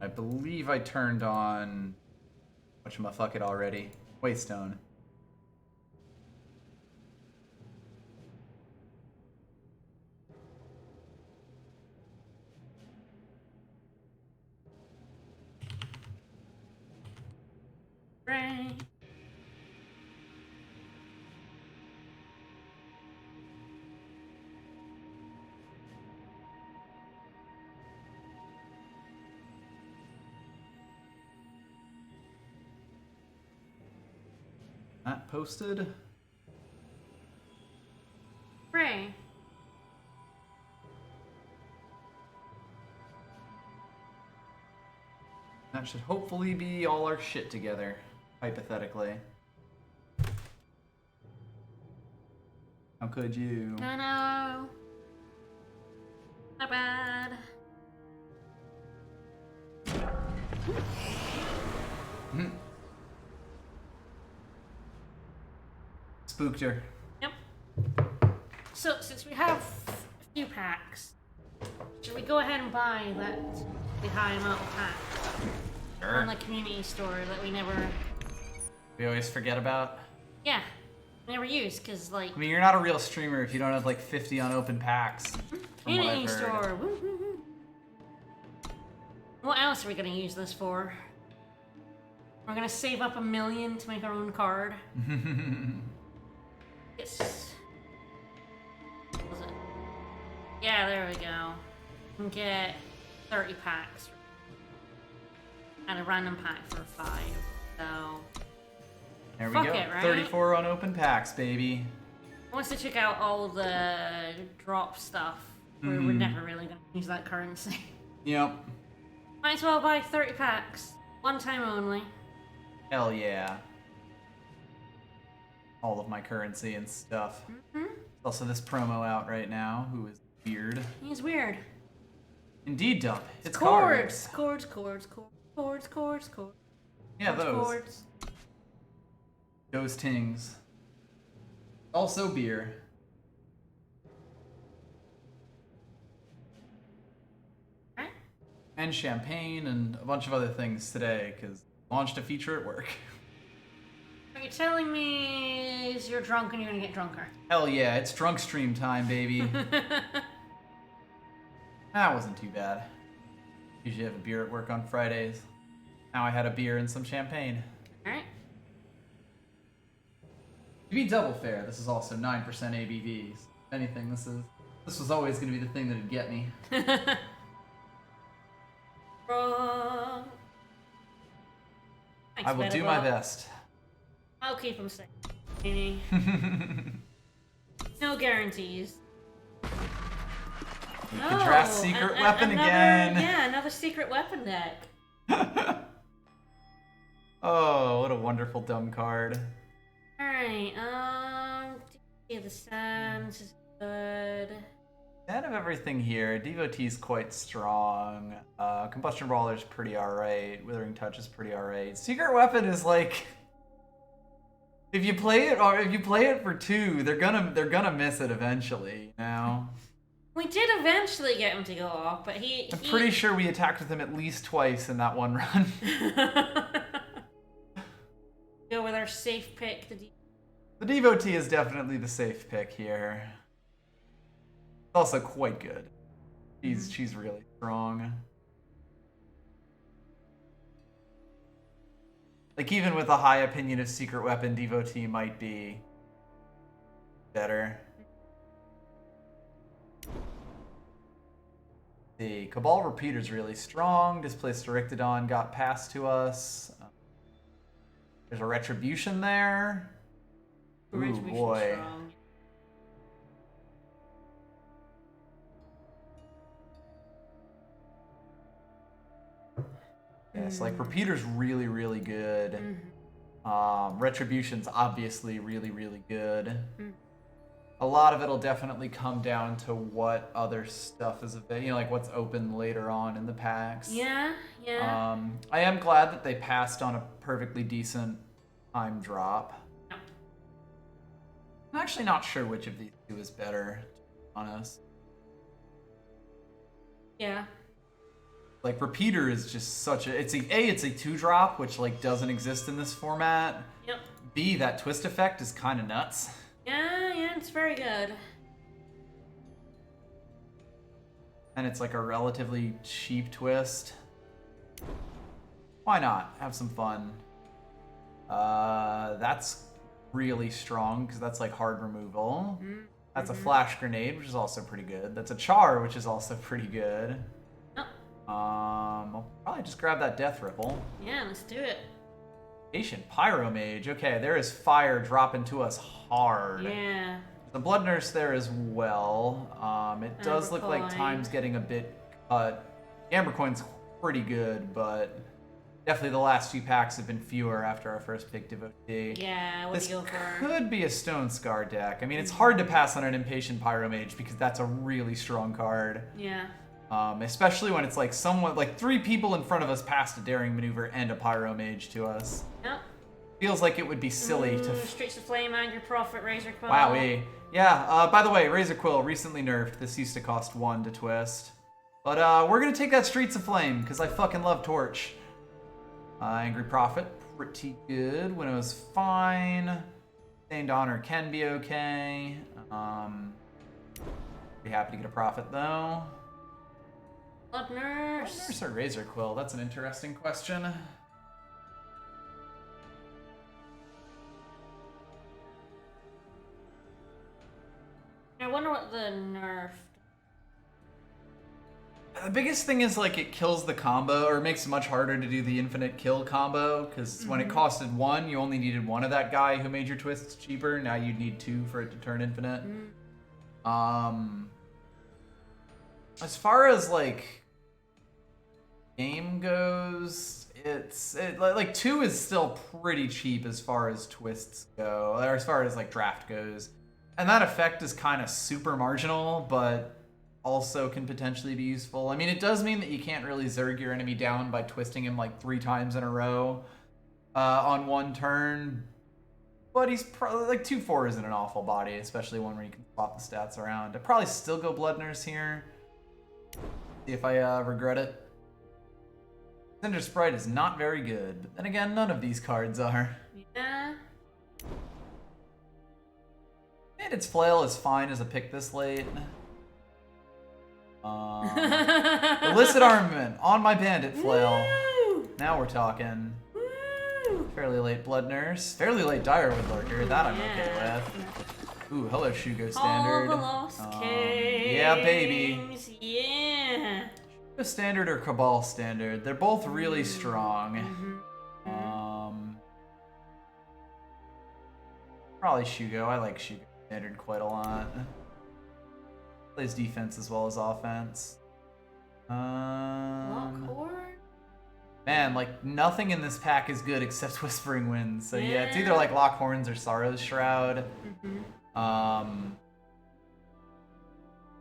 I believe I turned on whatchamafucket already. Waystone. Right. That posted. Right. That should hopefully be all our shit together, hypothetically. How could you? No, no. Not bad. Spooked her. Yep. So, since we have a few packs, should we go ahead and buy that the high amount of packs Sure. from the community store that we never, We always forget about. yeah, never use? Because, like, I mean, you're not a real streamer if you don't have like 50 unopened packs. From what community I've heard. store. Woo, woo, woo. What else are we gonna use this for? We're gonna save up $1 million to make our own card. Yes. What was it? Yeah, there we go. We can get 30 packs. And a random pack for 5. So, There we fuck go. it, right? 34 unopened packs, baby. once they took out all the drop stuff, we're never really gonna use that currency. Yep. Might as well buy 30 packs. One time only. Hell yeah. All of my currency and stuff. Also, this promo out right now, who is weird. He's weird. Indeed, Dump. It's Chords. cards. Chords. Yeah, those. Chords. Those tings. Also beer. Right? And champagne and a bunch of other things today, because launched a feature at work. Are you telling me you're drunk and you're gonna get drunker? Hell yeah, it's drunk stream time, baby. That wasn't too bad. Usually have a beer at work on Fridays. Now I had a beer and some champagne. Alright. To be double fair, this is also 9% ABVs. If anything, this was always going to be the thing that'd get me. Wrong. I will do my best. I'll keep them safe. No guarantees. We could draft secret weapon again. Yeah, another secret weapon deck. Oh, what a wonderful dumb card. Alright, yeah, the Sands is good. Out of everything here, Devotee's quite strong. Combustion Brawler's pretty alright. Withering Touch is pretty alright. Secret Weapon is like, if you play it for 2, they're gonna miss it eventually. You know. We did eventually get him to go off, but I'm pretty sure we attacked with him at least twice in that one run. Go with our safe pick. The Devotee is definitely the safe pick here. Also quite good. She's really strong. Like even with a high opinion of Secret Weapon, Devotee might be better. The Cabal Repeater's really strong. Displaced Erictodon got passed to us. There's a Retribution there. Ooh, boy. Strong. Yes, like Repeater's really, really good. Retribution's obviously really, really good. A lot of it'll definitely come down to what other stuff is available, you know, like what's open later on in the packs. Yeah. I am glad that they passed on a perfectly decent time drop. I'm actually not sure which of these two is better, to be honest. Yeah. Like, Repeater is just such a... It's a 2-drop, which, like, doesn't exist in this format. Yep. B, that twist effect is kind of nuts. Yeah, it's very good. And it's, like, a relatively cheap twist. Why not? Have some fun. That's really strong, because that's, like, hard removal. That's a flash grenade, which is also pretty good. That's a char, which is also pretty good. I'll probably just grab that Death Ripple. Yeah, let's do it. Patient Pyromage. Okay, there is fire dropping to us hard. Yeah. The Blood Nurse there as well. It does look like time's getting a bit cut. Amber Coin's pretty good, but definitely the last few packs have been fewer after our first big Devotee. Yeah, what do you go for? Could be a Stonescar deck. I mean, it's hard to pass on an Impatient Pyromage because that's a really strong card. Yeah. Especially when it's like someone, like 3 people in front of us passed a Daring Maneuver and a Pyromage to us. Yep. Feels like it would be silly to... Streets of Flame, Angry Prophet, Razor Quill. Wowee. Yeah, by the way, Razor Quill recently nerfed. This used to cost 1 to twist. But we're going to take that Streets of Flame because I fucking love Torch. Angry Prophet, pretty good. When it was fine. Stained Honor can be okay. Be happy to get a Prophet though. Blood Nurse. Blood Nurse or Razor Quill? That's an interesting question. I wonder what the nerf. The biggest thing is like it kills the combo, or makes it much harder to do the infinite kill combo, because when it costed 1, you only needed 1 of that guy who made your twists cheaper. Now you'd need 2 for it to turn infinite. As far as like game goes, like 2 is still pretty cheap as far as twists go, or as far as like draft goes. And that effect is kind of super marginal, but also can potentially be useful. I mean, it does mean that you can't really Zerg your enemy down by twisting him like 3 times in a row on 1 turn. But he's probably like 2/4 isn't an awful body, especially one where you can swap the stats around. I'd probably still go Blood Nurse here. See if I regret it. Cinder Sprite is not very good, but then again, none of these cards are. Yeah. Bandit's Flail is fine as a pick this late. Illicit Armament on my Bandit Flail. Woo! Now we're talking. Woo! Fairly late Blood Nurse. Fairly late Direwood Lurker. That I'm okay with. Ooh, hello Shugo Standard. All the lost caves. Yeah, baby. Yeah. Shugo Standard or Cabal Standard. They're both really strong. Probably Shugo. I like Shugo Standard quite a lot. Plays defense as well as offense. Lockhorn? Man, like nothing in this pack is good except Whispering Winds. So yeah, it's either like Lockhorns or Sorrow's Shroud.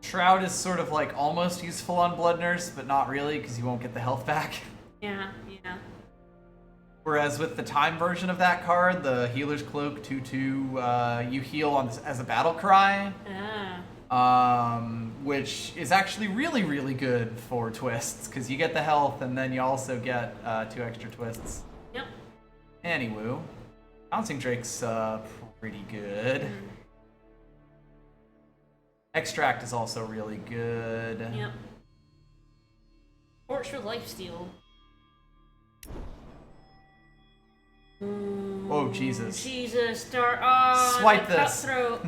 Shroud is sort of like almost useful on Blood Nurse, but not really because you won't get the health back. Yeah. Whereas with the time version of that card, the Healer's Cloak 2/2, you heal on this as a battle cry. Which is actually really, really good for twists, because you get the health and then you also get 2 extra twists. Yep. Anywho, Bouncing Drake's pretty good. Extract is also really good. Yep. Torch for Lifesteal. Oh, Jesus. Swipe this. Cutthroat.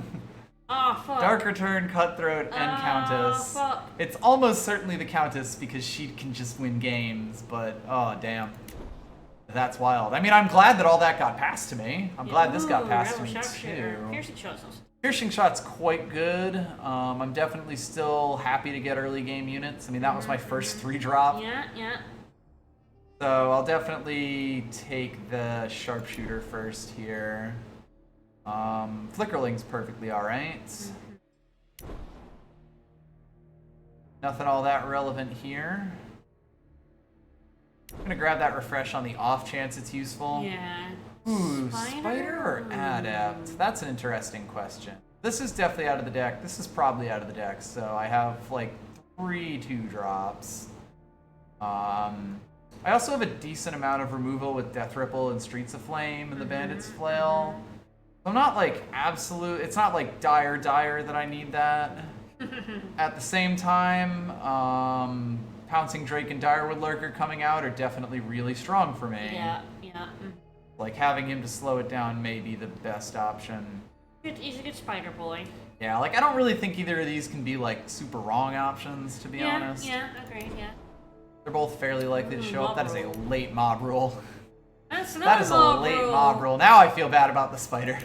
Oh, fuck. Dark Return, Cutthroat, and Countess. Fuck. It's almost certainly the Countess because she can just win games, but oh, damn. That's wild. I mean, I'm glad that all that got passed to me. I'm glad this got passed to me, too. Piercing Shots. Piercing Shot's quite good. I'm definitely still happy to get early game units. I mean, that was my first 3-drop. Yeah. So I'll definitely take the Sharpshooter first here. Flickerling's perfectly alright. Nothing all that relevant here. I'm gonna grab that refresh on the off chance it's useful. Yeah. Ooh, Spider or Adept? That's an interesting question. This is definitely out of the deck. This is probably out of the deck, so I have like 3 2-drops. I also have a decent amount of removal with Death Ripple and Streets of Flame and the Bandit's Flail. I'm not like absolute, it's not like dire that I need that. At the same time, Pouncing Drake and Direwood Lurker coming out are definitely really strong for me. Yeah. Like having him to slow it down may be the best option. He's a good spider boy. Yeah, like I don't really think either of these can be like super wrong options, to be honest. Yeah, agreed, yeah. They're both fairly likely to show up. That is a late mob rule. That's That is a late mob rule. Now I feel bad about the spider.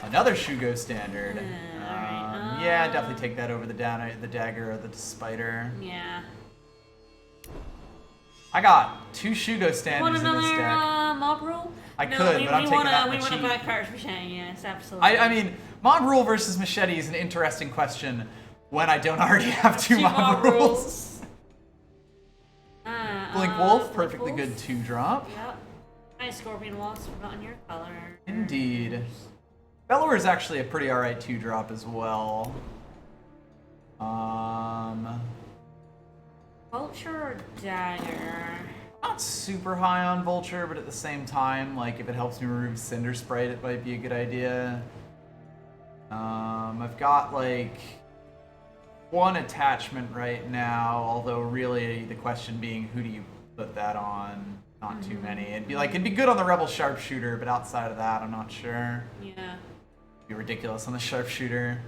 Another Shugo standard. Alright. Yeah, definitely take that over the dagger or the spider. Yeah. I got 2 Shugo standards Want in this another deck. mob rule? I could, but I'm taking out We want Machete. a black card machete, yes, absolutely. I mean, mob rule versus machete is an interesting question when I don't already have 2 mob rules. Blink Wolf, perfectly good 2-drop. Yep. Nice Scorpion Wasp, not in your color. Indeed. Bellower is actually a pretty alright 2-drop as well. Vulture or Dagger? Not super high on Vulture, but at the same time, like if it helps me remove Cinder Sprite, it might be a good idea. I've got like 1 attachment right now, although really the question being who do you put that on? Not too many. It'd be good on the Rebel Sharpshooter, but outside of that, I'm not sure. Yeah. It'd be ridiculous on the Sharpshooter.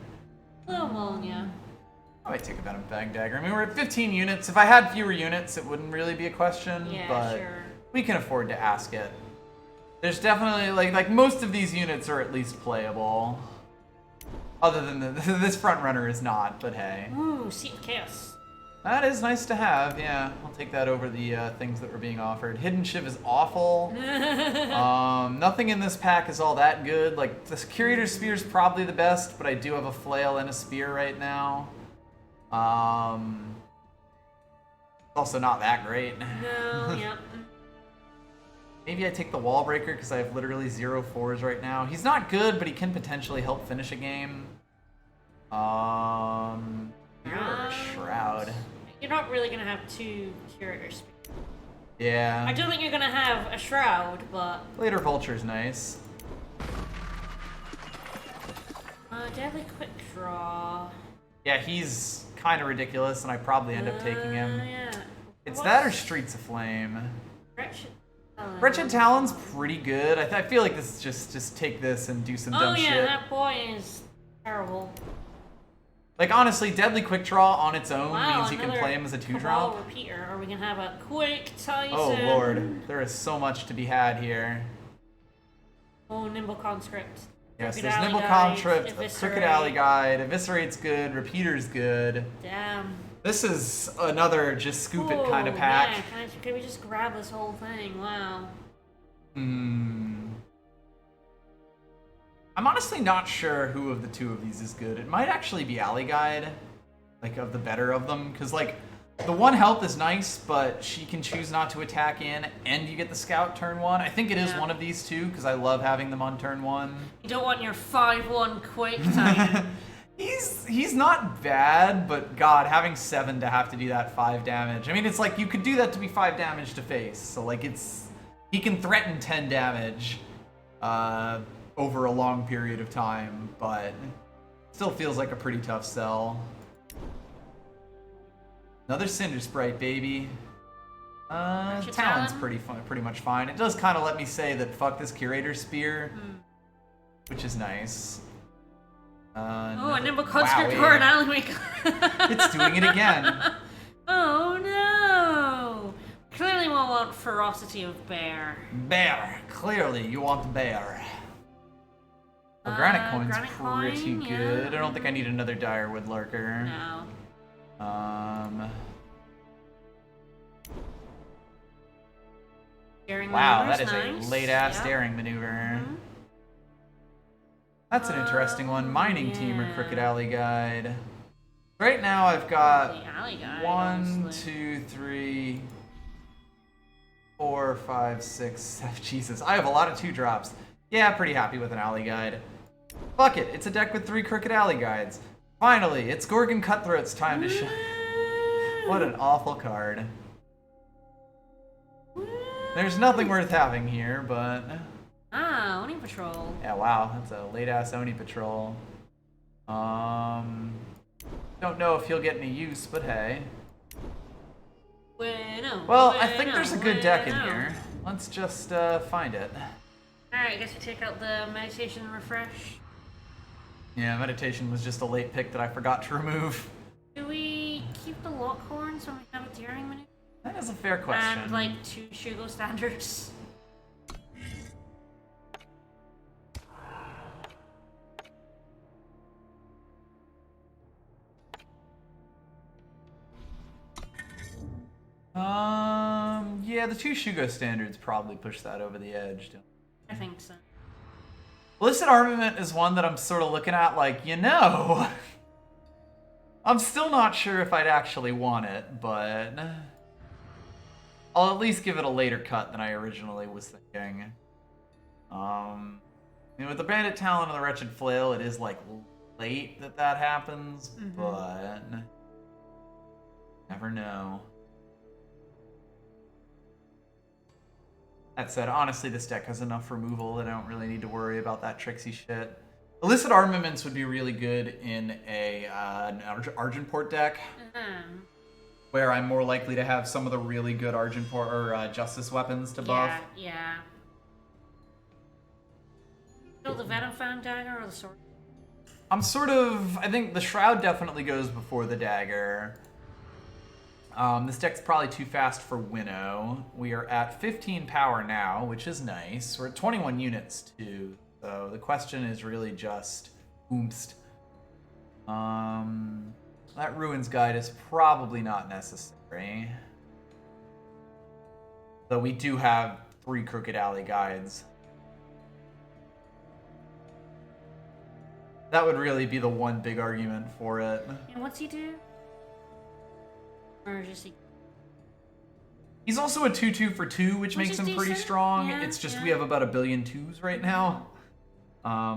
Oh, well, yeah. I might take a Venom Fang Dagger. I mean, we're at 15 units. If I had fewer units, it wouldn't really be a question, Yeah, but sure. we can afford to ask it. There's definitely, like most of these units are at least playable. Other than this front runner is not, but hey. Ooh, Seat of Chaos. That is nice to have, yeah. I'll take that over the things that were being offered. Hidden Shiv is awful. Nothing in this pack is all that good. Like, the Curator Spear is probably the best, but I do have a Flail and a Spear right now. Also not that great. No, yep. Maybe I take the Wall Breaker because I have literally 0 4s right now. He's not good, but he can potentially help finish a game. You're a Shroud. You're not really gonna have 2 Curator Spears. Yeah. I don't think you're gonna have a Shroud, but... Later Vulture's nice. Deadly Quick Draw. Yeah, he's kind of ridiculous, and I probably end up taking him. Yeah. It's that or Streets of Flame. Wretched Talon. Wretched Talon's pretty good. I feel like this is just take this and do some dumb shit. Oh yeah, that boy is terrible. Like honestly, Deadly Quick Draw on its own Wow, means you can play him as a 2-drop. Repeater, or we can have a Quick Tyson. Oh lord, there is so much to be had here. Oh, Nimble Conscript. Yes, Crooked there's Alley Nimble Guide, Conscript, Eviscerate. Crooked Alley Guide, Eviscerate's good, Repeater's good. Damn. This is another just scoop it kind of Ooh, pack. Yeah, can we just grab this whole thing? Wow. I'm honestly not sure who of the 2 of these is good. It might actually be Alley Guide, like of the better of them, because like the 1 health is nice, but she can choose not to attack in, and you get the Scout turn 1. I think it is one of these 2, because I love having them on turn 1. You don't want your 5/1 Quick Titan. He's not bad, but God, having 7 to have to do that 5 damage. I mean, it's like you could do that to be 5 damage to face. So like he can threaten 10 damage over a long period of time, but still feels like a pretty tough sell. Another Cinder Sprite, baby. Talon's pretty much fine. It does kind of let me say that fuck this Curator Spear, which is nice. Oh, a Nimble Conscript or an Alleyway. It's doing it again. Oh no! Clearly we'll want Ferocity of Bear. Bear. Clearly, you want bear. Well, Granite Coin's Granite pretty Coin, good. yeah. I don't think I need another Direwood Lurker. No. Daring Wow, that Maneuver's is nice. a late-ass Yep. daring maneuver. That's an interesting one. Mining Team or Crooked Alley Guide. Right now I've got The Alley Guide, 1, honestly. 2, 3, 4, 5, 6, 7. Jesus, I have a lot of 2-drops. Yeah, pretty happy with an Alley Guide. Fuck it, it's a deck with 3 Crooked Alley Guides. Finally, it's Gorgon Cutthroat's time to shine. What an awful card. There's nothing worth having here, but... Ah, Oni Patrol. Yeah, wow, that's a late-ass Oni Patrol. Don't know if he'll get any use, but hey. Well, I think there's a good deck in here. Let's just find it. Alright, I guess we take out the Meditation and Refresh. Yeah, Meditation was just a late pick that I forgot to remove. Do we keep the Lockhorns when we have a Daring Maneuver? That is a fair question. And like 2 Shugo Standards? Yeah, the 2 Shugo standards probably push that over the edge, don't I think so. Illicit Armament is one that I'm sort of looking at like, you know, I'm still not sure if I'd actually want it, but I'll at least give it a later cut than I originally was thinking. With the Bandit Talon and the Wretched Flail, it is like late that happens, but never know. That said, honestly, this deck has enough removal that I don't really need to worry about that tricksy shit. Illicit Armaments would be really good in an Argenport deck, where I'm more likely to have some of the really good Argenport or Justice weapons to buff. Yeah. Still the Venom Fan Dagger or the Sword? I think the Shroud definitely goes before the Dagger. This deck's probably too fast for Winnow. We are at 15 power now, which is nice. We're at 21 units too, so the question is really just oomst. That Ruins Guide is probably not necessary. Though we do have 3 Crooked Alley Guides. That would really be the one big argument for it. And what's he do? Or just he... He's also a 2/2 for 2, which makes him pretty strong. Yeah, it's just we have about 1 billion 2s right now.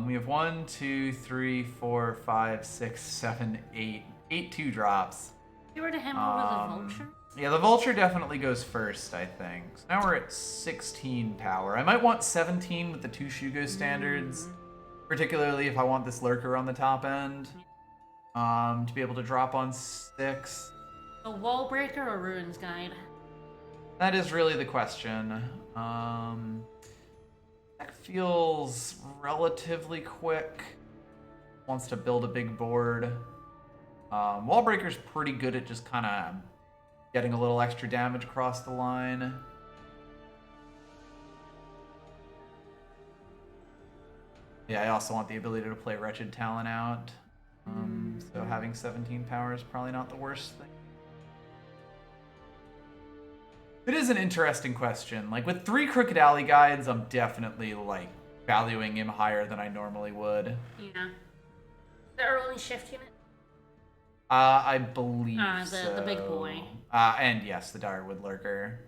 We have 1, 2, 3, 4, 5, 6, 7, 8. 8 2-drops. You were to him over the Vulture? Yeah, the Vulture definitely goes first, I think. So now we're at 16 power. I might want 17 with the 2 Shugo standards. Particularly if I want this Lurker on the top end. To be able to drop on 6. A Wall Breaker or Ruins Guide? That is really the question. Deck feels relatively quick. Wants to build a big board. Wallbreaker's pretty good at just kind of getting a little extra damage across the line. Yeah, I also want the ability to play Wretched Talon out. So having 17 power is probably not the worst thing. It is an interesting question. Like, with 3 Crooked Alley Guides, I'm definitely, like, valuing him higher than I normally would. Yeah. The early shift unit? I believe so. The big boy. And yes, the Direwood Lurker.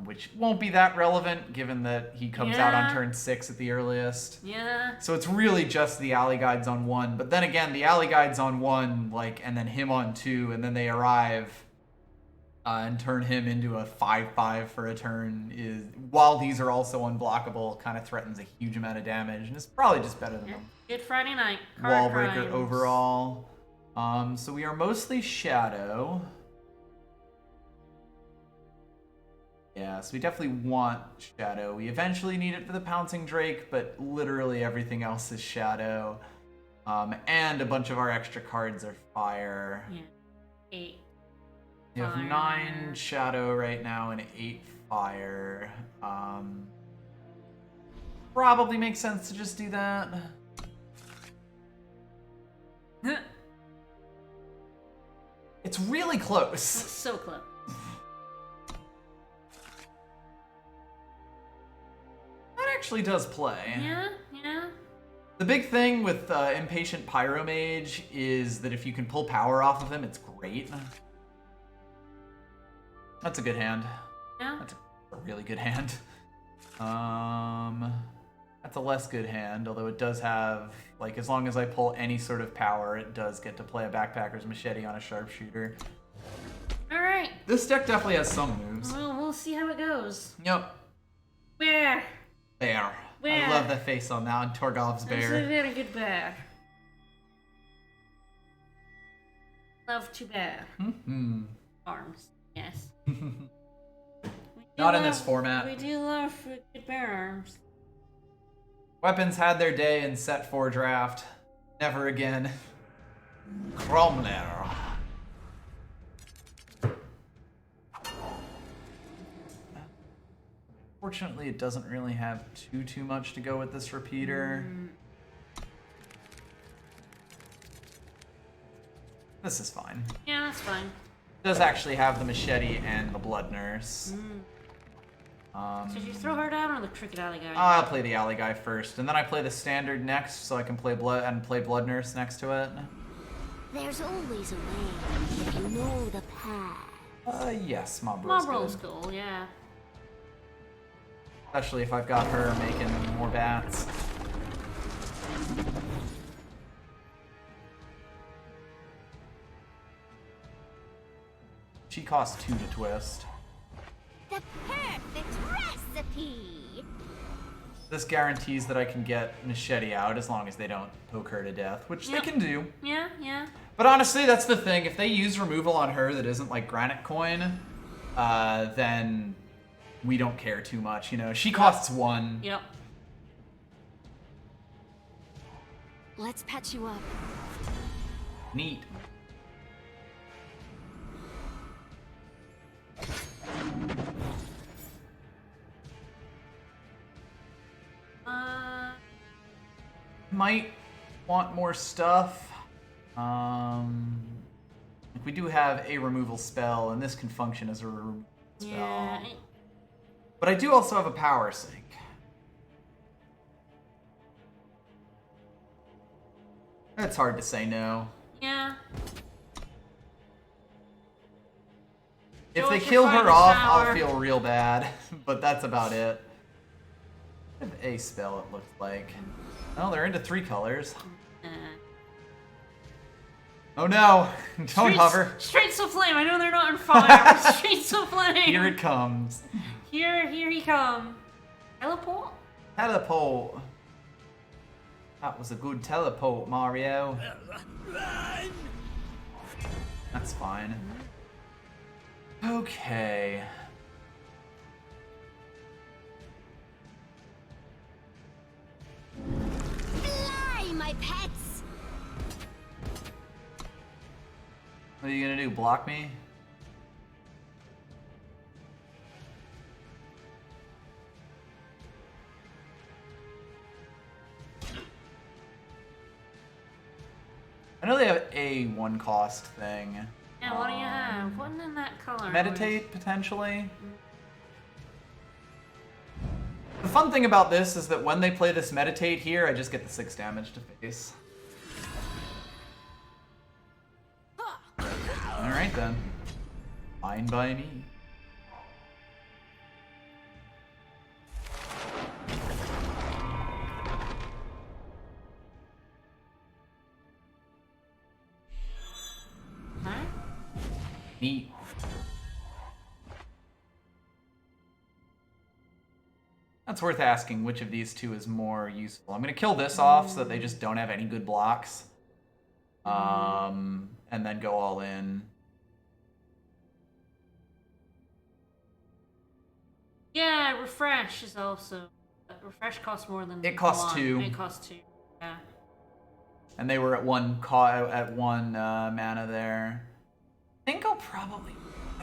Which won't be that relevant, given that he comes out on turn 6 at the earliest. Yeah. So it's really just the Alley Guides on 1. But then again, the Alley Guides on 1, like, and then him on 2, and then they arrive and turn him into a 5/5 for a turn, is, while these are also unblockable, kind of threatens a huge amount of damage, and it's probably just better than them. Good Friday night. Wallbreaker overall. So we are mostly Shadow. Yeah, so we definitely want Shadow. We eventually need it for the Pouncing Drake, but literally everything else is Shadow. And a bunch of our extra cards are Fire. Yeah. 8. You have 9 Shadow right now and 8 Fire. Probably makes sense to just do that. It's really close. So close. That actually does play. Yeah. The big thing with Impatient Pyromage is that if you can pull power off of him, it's great. That's a good hand. Yeah. That's a really good hand. That's a less good hand, although it does have, like, as long as I pull any sort of power, it does get to play a Backpacker's Machete on a Sharpshooter. This deck definitely has some moves. Well, we'll see how it goes. Yep. Bear. Bear. Bear. I love the face on that on Torgov's That's a bear. very good bear. Love to bear. Mm-hmm. Arms. Yes. Not in this format. We do love good bear arms. Weapons had their day in set 4 draft. Never again. Cromler. Fortunately, it doesn't really have too much to go with this repeater. This is fine. Yeah, that's fine. It does actually have the machete and the blood nurse. Should you throw her down or the Cricket Alley guy? I'll play the alley guy first, and then I play the standard next, so I can play blood nurse next to it. There's always a way if you know the path. Yes, mob Mob roll's roll's good. cool, yeah. Especially if I've got her making more bats. She costs 2 to twist. The perfect recipe! This guarantees that I can get Machete out as long as they don't poke her to death, which Yep. they can do. Yeah, yeah. But honestly, that's the thing. If they use removal on her that isn't like Granite Coin, then we don't care too much. You know, she costs 1. Yep. Let's patch you up. Neat. Might want more stuff. We do have a removal spell, and this can function as a removal spell. Yeah. But I do also have a power sink. It's hard to say no. Yeah. If George, they you're kill fine her to off, shower. I'll feel real bad. But that's about it. I have a spell, it looks like. Oh, they're into 3 colors. Oh no! Don't hover. Streets of Flame. I know they're not on fire. But Streets of Flame. Here it comes. Here he come. Teleport? Teleport. That was a good teleport, Mario. That's fine. Okay. Fly, my pets! What are you gonna do? Block me? I know they have a 1 cost thing. Yeah, what do you have? What in that color? Meditate, potentially? The fun thing about this is that when they play this Meditate here, I just get the 6 damage to face. Alright then. Fine by me. Huh? Neat. That's worth asking which of these 2 is more useful. I'm gonna kill this off so that they just don't have any good blocks. And then go all in. Yeah, refresh is also. Refresh costs more than. It costs 1. 2. It costs 2. Yeah. And they were at one mana there. I think I'll probably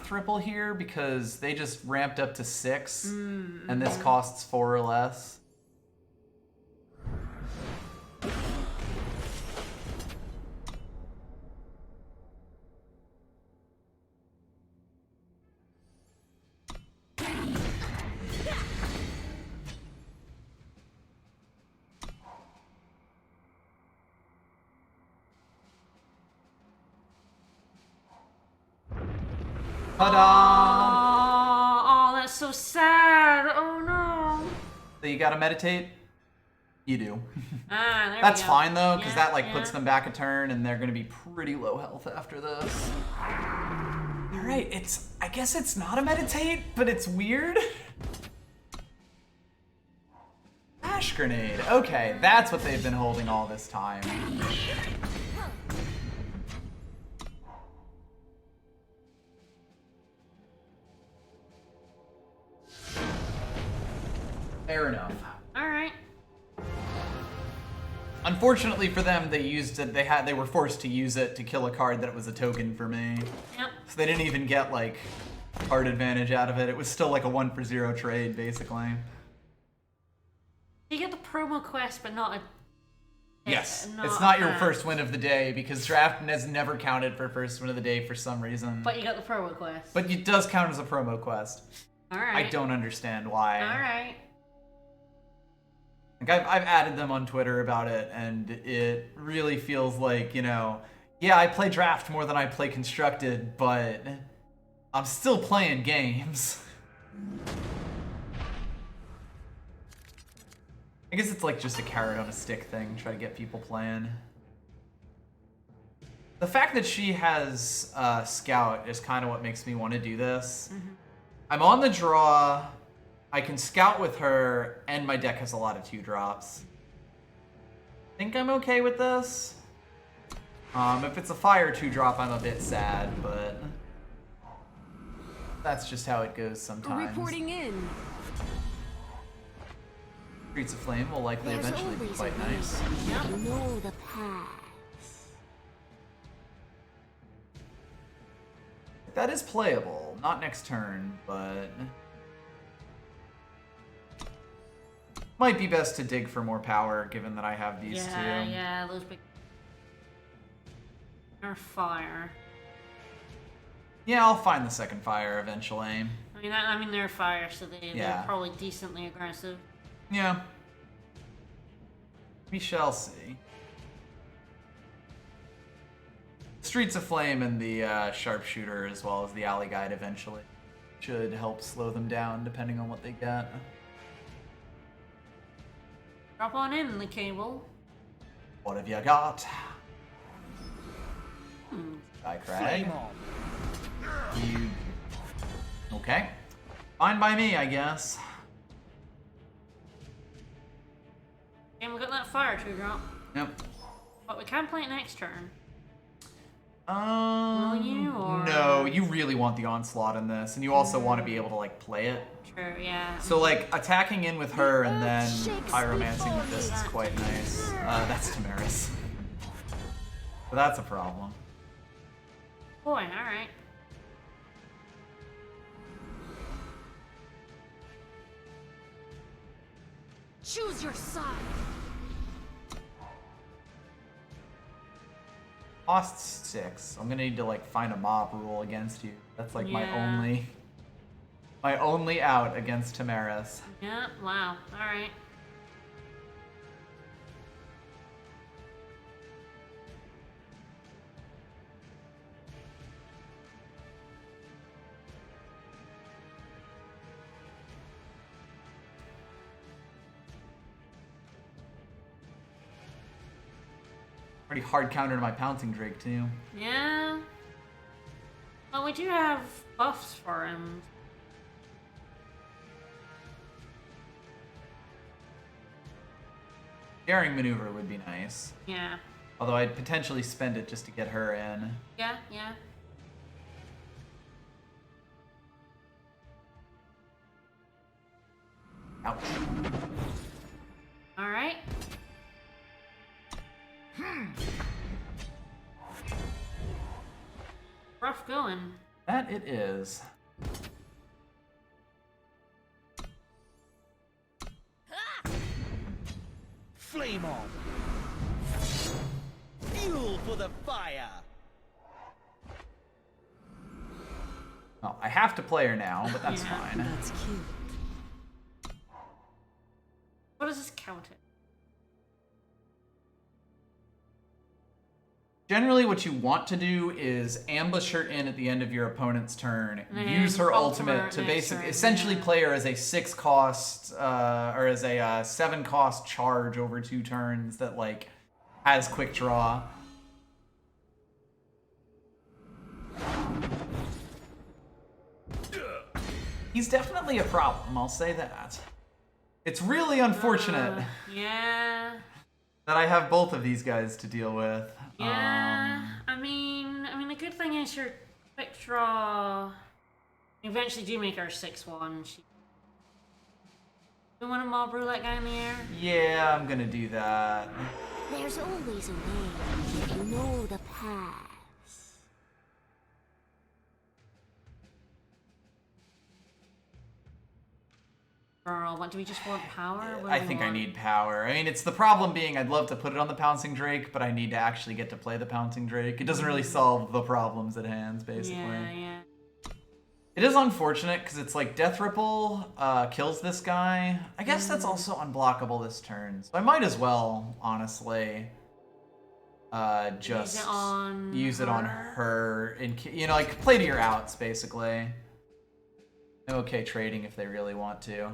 triple here because they just ramped up to 6, and this costs 4 or less. Ta-da! Oh, that's so sad. Oh no. So you gotta meditate? You do. Ah, there That's we go. fine though, because Yeah, that like puts yeah. them back a turn and they're gonna be pretty low health after this. Alright, I guess it's not a meditate, but it's weird. Flash grenade. Okay, that's what they've been holding all this time. Fair enough. Alright. Unfortunately for them, they used it. They were forced to use it to kill a card that was a token for me. Yep. So they didn't even get like card advantage out of it. It was still like a 1-for-0 trade, basically. You get the promo quest, but not a. Yes, not it's not your a- first win of the day because draft has never counted for first win of the day for some reason. But you got the promo quest. But it does count as a promo quest. Alright. I don't understand why. Alright. Like I've added them on Twitter about it, and it really feels like, you know, yeah, I play draft more than I play constructed, but I'm still playing games. I guess it's like just a carrot on a stick thing, try to get people playing. The fact that she has Scout is kind of what makes me want to do this. Mm-hmm. I'm on the draw. I can Scout with her, and my deck has a lot of 2-drops. Think I'm okay with this. If it's a fire 2-drop, I'm a bit sad, but that's just how it goes sometimes. Reporting in. Streets of Flame will likely There's eventually be always quite a way. nice. If you know the path. That is playable. Not next turn, but might be best to dig for more power, given that I have these two. Yeah, those big. Or fire. Yeah, I'll find the second fire eventually. I mean they're fire, so they're Yeah. probably decently aggressive. Yeah. We shall see. Streets of Flame and the Sharpshooter, as well as the Alley Guide eventually, should help slow them down, depending on what they get. Drop on in the cable. What have you got? Sky Crag. Flame on. You... Okay. Fine by me, I guess. And we got that fire 2-drop. Yep. But we can play it next turn. Will you, or- No, you really want the Onslaught in this, and you also want to be able to, like, play it. True, yeah. So, like, attacking in with her and then Shakes pyromancing before with this is me. quite nice. That's Tamaris. But that's a problem. Boy, alright. Choose your side. Cost 6. I'm gonna need to, like, find a mob rule against you. That's, like, my Yeah. only out against Tamaris. Yeah, wow. Alright. Pretty hard counter to my Pouncing Drake, too. Yeah. Well, we do have buffs for him. Daring Maneuver would be nice. Yeah. Although I'd potentially spend it just to get her in. Yeah, yeah. Ouch. Alright. Rough going. That it is. Flame on. Fuel for the fire. Well, I have to play her now, but that's Yeah. fine. That's cute. What does this count it? Generally, what you want to do is ambush her in at the end of your opponent's turn, And use her ultimate ultimate to next basically, turn, essentially yeah. play her as a 6-cost, or as a 7-cost charge over 2 turns that, like, has quick draw. He's definitely a problem, I'll say that. It's really unfortunate Yeah. that I have both of these guys to deal with. Yeah. I mean, the good thing is your quick draw. We eventually do make our 6-1. We want a mob roulette guy in the air? Yeah, I'm gonna do that. There's always a way if you know the path. Girl, what do we just want power? What do I we think I want? need power. I mean, it's the problem being I'd love to put it on the Pouncing Drake, but I need to actually get to play the Pouncing Drake. It doesn't really solve the problems at hand, basically. Yeah. It is unfortunate because it's like Death Ripple kills this guy. I guess that's also unblockable this turn, so I might as well, honestly, just use it on her. You know, like play to your outs, basically. Okay, trading if they really want to.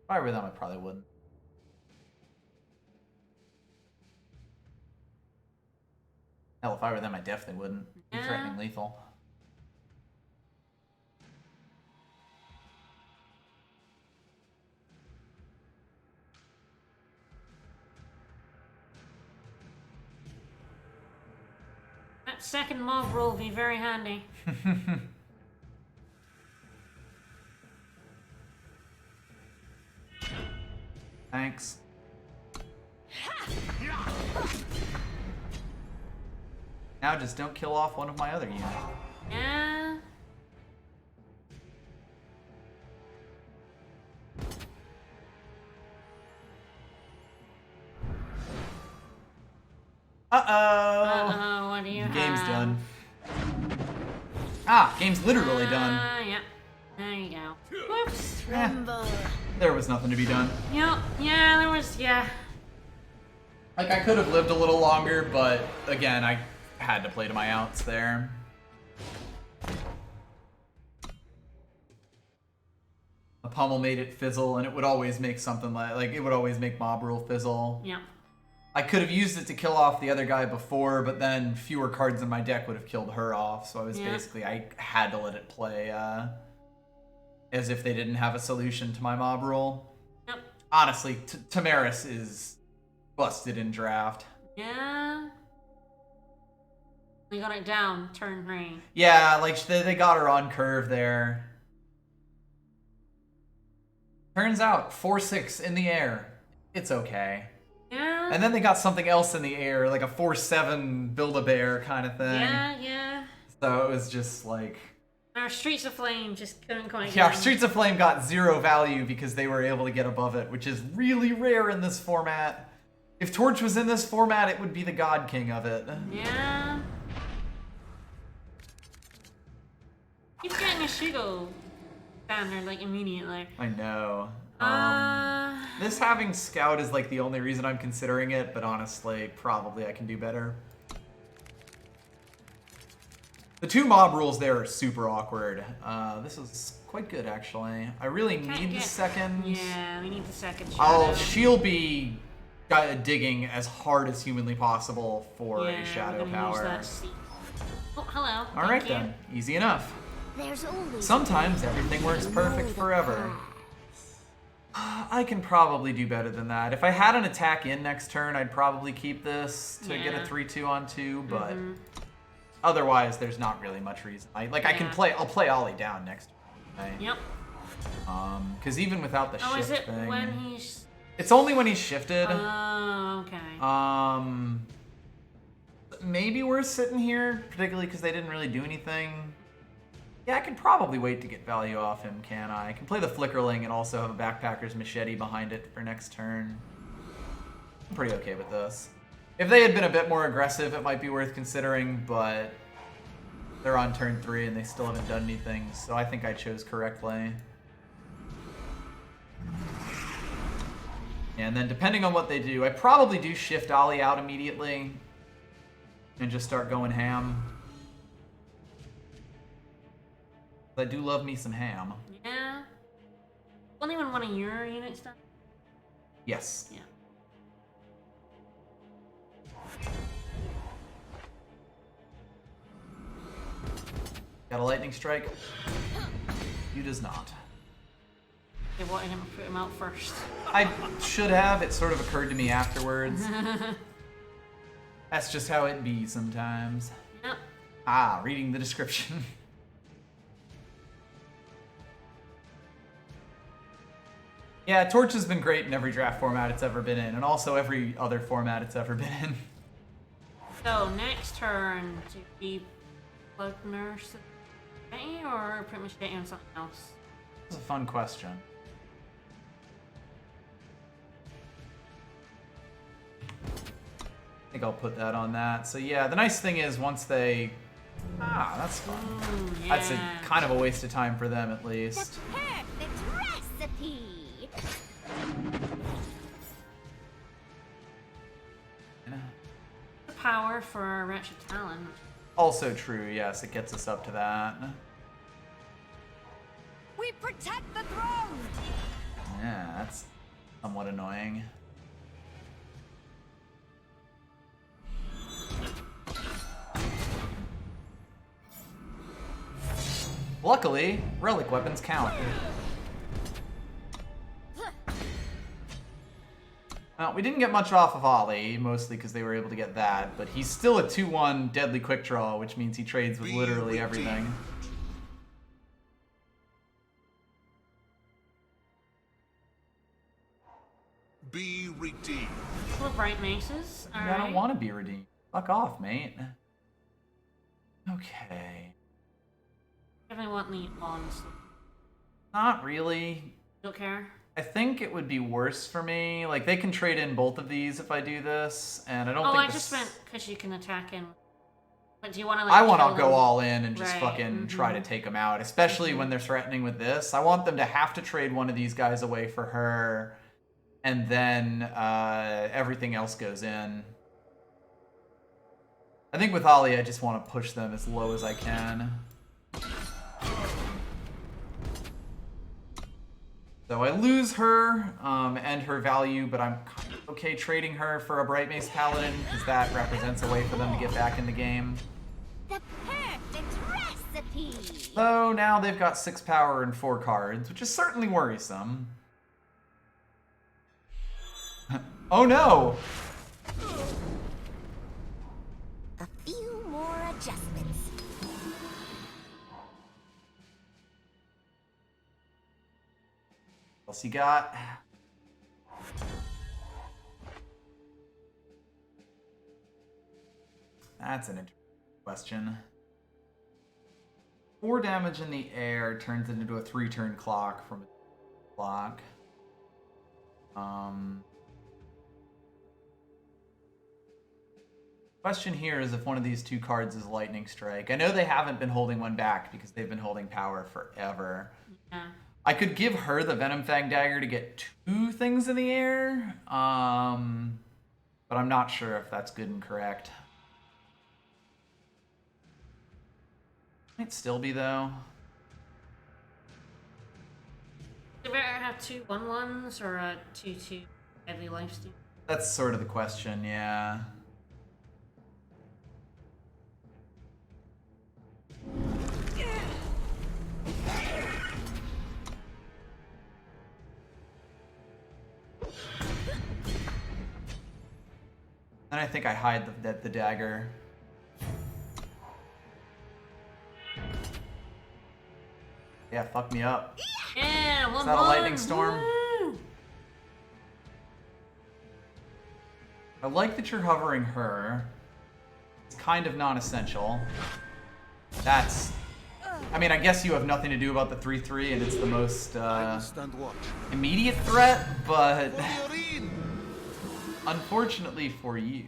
If I were them, I probably wouldn't. Hell, if I were them, I definitely wouldn't. Be threatening lethal. That second mob roll will be very handy. Thanks. Now just don't kill off one of my other units. Yeah. Uh-oh. What do you Game's have? done. Ah, game's literally done. Yep. There you go. Whoops. There was nothing to be done. Yep. Yeah, there was, Like, I could have lived a little longer, but again, I had to play to my outs there. A pummel made it fizzle, and it would always make something like it would always make mob rule fizzle. Yep. I could have used it to kill off the other guy before, but then fewer cards in my deck would have killed her off, so I was basically, I had to let it play as if they didn't have a solution to my mob rule. Yep. Honestly, Tamaris is busted in draft. Yeah. We got it down, turn 3. Yeah, like they got her on curve there. Turns out 4-6 in the air. It's okay. Yeah. And then they got something else in the air, like a 4-7 Build-A-Bear kind of thing. Yeah. So it was just like... Our Streets of Flame just couldn't quite Yeah, get in. Streets of Flame got 0 value because they were able to get above it, which is really rare in this format. If Torch was in this format, it would be the God King of it. Yeah. Keep getting a Shugo banner like immediately. I know. This having Scout is like the only reason I'm considering it, but honestly, probably I can do better. The 2 mob rules there are super awkward. This is quite good, actually. I really need the second. Yeah, we need the second Oh, shadow. she'll be digging as hard as humanly possible for a shadow power. Oh, hello. All right Thank you. then, easy enough. There's always Sometimes everything works perfect forever. I can probably do better than that. If I had an attack in next turn, I'd probably keep this to get a 3-2 on 2, but otherwise there's not really much reason. I can play, I'll play Ollie down next turn. Right? Yep. Because even without the Oh, shift is it thing, when he's... it's only when he's shifted. Oh, okay. Maybe we're sitting here, particularly because they didn't really do anything. Yeah, I can probably wait to get value off him, can I? I can play the Flickerling and also have a Backpacker's Machete behind it for next turn. I'm pretty okay with this. If they had been a bit more aggressive, it might be worth considering, but they're on turn 3 and they still haven't done anything, so I think I chose correctly. And then depending on what they do, I probably do shift Ollie out immediately and just start going ham. I do love me some ham. Yeah. Only when one of your units done? Yes. Yeah. Got a lightning strike? You does not. They wanted him to put him out first. I should have. It sort of occurred to me afterwards. That's just how it be sometimes. Yep. Ah, reading the description. Yeah, Torch has been great in every draft format it's ever been in, and also every other format it's ever been in. So, next turn, to be Blood Nurse, or pretty much get on something else? That's a fun question. I think I'll put that on that. So yeah, the nice thing is once they... Ah, that's fun. Ooh, That's yeah. kind of a waste of time for them at The least. perfect recipe. The power for Wretched Talon. Also true, yes, it gets us up to that. We protect the throne. Yeah, that's somewhat annoying. Luckily, relic weapons count. We didn't get much off of Ollie, mostly because they were able to get that, but he's still a 2-1 deadly quick draw, which means he trades with literally everything. Be redeemed. Little bright maces. I Alright. don't want to be redeemed. Fuck off, mate. Okay. Definitely want the honest. Not really. Don't care. I think it would be worse for me. Like, they can trade in both of these if I do this, and I don't Oh, think I this... just meant because you can attack in. But do you want to like? I want kill to go them? all in and just Right, fucking try to take them out, especially when they're threatening with this. I want them to have to trade one of these guys away for her, and then everything else goes in. I think with Ollie, I just want to push them as low as I can. So I lose her and her value, but I'm kind of okay trading her for a Bright Mace Paladin, because that represents a way for them to get back in the game. The perfect recipe. So now they've got 6 power and 4 cards, which is certainly worrisome. Oh no! A few more adjustments. What else you got? That's an interesting question. 4 damage in the air turns it into a 3-turn clock from a clock. Question here is if one of these 2 cards is Lightning Strike. I know they haven't been holding one back because they've been holding power forever. Yeah. I could give her the Venom Fang Dagger to get 2 things in the air, but I'm not sure if that's good and correct. Might still be, though. Do you better have 2 1/1s or a 2/2 heavy lifesteal? That's sort of the question, yeah. Then I think I hide the dagger. Yeah, fuck me up. Yeah, 1/1. Is that a lightning storm? Woo! I like that you're hovering her. It's kind of non-essential. That's... I mean, I guess you have nothing to do about the 3/3, and it's the most I will stand watch. immediate threat, but For the arena! unfortunately for you...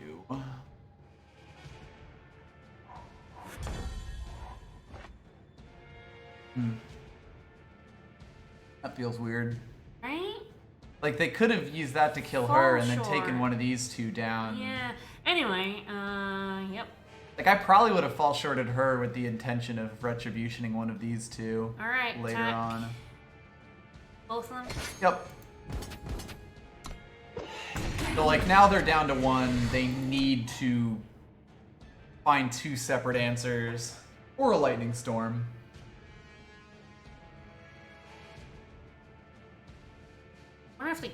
That feels weird. Right? Like, they could have used that to kill her and then taken one of these 2 down. Yeah. Anyway, yep. Like, I probably would have fall shorted her with the intention of retributioning one of these 2 Alright, later attack. on. Both of them? Yep. So, like, now they're down to 1. They need to find 2 separate answers. Or a lightning storm. Or a lightning storm. I wonder if they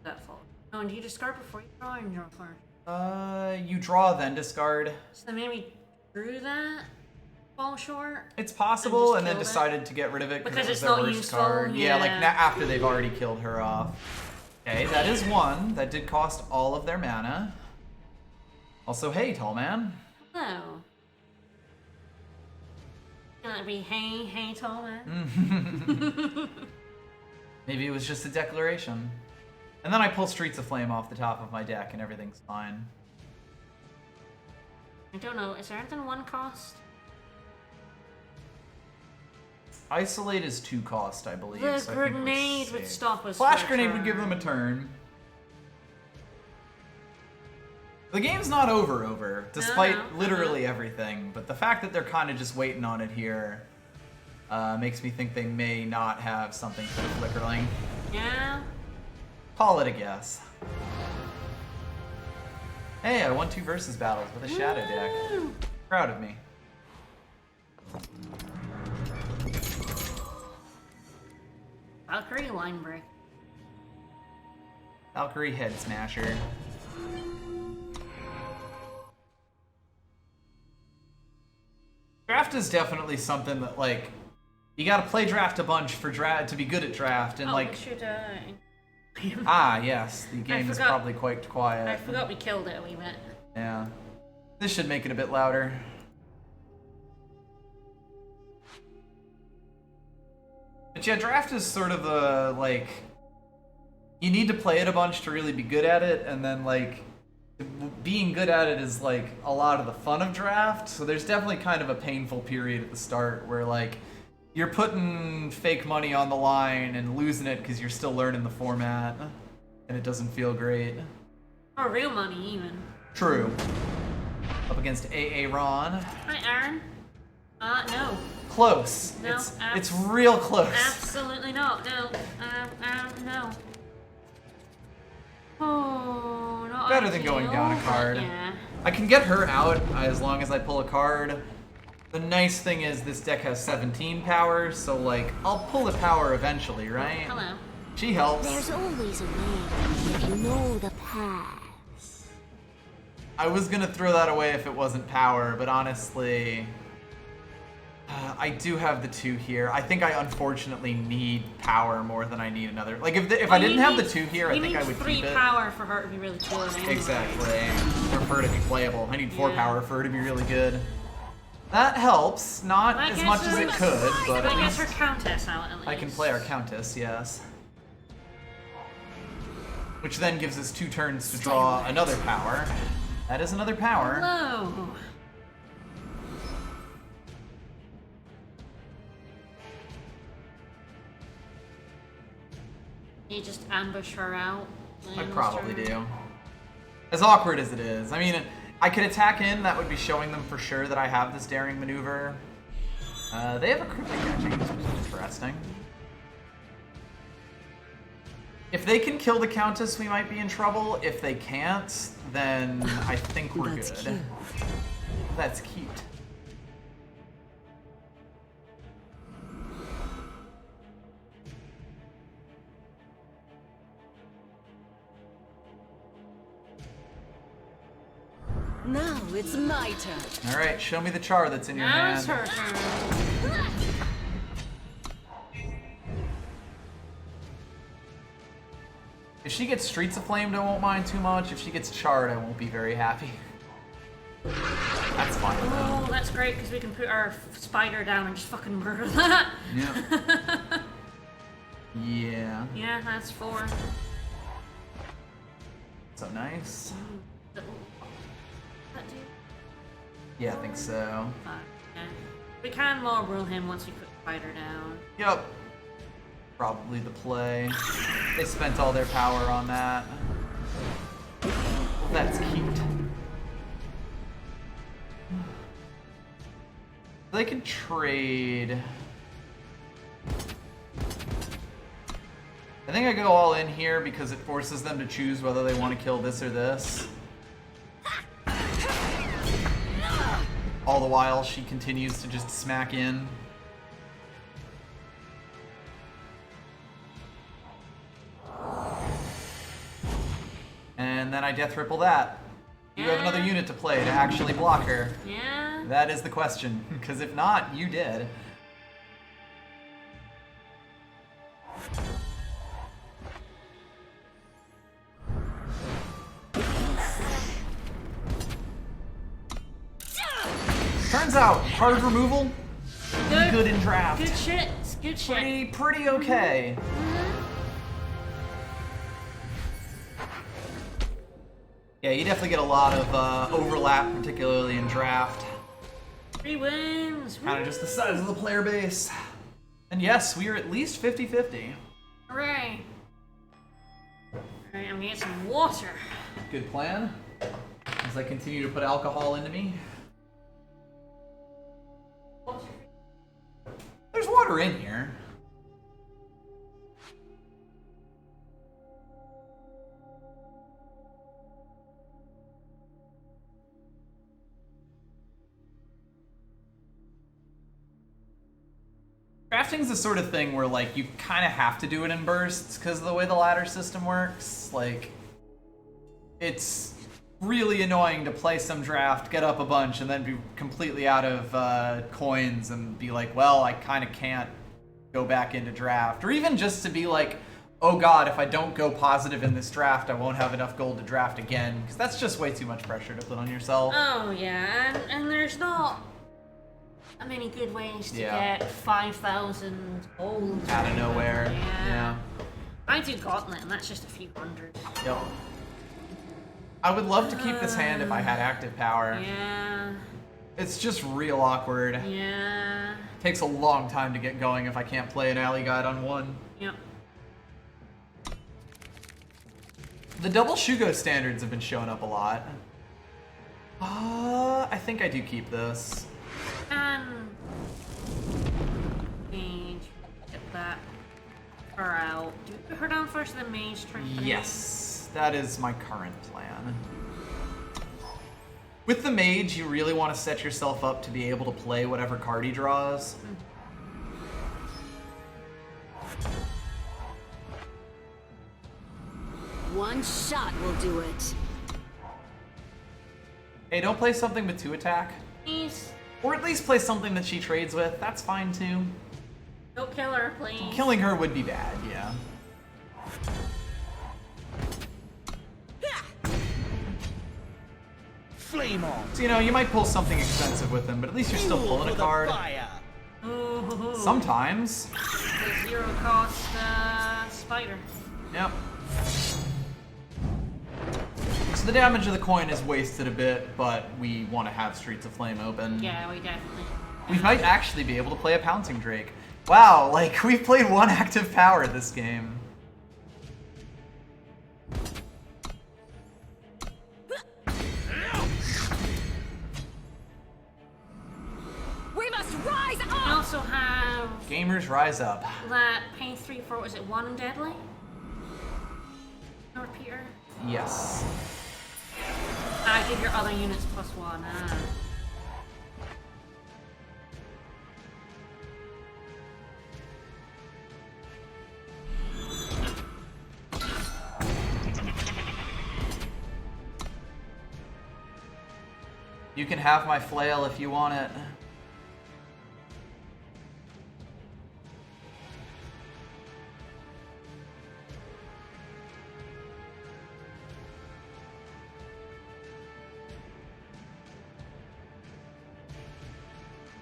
that fall. Oh, and do you discard before you draw or draw first? You draw then discard. So then maybe drew that fall short. It's possible, and then killed it? decided to get rid of it Because it was it's their not worst useful, card. Yeah, like yeah. after they've already killed her off. Okay, that is one. That did cost all of their mana. Also, hey, tall man. Hello. Gonna be hey, tall man. Maybe it was just a declaration. And then I pull Streets of Flame off the top of my deck, and everything's fine. I don't know. Is there anything one cost? Isolate is 2 cost, I believe. The so I think we're grenade would safe. stop us. Flash for a grenade would give turn. them a turn. The game's not over, despite No. literally everything. But the fact that they're kind of just waiting on it here makes me think they may not have something for the Flickerling. Yeah. Call it a guess. Hey, I won 2 versus battles with a Shadow deck. Woo! Proud of me. Valkyrie line break. Valkyrie Head Smasher. Draft is definitely something that, like, you gotta play draft a bunch for draft to be good at draft, and Oh, like, we should, yes, the game is forgot- probably quite quiet. I forgot we killed it a wee bit. Yeah. This should make it a bit louder. But yeah, draft is sort of a, like, you need to play it a bunch to really be good at it, and then, like, being good at it is, like, a lot of the fun of draft. So there's definitely kind of a painful period at the start where, like, you're putting fake money on the line and losing it because you're still learning the format, and it doesn't feel great. Or real money, even. True. Up against AA Ron. Hi, Aaron. No. Close. No, it's real close. Absolutely not. No. No. Oh, not Better than going down a ideal, card. but yeah. I can get her out as long as I pull a card. The nice thing is this deck has 17 power, so like, I'll pull a power eventually, right? Hello. She helps. There's always a way if you know the path. I was gonna throw that away if it wasn't power, but honestly, I do have the 2 here. I think I unfortunately need power more than I need another. Like, if I didn't have the 2 here, I think I would keep it. You need 3 power for her to be really good. Anyway. Exactly. Or for her to be playable. I need 4 Yeah. power for her to be really good. That helps. Not I as guess much as it could, but I at guess her least countess out at least. I can play our Countess, yes. Which then gives us 2 turns to draw another power. That is another power. Hello. You just ambush her out. I probably do. As awkward as it is. I mean, I could attack in, that would be showing them for sure that I have this daring maneuver. They have a cryptic etching, which is interesting. If they can kill the Countess, we might be in trouble. If they can't, then I think we're That's good. cute. That's cute. Now it's my turn. Alright, show me the char that's in your Now hand. it's her turn. If she gets Streets of Flamed, I won't mind too much. If she gets charred, I won't be very happy. That's fine though. Oh, that's great because we can put our spider down and just fucking murder that. Yeah. Yeah. Yeah, that's 4. So nice. That do? Yeah, I think so. Fuck, yeah. We can mob rule him once we put the spider down. Yep. Probably the play. They spent all their power on that. That's cute. They could trade. I think I go all in here because it forces them to choose whether they want to kill this or this. All the while, she continues to just smack in. and then I death ripple that. You have another Yeah. unit to play to actually block her. Yeah. That is the question, because if not, you did. Turns out, hard removal, good in draft. Good shit. It's good shit. Pretty okay. Yeah, you definitely get a lot of overlap, particularly in draft. 3 wins. Kind of just the size of the player base. And yes, we are at least 50-50. Hooray. Alright, I'm gonna get some water. Good plan. As I continue to put alcohol into me. There's water in here. Drafting's the sort of thing where, like, you kind of have to do it in bursts because of the way the ladder system works. Like, it's really annoying to play some draft, get up a bunch, and then be completely out of coins and be like, well, I kind of can't go back into draft. Or even just to be like, oh god, if I don't go positive in this draft, I won't have enough gold to draft again. Because that's just way too much pressure to put on yourself. Oh, yeah. And there's not many good ways to Yeah. get 5,000 gold. Out of nowhere. Yeah. I do Gauntlet, and that's just a few hundred. Yep. I would love to keep this hand if I had active power. Yeah. It's just real awkward. Yeah. Takes a long time to get going if I can't play an alley guide on one. Yep. The double Shugo standards have been showing up a lot. I think I do keep this. And mage, get that her out. Do we put her down first, then mage turn? Yes, that is my current plan. With the mage, you really want to set yourself up to be able to play whatever card he draws. One shot will do it. Hey, don't play something with 2 attack. Please, Or at least play something that she trades with. That's fine too. don't kill her, please. Killing her would be bad, yeah. Flame on. So, you know, you might pull something expensive with him, but at least you're still Fuel pulling for a the card. fire. Ooh. Sometimes. The 0 cost spider. Yep. So the damage of the coin is wasted a bit, but we want to have Streets of Flame open. Yeah, we definitely. We might actually be able to play a Pouncing Drake. Wow, like, we've played 1 active power this game. We must rise We up! also have Gamers rise up. that pay 3 for, was it 1 deadly? No repeater? Yes. Give your other units +1. You can have my flail if you want it.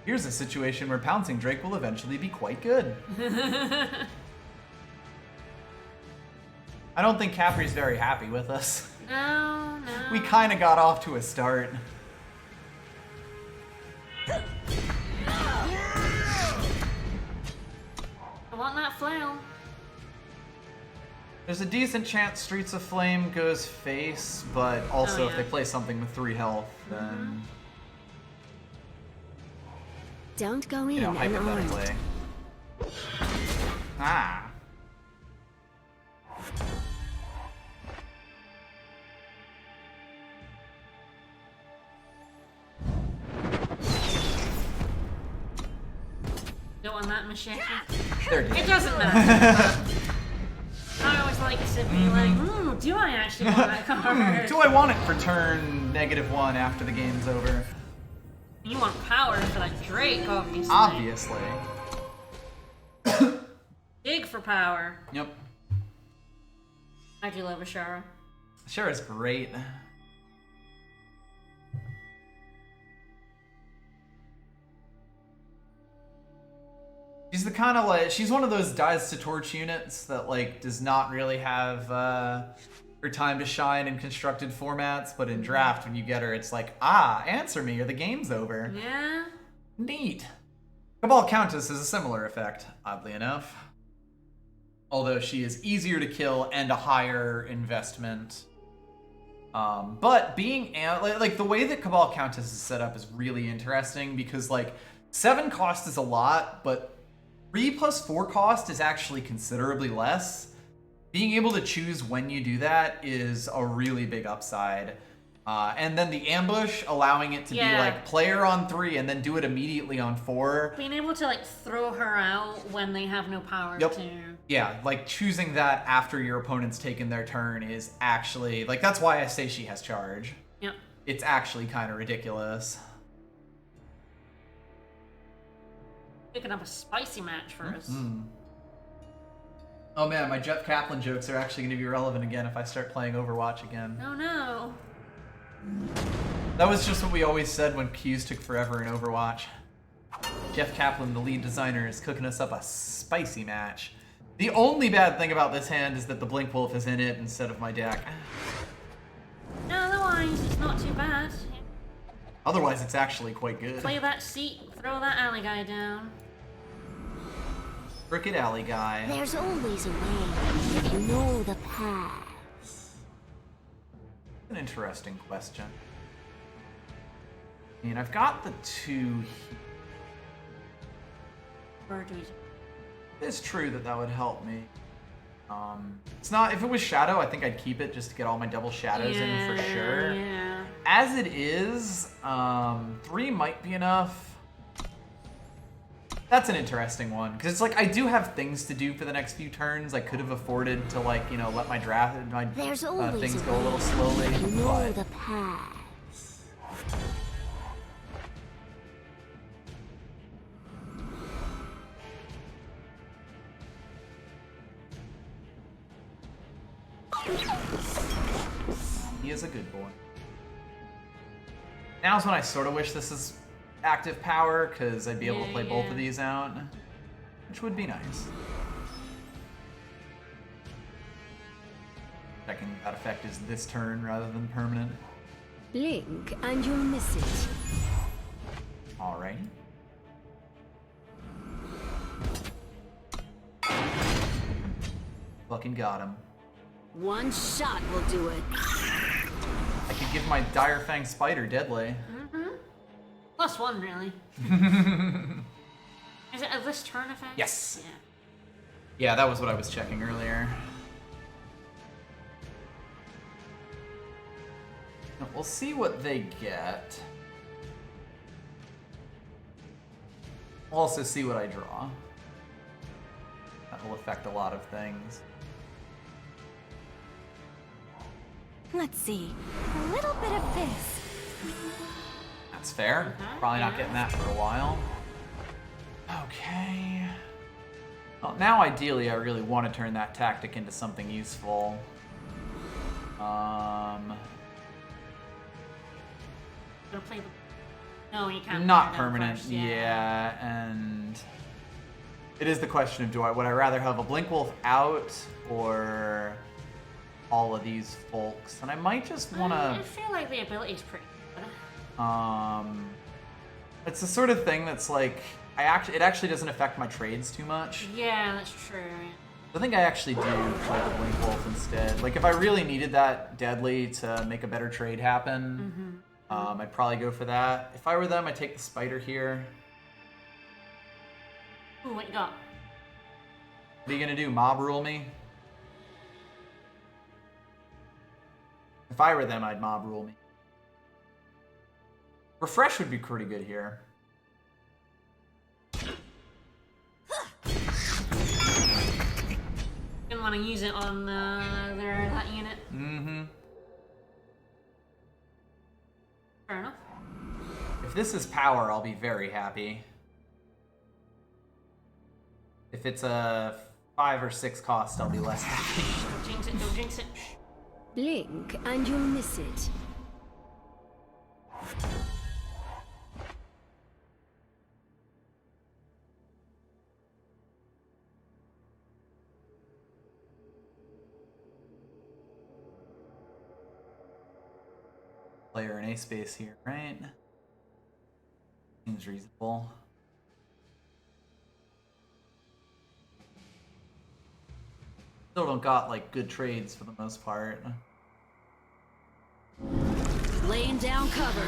Here's a situation where Pouncing Drake will eventually be quite good. I don't think Capri's very happy with us. No. We kind of got off to a start. I want that flail. There's a decent chance Streets of Flame goes face, but also Oh, if yeah. they play something with 3 health, then, Don't go in you know, unarmed. hypothetically. Ah. Don't want that machete. There it It is. doesn't matter. I always like to be like, ooh, do I actually want that card? Do I want it for turn -1 after the game's over? You want power for that Drake, obviously. Obviously. Dig for power. Yep. I do love Ashara. Sure, it's great. She's the kind of like, she's one of those dies to torch units that like does not really have her time to shine in constructed formats, but in draft when you get her, it's like, answer me or the game's over. Yeah. Neat. Cabal Countess has a similar effect, oddly enough. Although she is easier to kill and a higher investment. But being, like the way that Cabal Countess is set up is really interesting because like 7 cost is a lot, but 3 plus 4 cost is actually considerably less. Being able to choose when you do that is a really big upside. And then the ambush, allowing it to be like player on 3 and then do it immediately on 4. Being able to like throw her out when they have no power to. Yeah, like choosing that after your opponent's taken their turn is actually, like that's why I say she has charge. Yep. It's actually kind of ridiculous. Picking up a spicy match for us. Oh man, my Jeff Kaplan jokes are actually going to be relevant again if I start playing Overwatch again. Oh no. That was just what we always said when queues took forever in Overwatch. Jeff Kaplan, the lead designer, is cooking us up a spicy match. The only bad thing about this hand is that the Blink Wolf is in it instead of my deck. Otherwise, it's not too bad. Otherwise, it's actually quite good. Play that seat, throw that alley guy down. Crooked Alley guy. There's always a way if you know the path. An interesting question. I mean, I've got the 2 Or do we... It's true that that would help me. It's not, if it was Shadow, I think I'd keep it just to get all my double shadows in for sure. Yeah. As it is, 3 might be enough. That's an interesting one, because it's like I do have things to do for the next few turns. I could have afforded to like, you know, let my draft, my There's always things a go a little way slowly. if you know But the path. he is a good boy. Now's when I sort of wish this is active power, because I'd be able to play both of these out, which would be nice. Checking that effect is this turn rather than permanent. Blink and you'll miss it. Alrighty. Fucking got him. One shot will do it. I could give my Dire Fang Spider deadly. +1, really. Is it a this turn effect? Yes. Yeah. Yeah, that was what I was checking earlier. We'll see what they get. We'll also see what I draw. That will affect a lot of things. Let's see. A little bit of this. That's fair. Probably not getting that for a while. Okay. Well, now ideally I really want to turn that tactic into something useful. Gonna play the... No, you can't. Not play them permanent, first, yeah, and it is the question of would I rather have a Blink Wolf out or all of these folks? And I might just want I to. feel like the ability's pretty good. It's the sort of thing that's like it actually doesn't affect my trades too much. Yeah, that's true. I think I actually do play the Blink Wolf instead. Like if I really needed that deadly to make a better trade happen. I'd probably go for that. If I were them, I'd take the spider here. Ooh, what you got? What are you gonna do? Mob rule me? If I were them, I'd mob rule me. Refresh would be pretty good here. And want to use it on that unit. Mm-hmm. Fair enough. If this is power, I'll be very happy. If it's a 5 or 6 cost, I'll be less happy. Don't jinx it, don't jinx it. Blink and you'll miss it. Player in A space here, right? Seems reasonable. Still don't got like good trades for the most part. Laying down cover.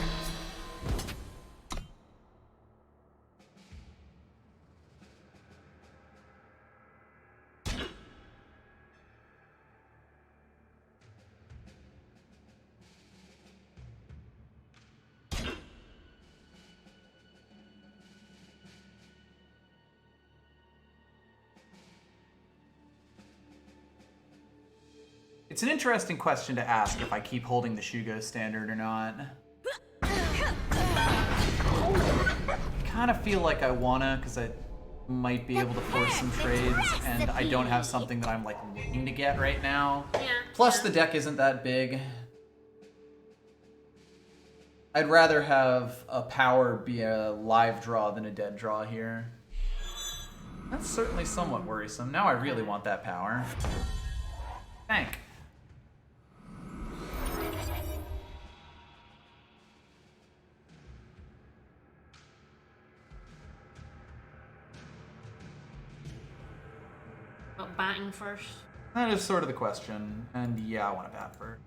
It's an interesting question to ask if I keep holding the Shugo standard or not. Kind of feel like I wanna, because I might be able to force some trades, and I don't have something that I'm like looking to get right now. Yeah. Plus the deck isn't that big. I'd rather have a power be a live draw than a dead draw here. That's certainly somewhat worrisome. Now I really want that power. Thank. About batting first. That is sort of the question. And yeah, I want to bat first.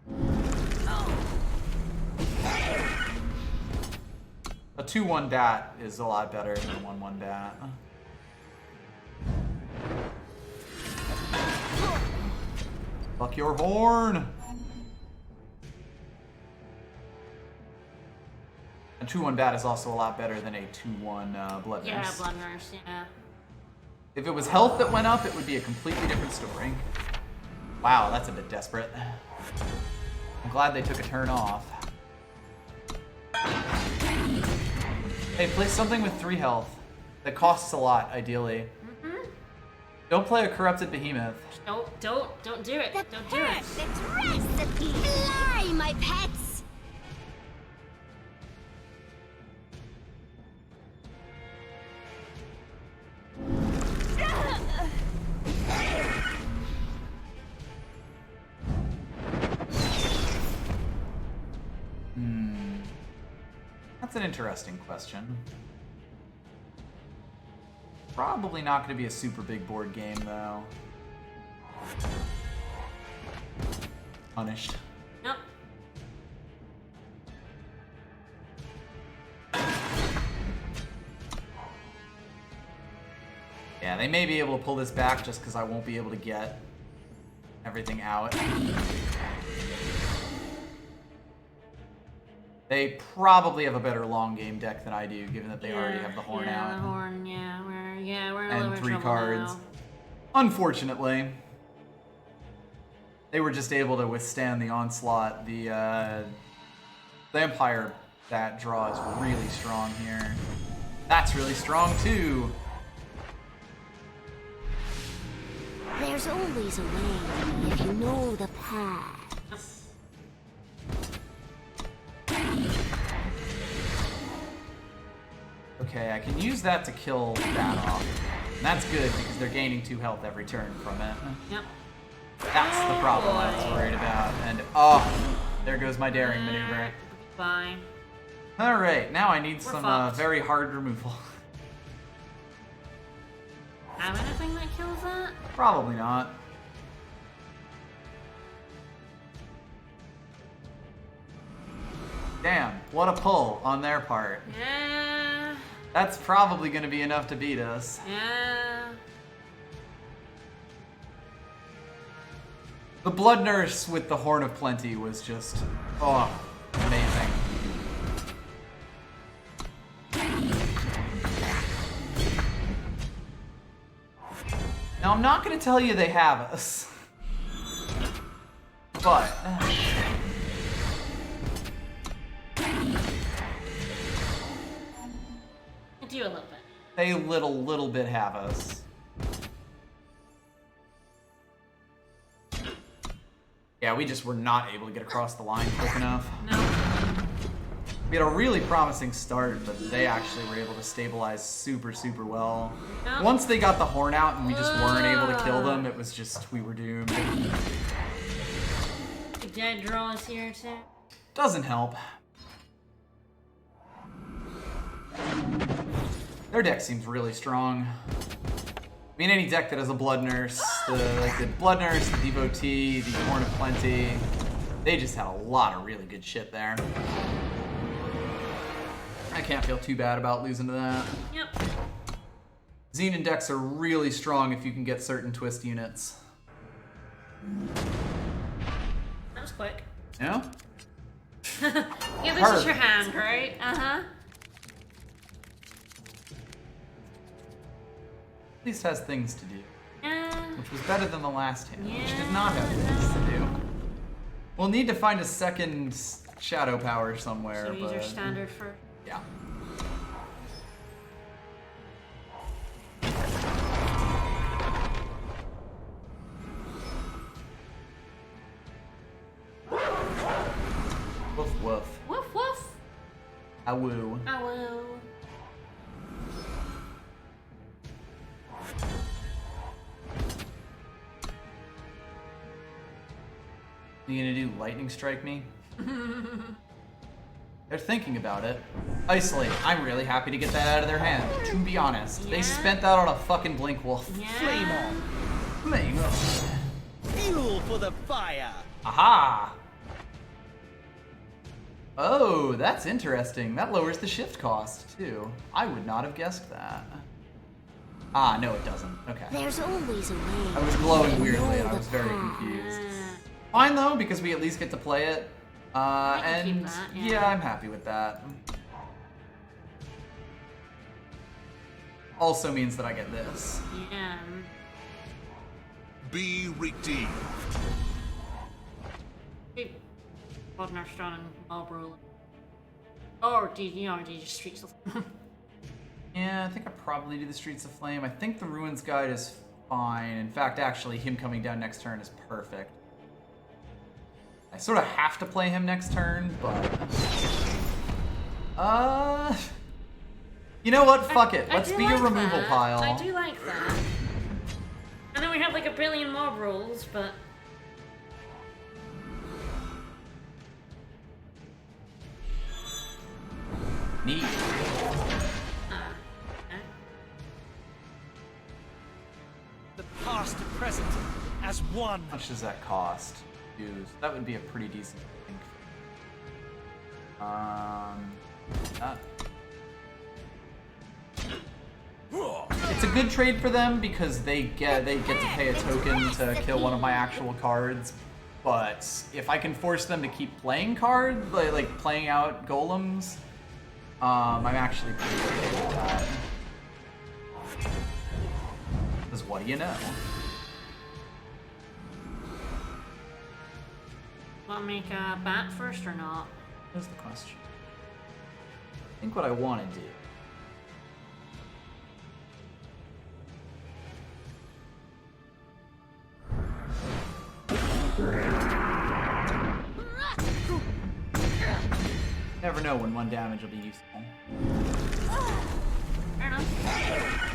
A 2-1 dat is a lot better than a 1-1 dat. Fuck your horn! A 2-1 bat is also a lot better than a 2-1 blood Yeah, nurse. blood nurse, yeah. If it was health that went up, it would be a completely different story. Wow, that's a bit desperate. I'm glad they took a turn off. Hey, play something with 3 health. That costs a lot, ideally. Don't play a corrupted behemoth. Don't do it. The Don't do it. perfect recipe. Fly, my pets. That's an interesting question. Probably not going to be a super big board game, though. Punished. Nope. Yeah, they may be able to pull this back just because I won't be able to get everything out. They probably have a better long game deck than I do, given that they already have the horn yeah, out. The horn, yeah. We're in a little And bit of 3 trouble cards. now. Unfortunately, they were just able to withstand the onslaught. The Empire that draw is really strong here. That's really strong too. There's always a way if you know the path. Okay, I can use that to kill that off. And that's good because they're gaining 2 health every turn from it. Yep. That's the problem I was worried about. And oh, there goes my daring maneuver. Fine. Alright, now I need We're some fucked. very hard removal. Have anything that kills that? Probably not. Damn, what a pull on their part. Yeah. That's probably going to be enough to beat us. Yeah. The Blood Nurse with the Horn of Plenty was just, oh, amazing. Now, I'm not going to tell you they have us. But I do a little bit. they little bit have us. Yeah, we just were not able to get across the line quick enough. No. We had a really promising start, but they actually were able to stabilize super well. No. Once they got the horn out and we just weren't able to kill them, it was just, we were doomed. The dead draw is here too. Doesn't help. Their deck seems really strong. I mean, any deck that has a Blood Nurse, the Blood Nurse, the Devotee, the Horn of Plenty, they just had a lot of really good shit there. I can't feel too bad about losing to that. Yep. Xenon decks are really strong if you can get certain twist units. That was quick. You know? Yeah, this is your hand, right? Uh-huh. At least has things to do. Yeah. Which was better than the last hand, which did Yeah, not have things to do. We'll need to find a second shadow power somewhere, So use but your standard first. yeah. Woof woof. Woof woof. Awoo. Hello. You gonna do lightning strike me? They're thinking about it. Isolate. I'm really happy to get that out of their hand, to be honest. Yeah. They spent that on a fucking Blink Wolf. Yeah. Flame on. Flame on. Fuel for the fire. Aha! Oh, that's interesting. That lowers the shift cost, too. I would not have guessed that. Ah, no it doesn't. Okay. There's always a way. I was glowing You weirdly know and I the was very path. confused. Fine though, because we at least get to play it. can keep And that, yeah. yeah. I'm happy with that. Also means that I get this. Yeah. Be redeemed. Blood Nurse Strong and Mob Rule. Or do you just Streets of Yeah, I think I probably do the Streets of Flame. I think the Ruins Guide is fine. In fact, actually, him coming down next turn is perfect. I sort of have to play him next turn, but... You know what? Fuck it. I Let's do be like a removal that. pile. I do like that. I know we have like a billion mob rules, but... Neat. Okay. The past and present as one. How much does that cost? Use. That would be a pretty decent thing. That. It's a good trade for them because they get to pay a token to kill one of my actual cards. But if I can force them to keep playing cards, like playing out golems, I'm actually pretty okay with that. Because what do you know? Want to make a bat first or not? Here's the question. I think what I want to do. Never know when one damage will be useful. Fair enough.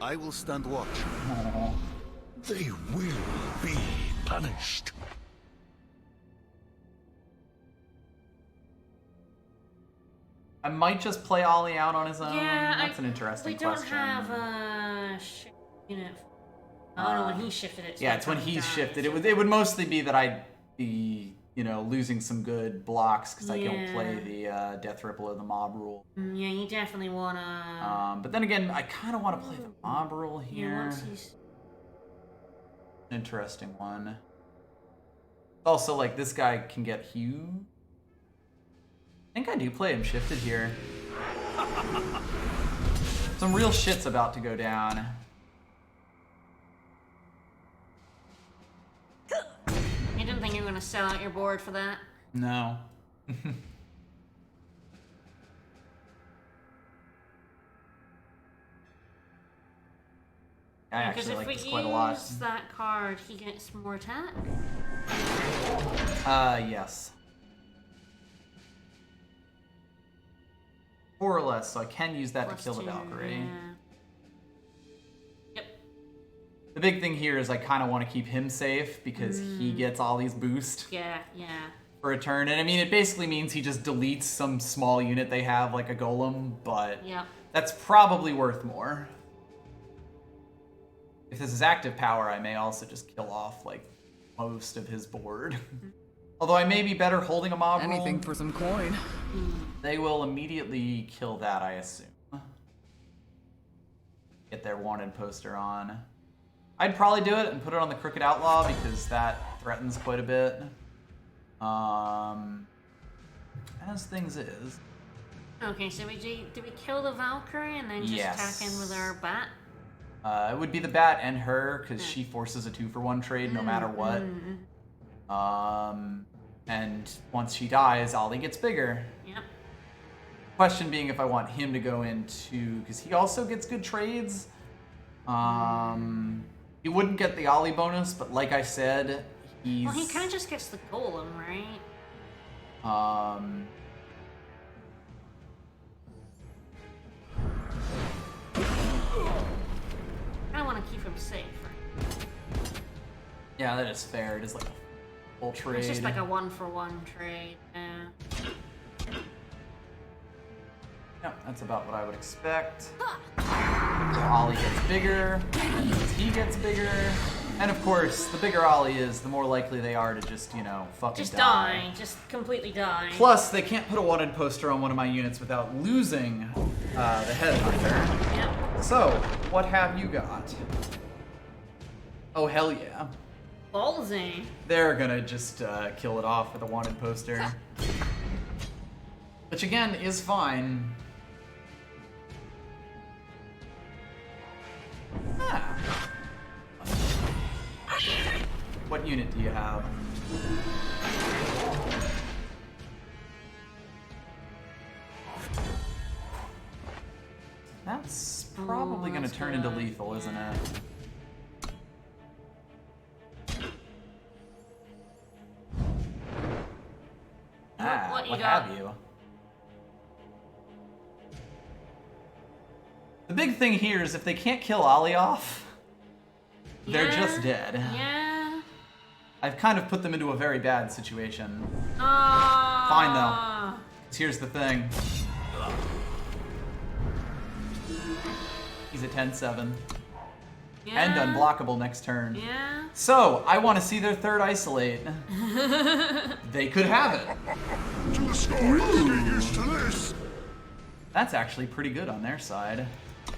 I will stand watch. Aww. They will be punished. I might just play Ollie out on his own. Yeah, That's an interesting we don't question. have a shift unit. Oh no, when he shifted it. Yeah, it's when he's shifted. It would mostly be that I'd be, losing some good blocks because I don't play the Death Ripple or the Mob Rule. Yeah, you definitely wanna. But then again, I kind of want to play the Mob Rule here. Yeah, once he's. Interesting one. Also, like, this guy can get huge. I think I do play him shifted here. Some real shit's about to go down. You didn't think you were gonna sell out your board for that? No. I Because actually if like we this quite a lot. use that card, he gets more attack. Yes. More or less, so I can use that to kill the +2, Valkyrie. Yeah. Yep. The big thing here is I kind of want to keep him safe because he gets Ollie's boost Yeah. for a turn. And I mean, it basically means he just deletes some small unit they have, like a golem, but Yep. that's probably worth more. If this is active power, I may also just kill off, like, most of his board. Although I may be better holding a mob roll. Anything for some coin. They will immediately kill that, I assume. Get their wanted poster on. I'd probably do it and put it on the Crooked Outlaw because that threatens quite a bit. As things is. Okay, so do we kill the Valkyrie and then just Yes. attack in with our bat? It would be the bat and her because she forces a 2-for-1 trade no matter what. And once she dies, Ollie gets bigger. Yep. Question being if I want him to go into, because he also gets good trades. He wouldn't get the Ollie bonus, but like I said, he's... Well, he kind of just gets the golem, right? I want to keep him safe, right? Yeah, that is fair. It is like a full trade. It's just like a 1-for-1 trade. Yeah. Yeah, that's about what I would expect. So Ollie gets bigger, and as he gets bigger, and of course, the bigger Ollie is, the more likely they are to just, you know, fucking Just die. Just completely die. Plus, they can't put a wanted poster on one of my units without losing the headhunter. Yep. So, what have you got? Oh, hell yeah. Ballsy. They're gonna just kill it off with a wanted poster. Which again, is fine. Ah. What unit do you have? That's probably gonna that's turn into good. lethal, isn't Yeah. it? What you what got? have you? The big thing here is if they can't kill Ollie off, they're just dead. Yeah. I've kind of put them into a very bad situation. Fine Fine though. 'Cause here's the thing. He's at 10-7 Yeah. and unblockable next turn. Yeah. So, I want to see their third isolate. They could have it. To the sky! Get used to this! That's actually pretty good on their side.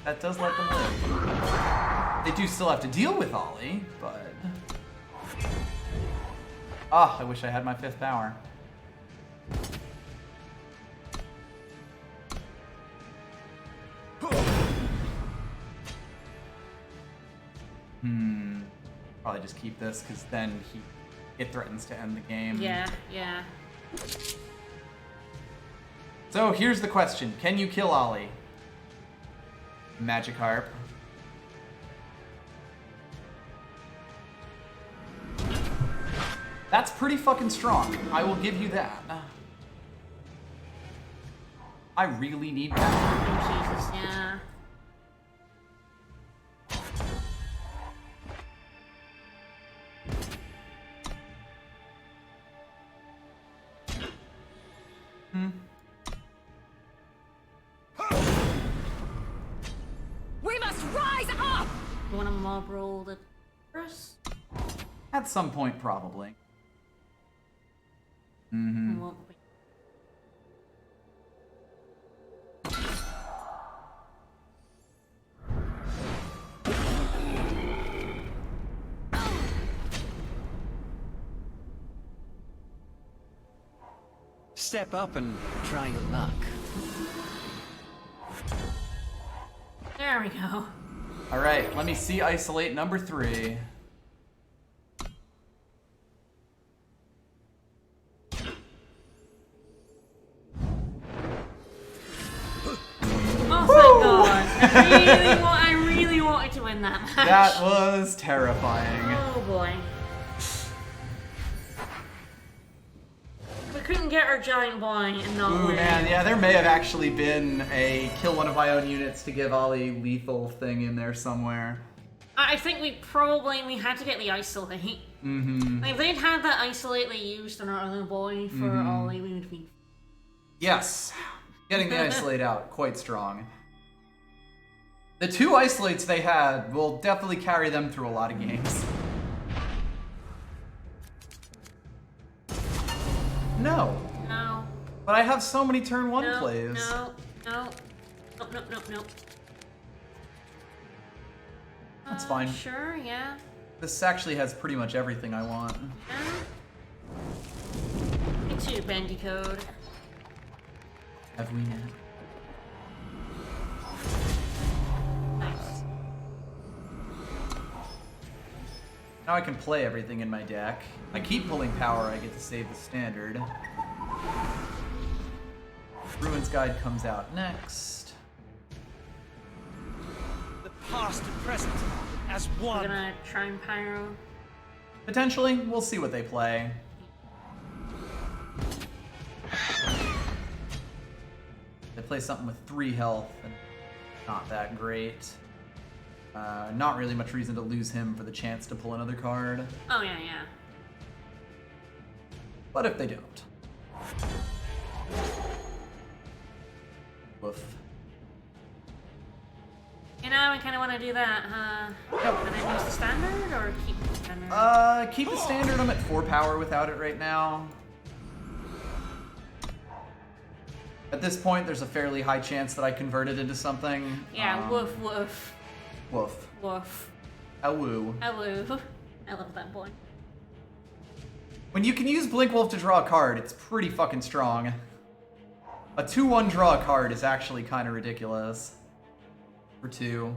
That does let them live. They do still have to deal with Ollie, but... Ah, I wish I had my 5th power. Probably just keep this, because then it threatens to end the game. Yeah. Yeah. So here's the question. Can you kill Ollie? Magic Harp. That's pretty fucking strong. I will give you that. I really need that. Oh, Jesus. Yeah. We must rise up! You want to mob roll the first? At some point, probably. Won't we? step up and try your luck. There we go. Alright, let me see isolate number 3. Oh thank God. I really wanted to win that match. That was terrifying. Oh boy. We couldn't get our giant boy and not Ooh, win. man, yeah, there may have actually been a kill one of my own units to give Ollie lethal thing in there somewhere. I think we had to get the isolate. Mm-hmm. Like, if they'd had that isolate they used on our other boy for Ollie, we would be... Yes, getting the isolate out, quite strong. The 2 isolates they had will definitely carry them through a lot of games. No. No. But I have so many turn 1 plays. No. Nope. That's fine. Sure, yeah. This actually has pretty much everything I want. Me too, Bendy Code. Have we now? Nice. Now I can play everything in my deck. I keep pulling power, I get to save the standard. Ruin's Guide comes out next. The past and present as We're one. gonna try and pyro. Potentially, we'll see what they play. They play something with 3 health, and not that great. Not really much reason to lose him for the chance to pull another card. Oh, yeah. But if they don't. Woof. You know, we kind of want to do that, huh? Can I use the standard or keep the standard? Keep the standard. I'm at 4 power without it right now. At this point, there's a fairly high chance that I convert it into something. Yeah, woof. Woof. Woof. A woo. Hello. I love that boy. When you can use Blink Wolf to draw a card, it's pretty fucking strong. A 2-1 draw a card is actually kind of ridiculous. For 2.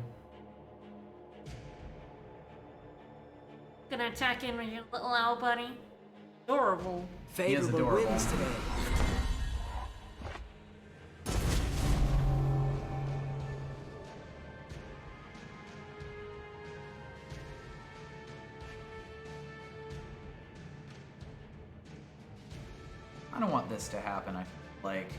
Gonna attack in with your little owl buddy. Adorable. He is Favorable adorable. winds today. I don't want this to happen, I feel like.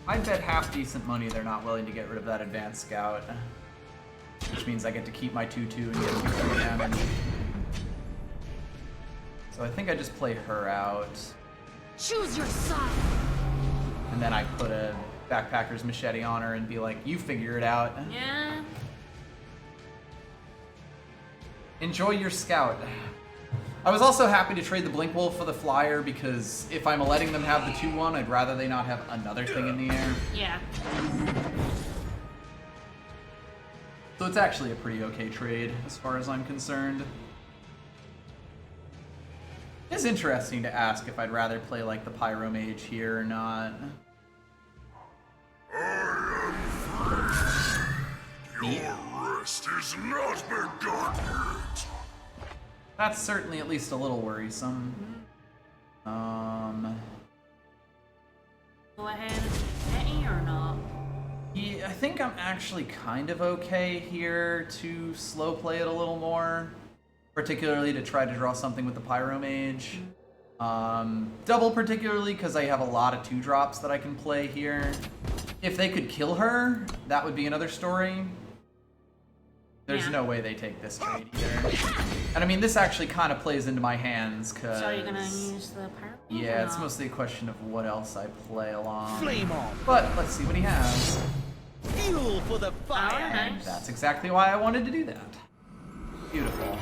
I'd bet half decent money they're not willing to get rid of that advanced scout. Which means I get to keep my 2-2 and get 2 damage. So I think I just play her out. Choose your side. And then I put a Backpacker's Machete on her and be like, you figure it out. Yeah. Enjoy your scout. I was also happy to trade the Blink Wolf for the Flyer because if I'm letting them have the 2-1, I'd rather they not have another thing in the air. Yeah. So it's actually a pretty okay trade as far as I'm concerned. It's interesting to ask if I'd rather play like the Pyro Mage here or not. Your rest is not begun yet. That's certainly at least a little worrisome. Go ahead and Betty or not? Yeah, I think I'm actually kind of okay here to slow play it a little more. Particularly to try to draw something with the Pyro Mage. Double particularly because I have a lot of 2-drops that I can play here. If they could kill her, that would be another story. There's Yeah. no way they take this trade either. And I mean, this actually kind of plays into my hands because... So are you gonna use the pyro? Yeah, it's mostly a question of what else I play along. Flame on. But let's see what he has. Fuel for the fire. Nice. And that's exactly why I wanted to do that. Beautiful.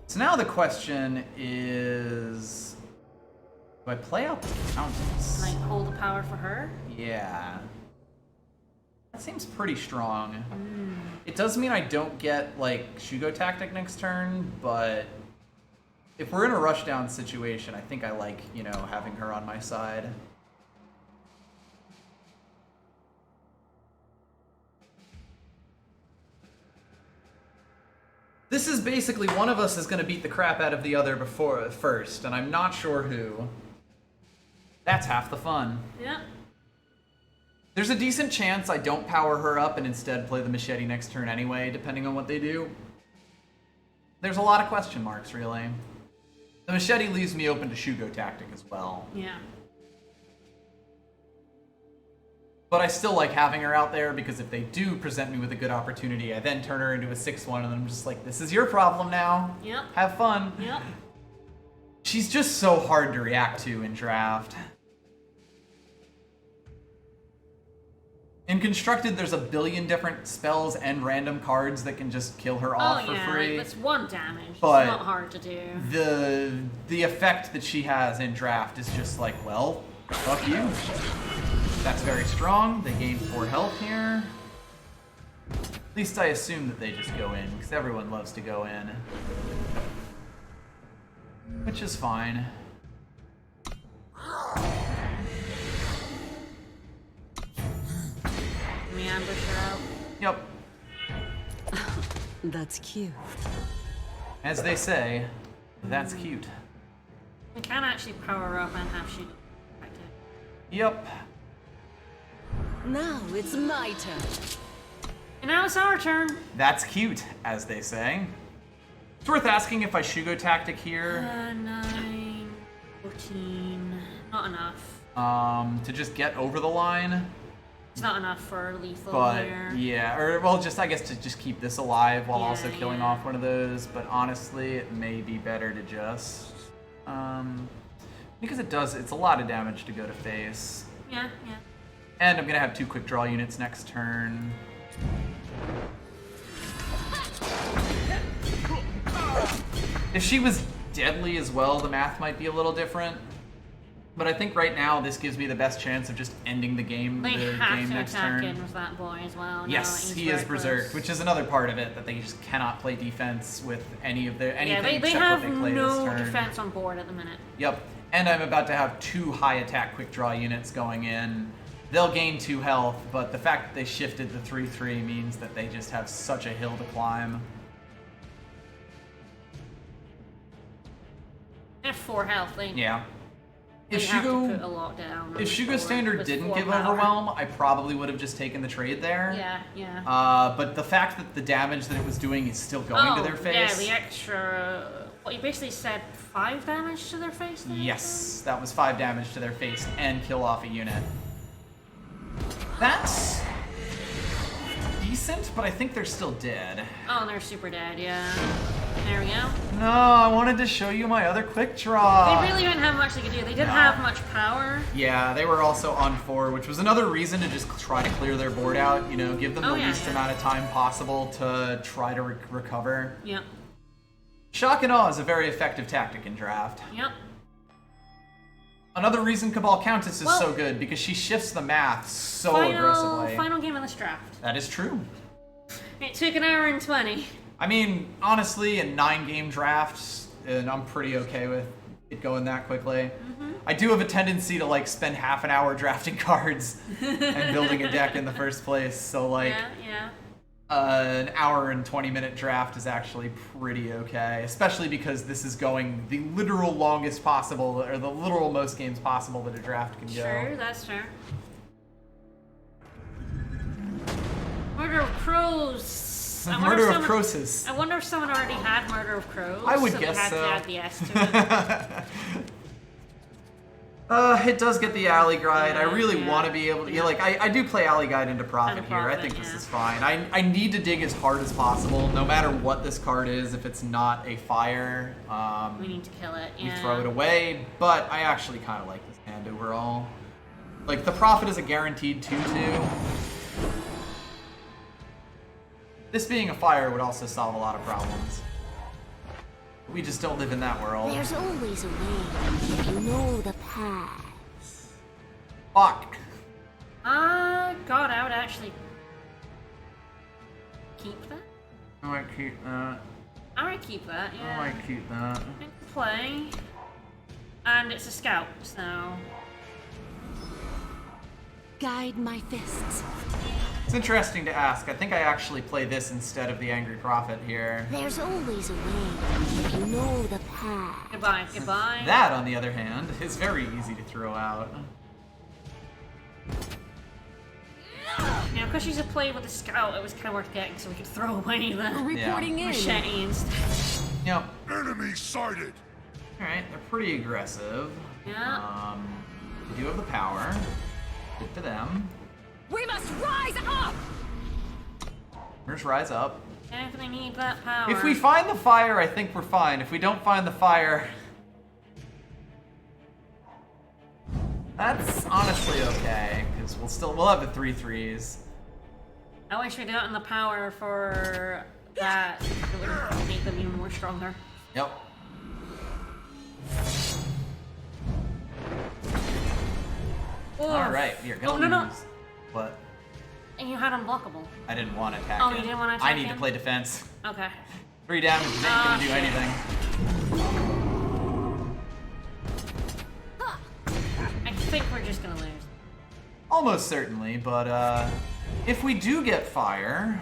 So now the question is... Do I play out the Countess? Like hold the power for her? Yeah. That seems pretty strong. It does mean I don't get, like, Shugo Tactic next turn, but if we're in a rushdown situation, I think I like, you know, having her on my side. This is basically one of us is going to beat the crap out of the other first, and I'm not sure who. That's half the fun. Yeah. There's a decent chance I don't power her up and instead play the machete next turn anyway, depending on what they do. There's a lot of question marks, really. The machete leaves me open to Shugo Tactic as well. Yeah. But I still like having her out there because if they do present me with a good opportunity, I then turn her into a 6-1 and I'm just like, this is your problem now. Yep. Have fun. Yep. She's just so hard to react to in draft. In Constructed, there's a billion different spells and random cards that can just kill her off for free. Like, that's 1 damage. But it's not hard to do. The effect that she has in draft is just like, well, fuck you. That's very strong. They gain 4 health here. At least I assume that they just go in, because everyone loves to go in. Which is fine. Let me ambush her out. Yep. That's cute. As they say, that's cute. I can actually power her up and have Shugo Tactic. Yep. Now it's my turn. And now it's our turn. That's cute, as they say. It's worth asking if I Shugo Tactic here. 9, 14. Not enough. To just get over the line. It's not enough for lethal But here. yeah, or well, just I guess to just keep this alive while Yeah, also killing yeah. off one of those. But honestly, it may be better to just because it's a lot of damage to go to face. Yeah, yeah. And I'm gonna have 2 quick draw units next turn. If she was deadly as well, the math might be a little different. But I think right now this gives me the best chance of just ending the game. They the have game to next attack turn. in with that boy as well. Yes, No, he he's is very berserked, close. which is another part of it that they just cannot play defense with any of their anything Yeah, they except have what they play this no turn. defense on board at the minute. Yep, and I'm about to have 2 high attack quick draw units going in. They'll gain 2 health, but the fact that they shifted the 3/3 means that they just have such a hill to climb. They have 4 health. Yeah. They If have to put a Shugo, lot down. if Shugo with Standard didn't 4 give power. Overwhelm, I probably would have just taken the trade there. Yeah, yeah. But the fact that the damage that it was doing is still going to their face. Yeah, the extra. What you basically said, 5 damage to their face. There, Yes, that was 5 damage to their face and kill off a unit. That's decent, but I think they're still dead. Oh, they're super dead. Yeah. There we go. No, I wanted to show you my other quick draw. They really didn't have much they could do. They didn't No. have much power. Yeah, they were also on 4, which was another reason to just try to clear their board out. You know, give them the least amount of time possible to try to recover. Yep. Shock and Awe is a very effective tactic in draft. Yep. Another reason Cabal Countess is Well, so good, because she shifts the math so aggressively. Final game of this draft. That is true. It took an hour and 20. I mean, honestly, in 9-game drafts, and I'm pretty okay with it going that quickly. I do have a tendency to like spend half an hour drafting cards and building a deck in the first place. So like, Yeah. an hour and 20-minute draft is actually pretty okay, especially because this is going the literal longest possible, or the literal most games possible that a draft can go. Sure, that's fair. Murder of Crows. Murder of Croesus. I wonder if someone already had Murder of Crows. I would so guess they had so. to add the S to it. It does get the Alley Guide. I really Yeah. want to be able to, like, I do play Alley Guide into Profit Into here. I Profit, think this yeah. is fine. I need to dig as hard as possible, no matter what this card is. If it's not a fire, We need to kill it. we Yeah. throw it away. But I actually kind of like this hand overall. Like, the Profit is a guaranteed 2/2. This being a fire would also solve a lot of problems. We just don't live in that world. There's always a way if you know the path. Fuck. God, I would actually keep that. I might keep that. I might keep that, yeah. I might keep that. I can play. And it's a scout, so... Guide my fists. It's interesting to ask. I think I actually play this instead of the Angry Prophet here. There's always a way if you know the path. Goodbye, goodbye. That, on the other hand, is very easy to throw out. Yeah, because she's a play with a scout, it was kind of worth getting so we could throw away the Reporting in. machete instead. Yep. Enemy sighted! Alright, they're pretty aggressive. Yeah. They do have the power. Good for them. We must rise up! Let's rise up. Definitely need that power. If we find the fire, I think we're fine. If we don't find the fire... That's honestly okay, because we'll have the 3/3s. I wish we got in the power for that. It would make them even more stronger. Yep. Alright, we are gonna no. lose. What? And you had unblockable. I didn't want to attack Oh, him. you didn't want to I attack need him? to play defense. Okay. 3 damage ain't gonna do anything. I think we're just gonna lose. Almost certainly, but if we do get fire,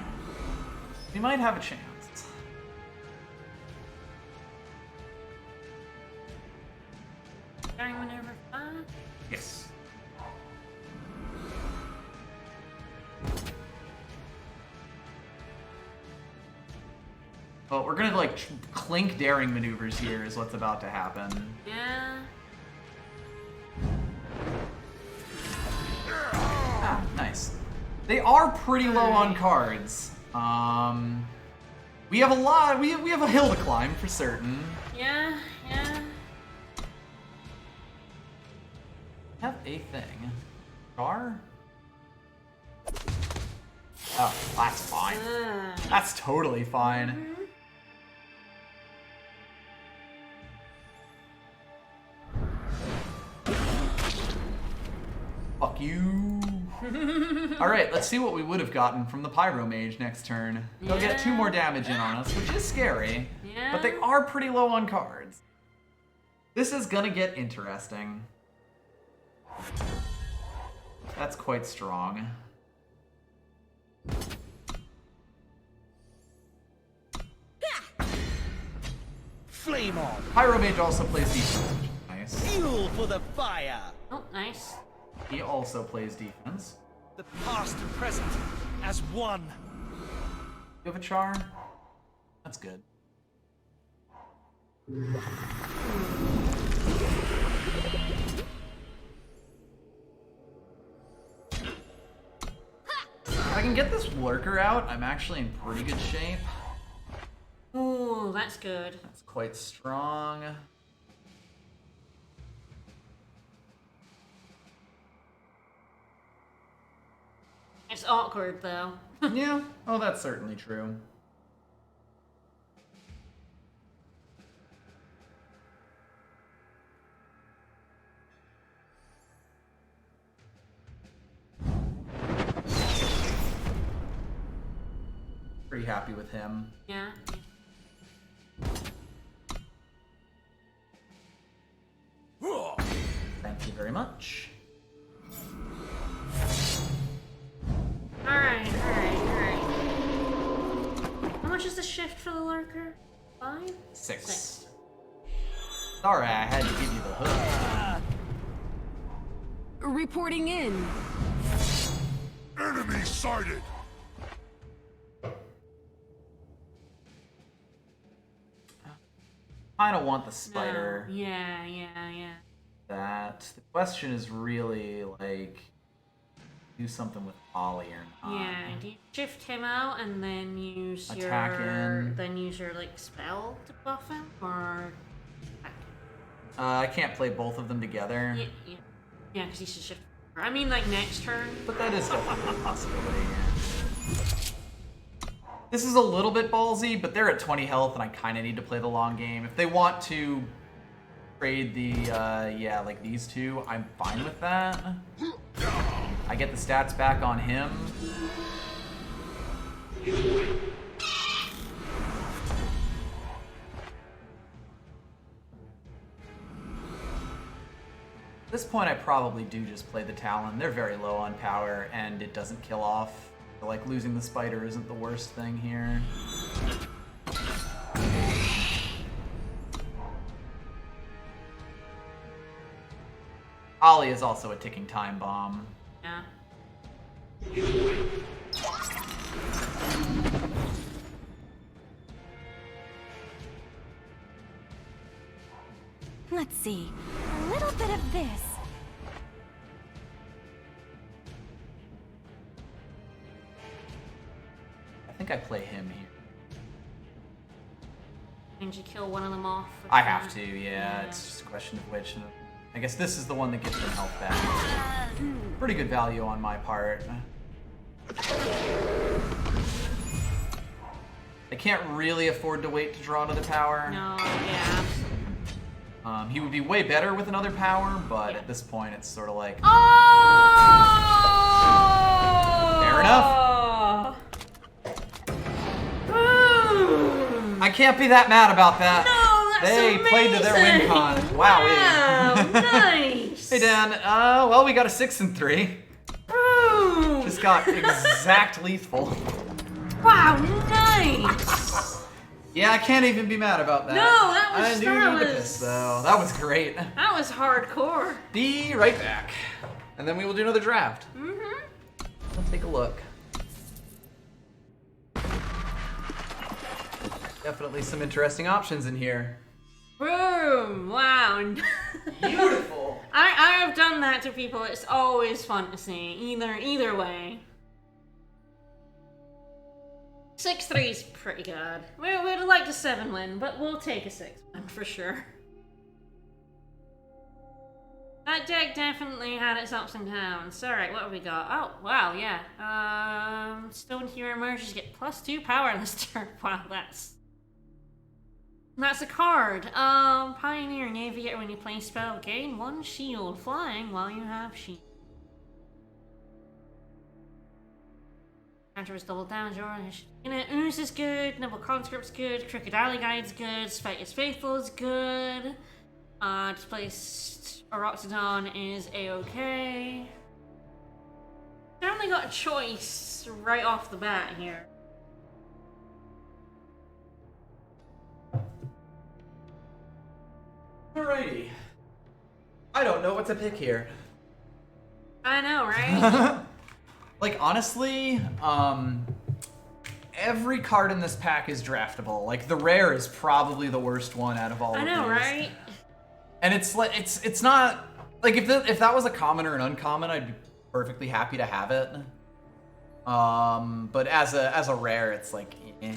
we might have a chance. Daring maneuver 5? Yes. Well, we're gonna like clink daring maneuvers here is what's about to happen. Yeah. Ah, nice. They are pretty low on cards. We have a lot. We have a hill to climb for certain. Yeah. Have a thing. Car? Oh, that's fine. That's totally fine. Fuck you. Alright, let's see what we would have gotten from the Pyro Mage next turn. They'll get 2 more damage in on us, which is scary. Yeah. But they are pretty low on cards. This is gonna get interesting. That's quite strong. Flame on! Pyro Mage also plays defense, which is nice. Fuel for the fire! Oh, nice. He also plays defense. The past and present as one. You have a char? That's good. If I can get this lurker out, I'm actually in pretty good shape. Ooh, that's good. That's quite strong. It's awkward though. Yeah, oh, that's certainly true. Pretty happy with him. Yeah. Thank you very much. Alright. How much is the shift for the lurker? 5? 6. Sorry, I had to give you the hook. Reporting in. Enemy sighted! I don't want the spider. No. Yeah. That the question is really like, do something with Ollie or not. Yeah, do you shift him out and then use Attack in. your like spell to buff him, or attack him? I can't play both of them together, Yeah, because he should shift. I mean, like next turn. but that is definitely a possibility. This is a little bit ballsy, but they're at 20 health, and I kind of need to play the long game. If they want to trade the, like these two, I'm fine with that. I get the stats back on him. At this point, I probably do just play the Talon. They're very low on power, and it doesn't kill off. So, like, losing the spider isn't the worst thing here. Ollie is also a ticking time bomb. Yeah. Let's see. A little bit of this. I think I play him here. And you kill one of them off. I have to, yeah. It's just a question of which. I guess this is the one that gets them health back. Pretty good value on my part. I can't really afford to wait to draw another power. No, yeah. He would be way better with another power, but at this point it's sort of like... Oh! Fair enough. Boom! I can't be that mad about that. No, that's They amazing. played to their win con. Wow. Wow, nice. Hey Dan, well we got a 6 and 3. Boom! Just got exact lethal. Wow, nice. Yeah, I can't even be mad about that. No, that was- I do that need to was- piss though. That was great. That was hardcore. Be right back. And then we will do another draft. Mm-hmm. Let's take a look. Definitely some interesting options in here. Boom! Wow. Beautiful. I have done that to people. It's always fun to see. Either way. 6-3 is pretty good. We'd have liked a 7 win, but we'll take a 6 win for sure. That deck definitely had its ups and downs. Alright, what have we got? Oh, wow, yeah. Stone Hero Emergers get +2 power this turn. Wow, that's a card. Pioneer Navigator, when you play spell, gain 1 shield flying while you have shield. Counter is double down, Ooze is good, Noble Conscript's good, Crooked Alley Guide's good, Spite is Faithful is good, Displaced Oroxodon is a-okay. Definitely got a choice right off the bat here. Alrighty. I don't know what to pick here. I know, right? Like, honestly, every card in this pack is draftable. Like, the rare is probably the worst one out of all of these. I know, right? And it's like, it's not, like, if that was a common or an uncommon, I'd be perfectly happy to have it. But as a rare, it's like, eh.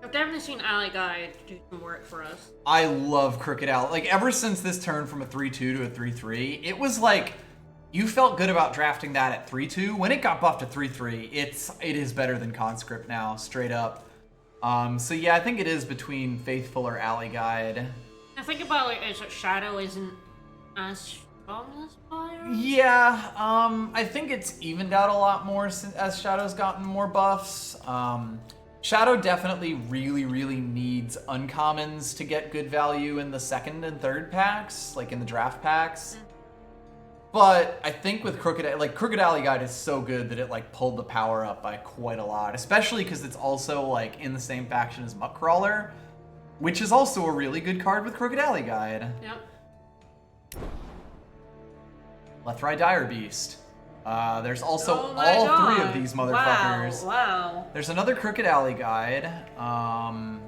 I've definitely seen Alley Guide do some work for us. I love Crooked Alley. Like, ever since this turn from a 3-2 to a 3-3, it was like, you felt good about drafting that at 3-2. When it got buffed to 3-3, it is better than Conscript now, straight up. So yeah, I think it is between Faithful or Alley Guide. I think about it as Shadow isn't as strong as Fire. Yeah, I think it's evened out a lot more as Shadow's gotten more buffs. Shadow definitely really needs uncommons to get good value in the second and third packs, like in the draft packs. But I think with Crooked Alley Guide is so good that it like pulled the power up by quite a lot, especially because it's also like in the same faction as Muckcrawler, which is also a really good card with Crooked Alley Guide. Yep. Lethrai Dire Beast. There's also Oh my all God. 3 of these motherfuckers. Wow. There's another Crooked Alley Guide.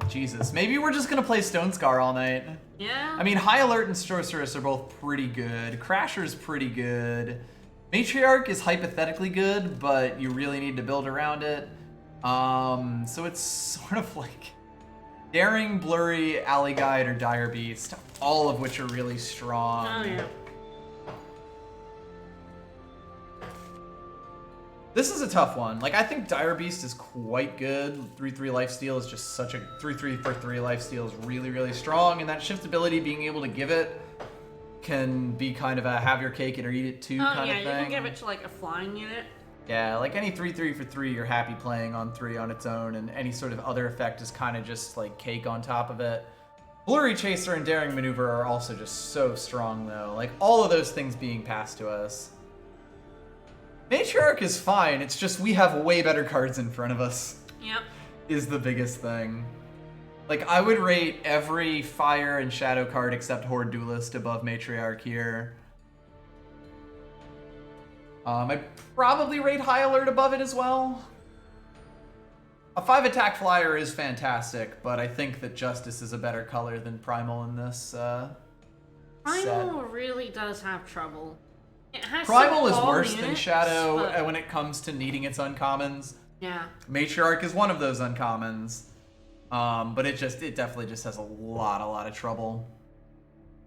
Jesus. Maybe we're just gonna play Stonescar all night. Yeah. I mean, High Alert and Sorceress are both pretty good. Crasher's pretty good. Matriarch is hypothetically good, but you really need to build around it. So it's sort of like Daring, Blurry, Alley Guide, or Dire Beast, all of which are really strong. Oh yeah. This is a tough one. Like, I think Dire Beast is quite good. 3/3 lifesteal is just such a 3/3 for 3 lifesteal is really strong, and that shiftability, being able to give it, can be kind of a have your cake and or eat it too Oh kind yeah, of you thing. can give it to like a flying unit. Yeah, like any 3/3 for 3, you're happy playing on 3 on its own, and any sort of other effect is kind of just like cake on top of it. Blurry Chaser and Daring Maneuver are also just so strong, though. Like, all of those things being passed to us. Matriarch is fine, it's just we have way better cards in front of us. Yep. Is the biggest thing. Like, I would rate every Fire and Shadow card except Horde Duelist above Matriarch here. I'd probably rate High Alert above it as well. A 5 attack flyer is fantastic, but I think that Justice is a better color than Primal in this set. Primal really does have trouble. It has Primal some is worse units, than Shadow but- when it comes to needing its uncommons. Yeah. Matriarch is one of those uncommons, but it definitely just has a lot of trouble.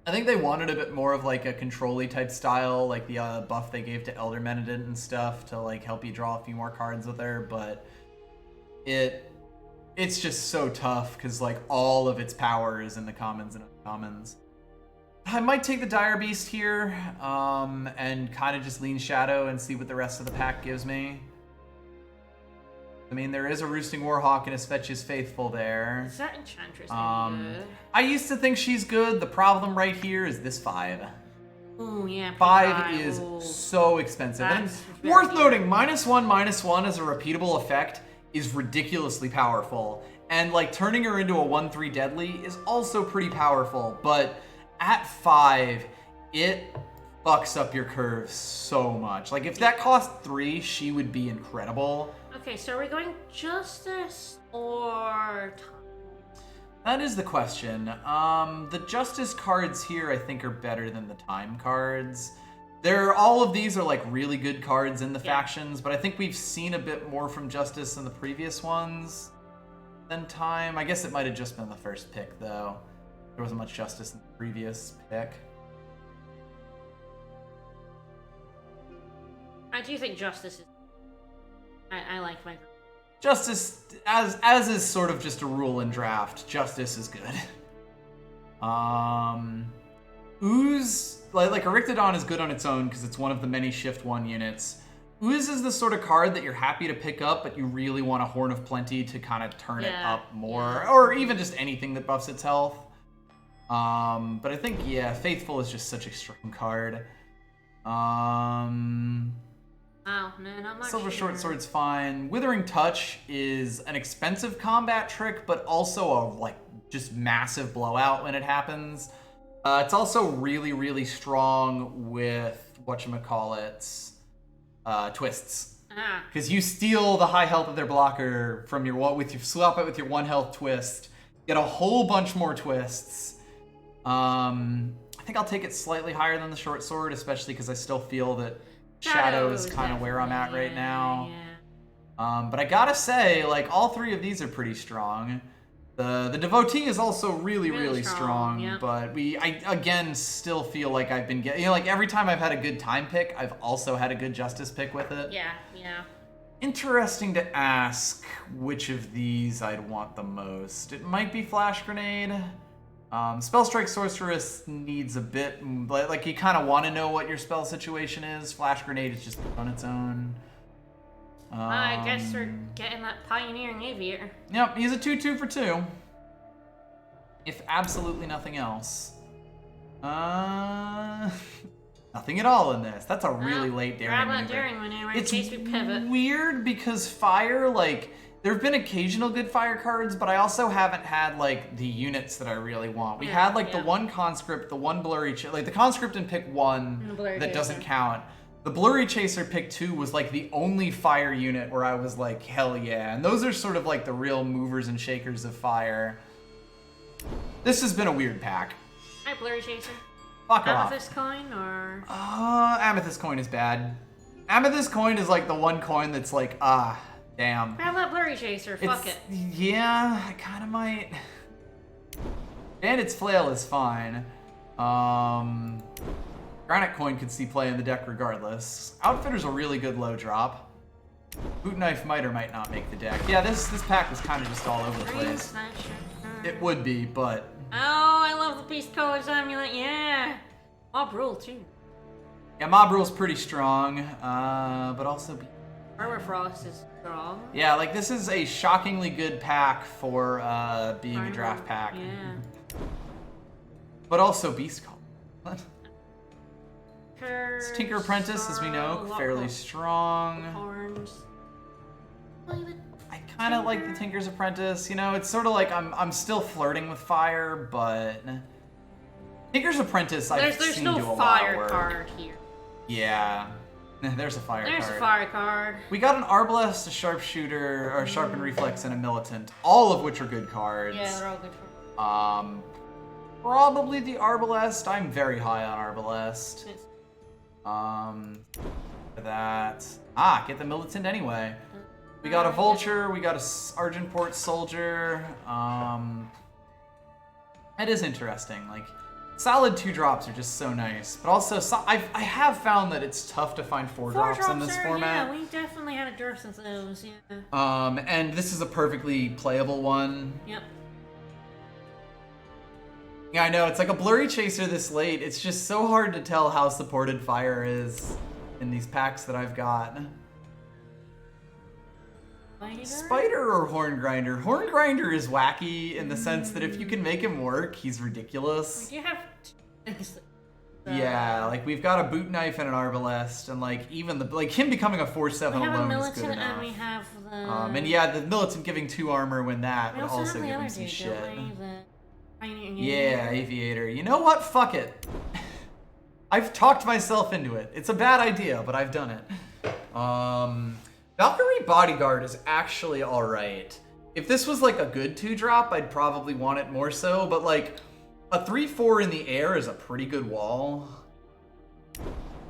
I think they wanted a bit more of like a control-y type style, like the buff they gave to Elder Menedent and stuff to like help you draw a few more cards with her, but it's just so tough because like all of its power is in the commons and uncommons. I might take the Dire Beast here and kind of just lean Shadow and see what the rest of the pack gives me. I mean, there is a Roosting Warhawk and a Svetch's Faithful there. Is that Enchantress any good? I used to think she's good. The problem right here is this 5. Ooh, yeah. 5 is ooh. so expensive. And That's very worth good. noting, -1/-1 as a repeatable effect is ridiculously powerful. And like turning her into a 1/3 deadly is also pretty powerful. But at 5, it fucks up your curves so much. Like if that cost 3, she would be incredible. Okay, so are we going Justice or Time? That is the question. The Justice cards here I think are better than the Time cards. All of these are like really good cards in the factions, but I think we've seen a bit more from Justice in the previous ones than Time. I guess it might have just been the first pick though. There wasn't much Justice in the previous pick. I do think Justice is... I like my... Justice, as is sort of just a rule in draft, Justice is good. Ooze, like Erictodon is good on its own because it's one of the many Shift 1 units. Ooze is the sort of card that you're happy to pick up, but you really want a Horn of Plenty to kind of turn it up more, or even just anything that buffs its health. But I think, Faithful is just such a strong card. Oh, no, not much. Silver here. Short Sword's fine. Withering Touch is an expensive combat trick, but also a like just massive blowout when it happens. It's also really, really strong with whatchamacallits, twists. Because you steal the high health of their blocker from your swap it with your 1 health twist, get a whole bunch more twists. I think I'll take it slightly higher than the Short Sword, especially because I still feel that Shadow is kind of where I'm at right now. Yeah. But I gotta say, like, all 3 of these are pretty strong. The Devotee is also really strong, yeah. but I again still feel like I've been getting, like every time I've had a good Time pick, I've also had a good Justice pick with it. Yeah. Interesting to ask which of these I'd want the most. It might be Flash Grenade. Spellstrike Sorceress needs a bit, like you kind of want to know what your spell situation is. Flash Grenade is just on its own. I guess we're getting that Pioneering Aviator. Yep, he's a 2/2 for 2. If absolutely nothing else. Nothing at all in this. That's a really late Daring Grab that Maneuver. Daring Maneuver in It's case we pivot. weird because Fire, like, there have been occasional good Fire cards, but I also haven't had, like, the units that I really want. We had, like, the one Conscript, the one Blurry Chaser, like, the Conscript in pick 1 that doesn't count. The Blurry Chaser pick 2 was, like, the only Fire unit where I was like, hell yeah. And those are sort of, like, the real movers and shakers of Fire. This has been a weird pack. Hi, Blurry Chaser. Fuck off. Amethyst coin or... Amethyst coin is bad. Amethyst coin is, like, the one coin that's like, damn. Grab that Blurry Chaser, fuck it. Yeah, I kind of might. Bandit's Flail is fine. Granite Coin could see play in the deck regardless. Outfitter's a really good low drop. Boot Knife might or might not make the deck. Yeah, this pack was kind of just all over the place. It would be, but... Oh, I love the Beast Colors Amulet, yeah! Mob Rule, too. Yeah, Mob Rule's pretty strong, but also... Armor Frost is strong. Yeah, like this is a shockingly good pack for being a draft pack. Yeah. But also Beast Call. What? Curse, It's Tinker Apprentice, as we know, fairly strong. Horns. I kind of like the Tinker's Apprentice. You know, it's sort of like I'm still flirting with fire, but Tinker's Apprentice I've There's seen no do a lot of fire work. card here. Yeah, there's a fire There's card. a fire card. We got an Arbalest, a Sharpshooter, or Sharpened Reflex, and a Militant, all of which are good cards. Yeah, they're all good cards. Probably the Arbalest. I'm very high on Arbalest. That. Get the Militant anyway. We got a Vulture, we got a Argenport Soldier. That is interesting. Like, solid 2-drops are just so nice. But also, I have found that it's tough to find 4-drops in this format. Yeah, we definitely had a dearth of those, yeah. And this is a perfectly playable one. Yep. Yeah, I know, it's like a blurry chaser this late. It's just so hard to tell how supported fire is in these packs that I've got. Spider or Horn Grinder? Horn Grinder is wacky in the sense that if you can make him work, he's ridiculous. You have things. Yeah, like we've got a Boot Knife and an Arbalest, and like even him becoming a 4/7 we have a alone is Militant good enough. and we have the. And yeah, the Militant giving 2 armor when that we would also also have the give other him some dude, shit. don't we? Yeah, Aviator. You know what? Fuck it. I've talked myself into it. It's a bad idea, but I've done it. Valkyrie Bodyguard is actually alright. If this was like a good 2-drop, I'd probably want it more so, but like a 3/4 in the air is a pretty good wall.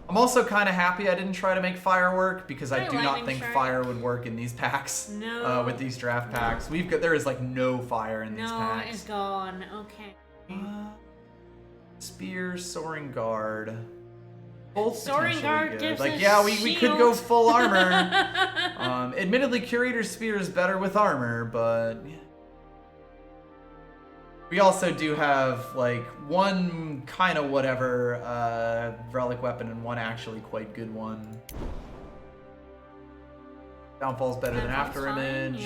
I'm also kind of happy I didn't try to make fire work because I do not think fire would work in these packs. No. With these draft packs. There is like no fire in these packs. No, it's gone. Okay. Spear, Soaring Guard. Both Soaring Guard good. gives Like, us yeah, we could go shield. full armor. Admittedly, Curator's Spear is better with armor, but we also do have like one kind of whatever relic weapon and one actually quite good one. Downfall's better than After Image.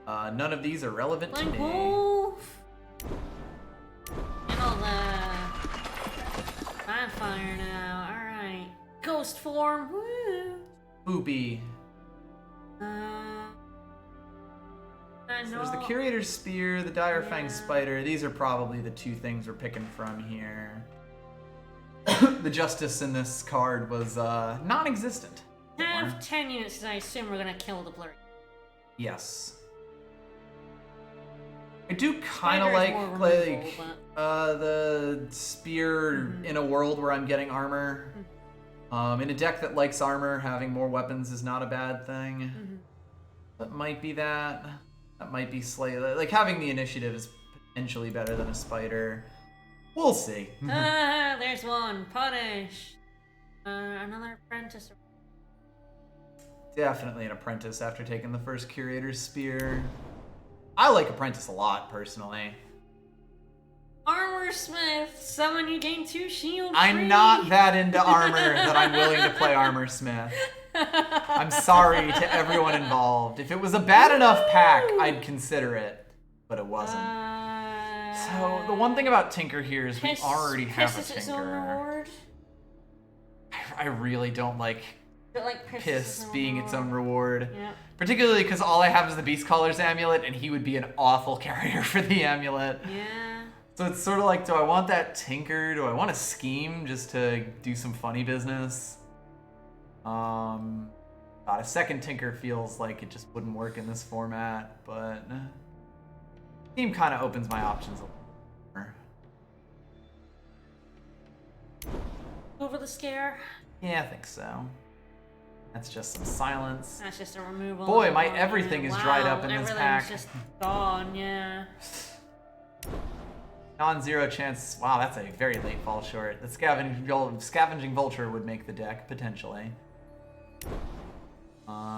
Yeah. None of these are relevant to Blank me. Wolf. And all the fire now. Alright. Ghost form. Woo. Boopy. There's the Curator's Spear, the Dire Fang Spider. These are probably the 2 things we're picking from here. The Justice in this card was non-existent. Have 10 units because I assume we're gonna kill the blurry. Yes. I do kind Spider of is like more like removable, the spear in a world where I'm getting armor. In a deck that likes armor, having more weapons is not a bad thing. That might be that. That might be slightly like having the initiative is potentially better than a spider. We'll see. There's one. Punish. Another apprentice. Definitely an apprentice after taking the first Curator's Spear. I like apprentice a lot personally. Armor Smith. Summon you gain 2 shield. I'm not that into armor that I'm willing to play Armor Smith. I'm sorry to everyone involved. If it was a bad enough pack, I'd consider it, but it wasn't. So the one thing about Tinker here is we already have a Tinker. I really don't like Piss being its own reward. Yeah. Particularly because all I have is the Beast Caller's Amulet, and he would be an awful carrier for the amulet. Yeah. So it's sort of like, do I want that Tinker? Do I want a Scheme just to do some funny business? God, a second Tinker feels like it just wouldn't work in this format, but Scheme kind of opens my options a little more. Over the scare. Yeah, I think so. That's just some silence. That's just a removal. Boy, my everything is dried up in this pack. Everything's just gone, yeah. Non-zero chance. Wow, that's a very late fall short. The Scavenging Vulture would make the deck, potentially.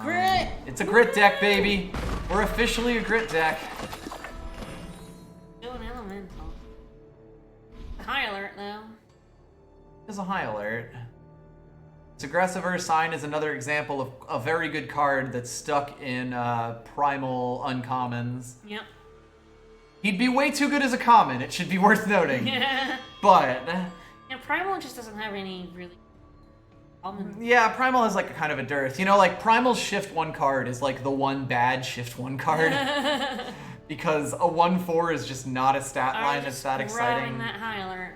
Grit! It's a grit deck, baby. We're officially a grit deck. Do an elemental. High alert, though. There's a high alert. This Aggressive Ursine is another example of a very good card that's stuck in primal uncommons. Yep. He'd be way too good as a common, it should be worth noting. Yeah. But... Yeah, Primal just doesn't have any really common. Yeah, Primal has like a kind of a dearth. You know, like Primal's shift 1 card is like the one bad shift 1 card. Because a 1/4 is just not a stat line that's that exciting. That high alert.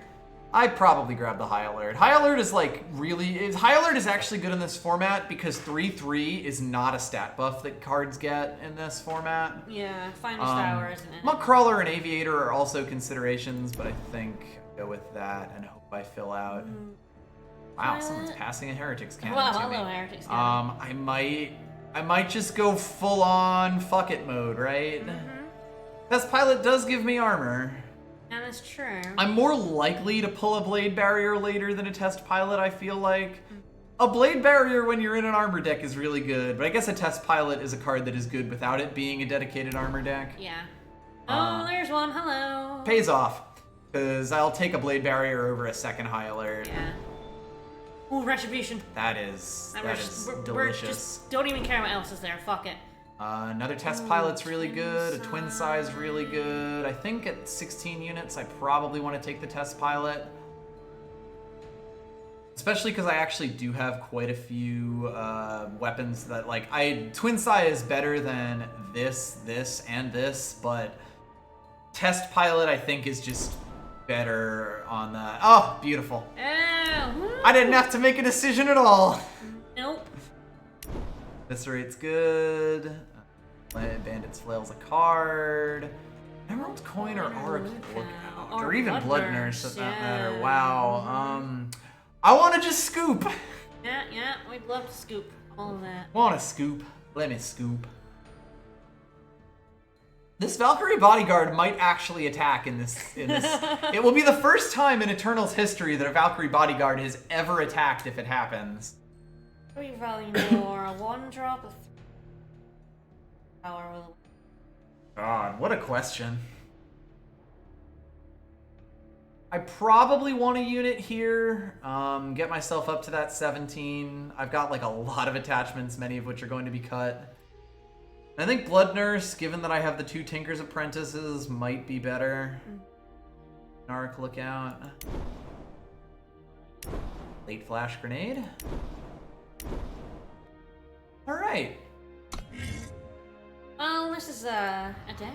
I'd probably grab the High Alert. High Alert is like really... High Alert is actually good in this format because 3/3 is not a stat buff that cards get in this format. Yeah, Finest Hour isn't it? Muckcrawler and Aviator are also considerations, but I think I'll go with that and hope I fill out. Wow, someone's passing a Heretics Cannon Wow, to me. hello, Heretics Cannon. I might just go full on fuck it mode, right? Test Pilot does give me armor. Yeah, that's true. I'm more likely to pull a Blade Barrier later than a Test Pilot, I feel like. A Blade Barrier when you're in an armor deck is really good, but I guess a Test Pilot is a card that is good without it being a dedicated armor deck. Yeah. Oh, there's one. Hello. Pays off, because I'll take a Blade Barrier over a second High Alert. Yeah. Ooh, Retribution. That is delicious. Just don't even care what else is there. Fuck it. Another Test Pilot's really good. A Twin Size really good. I think at 16 units, I probably want to take the Test Pilot. Especially because I actually do have quite a few weapons that, like, Twin Size is better than this, and this, but Test Pilot, I think, is just better on the... Oh, beautiful. Oh, I didn't have to make a decision at all. Nope. Eviscerate's good. Bandit's Flail's a card. Emerald's Coin or Auric Lookout. Or even Blood Nurse, for that matter. Wow. I want to just scoop. Yeah, we'd love to scoop all of that. Want to scoop? Let me scoop. This Valkyrie Bodyguard might actually attack in this. It will be the first time in Eternal's history that a Valkyrie Bodyguard has ever attacked if it happens. 3 value more, a 1-drop, a 3 power with a... God, what a question. I probably want a unit here, get myself up to that 17. I've got like a lot of attachments, many of which are going to be cut. I think Blood Nurse, given that I have the 2 Tinker's Apprentices, might be better. Arc Lookout. Late Flash Grenade. Alright. Oh, this is a deck.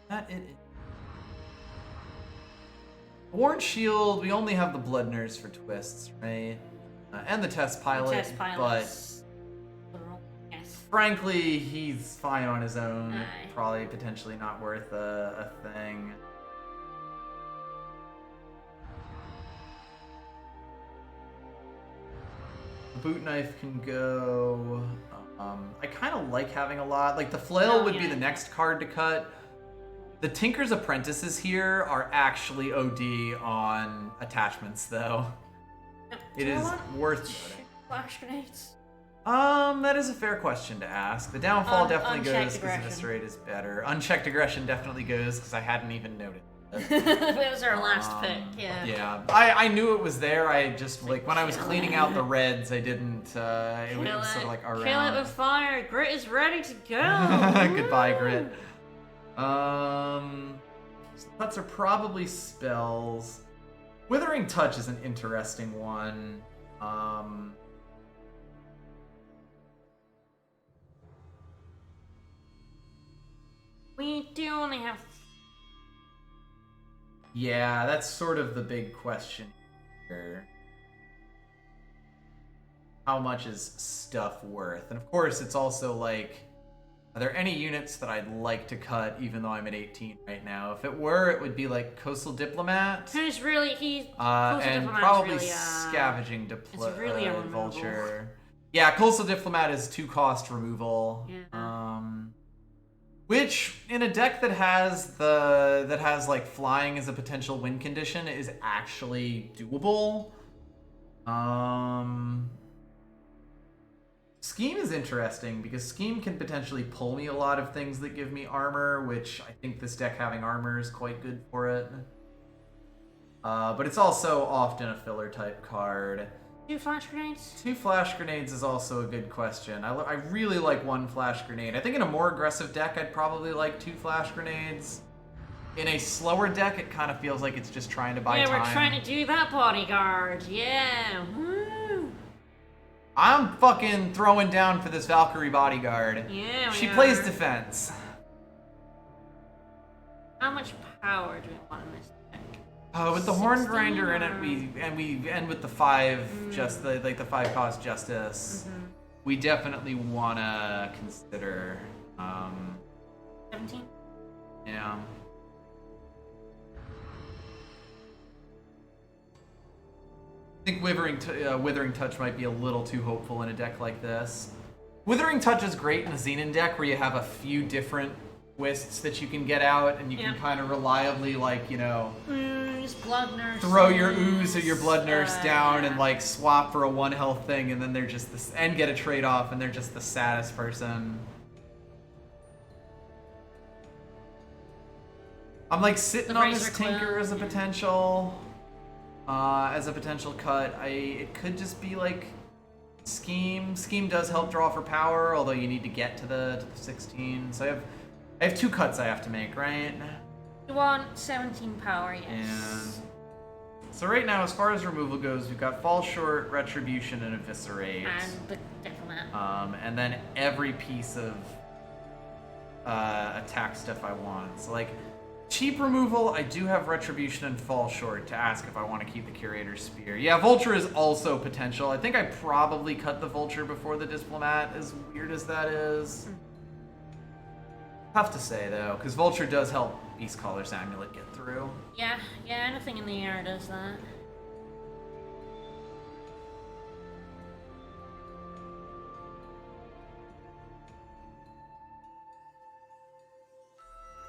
That it is. Warren Shield, we only have the Blood Nurse for twists, right? And the Test Pilot, Test Pilot's yes. frankly, he's fine on his own. Aye. Probably potentially not worth a thing. The Boot Knife can go. I kind of like having a lot. Like the Flail would be the next card to cut. The Tinker's Apprentices here are actually OD on attachments, though. It is worth noting. Flash grenades. That is a fair question to ask. The Downfall definitely goes because Aggression. Eviscerate is better. Unchecked Aggression definitely goes because I hadn't even noted. It was our last pick, yeah. Yeah, I knew it was there. I just, like, when I was cleaning out the reds, I didn't, it was sort of like around. Kill it with fire. Grit is ready to go. Goodbye, Grit. Cuts are probably spells. Withering Touch is an interesting one. We do only have... Yeah, that's sort of the big question here. How much is stuff worth? And of course, it's also like, are there any units that I'd like to cut even though I'm at 18 right now? If it were, it would be like Coastal Diplomat. Who's really... And probably really, Scavenging it's really a removal. Vulture. Yeah, Coastal Diplomat is 2-cost removal. Yeah. Which in a deck that has like flying as a potential win condition is actually doable. Scheme is interesting because Scheme can potentially pull me a lot of things that give me armor, which I think this deck having armor is quite good for it. But it's also often a filler type card. 2 flash grenades? 2 flash grenades is also a good question. I really like 1 flash grenade. I think in a more aggressive deck, I'd probably like 2 flash grenades. In a slower deck, it kind of feels like it's just trying to buy time. Yeah, we're trying to do that bodyguard. Yeah. Woo. I'm fucking throwing down for this Valkyrie bodyguard. Yeah, She we plays are. defense. How much power do we want in this deck? With the horn 16 grinder in or- it, we end with the 5 just the 5 cost justice. We definitely wanna consider 17? yeah. I think Withering Touch might be a little too hopeful in a deck like this. Withering Touch is great in a Xenon deck where you have a few different twists that you can get out and you can kind of reliably, like, you know, Ooze, blood nurse. throw your ooze or your blood nurse down and like swap for a 1 health thing, and then they're just this, and get a trade off, and they're just the saddest person. I'm like sitting on this Razor Tinker Quill, as a potential. As a potential cut. It could just be like Scheme. Scheme does help draw for power, although you need to get to the 16. So I have 2 cuts I have to make, right? You want 17 power, yes. And so right now, as far as removal goes, we've got Fall Short, Retribution, and Eviscerate. And the Diplomat. And then every piece of attack stuff I want. So like cheap removal, I do have Retribution and Fall Short to ask if I want to keep the Curator's Spear. Yeah, Vulture is also potential. I think I probably cut the Vulture before the Diplomat, as weird as that is. Tough to say though, because Vulture does help Beastcaller's Amulet get through. Yeah, anything in the air does that.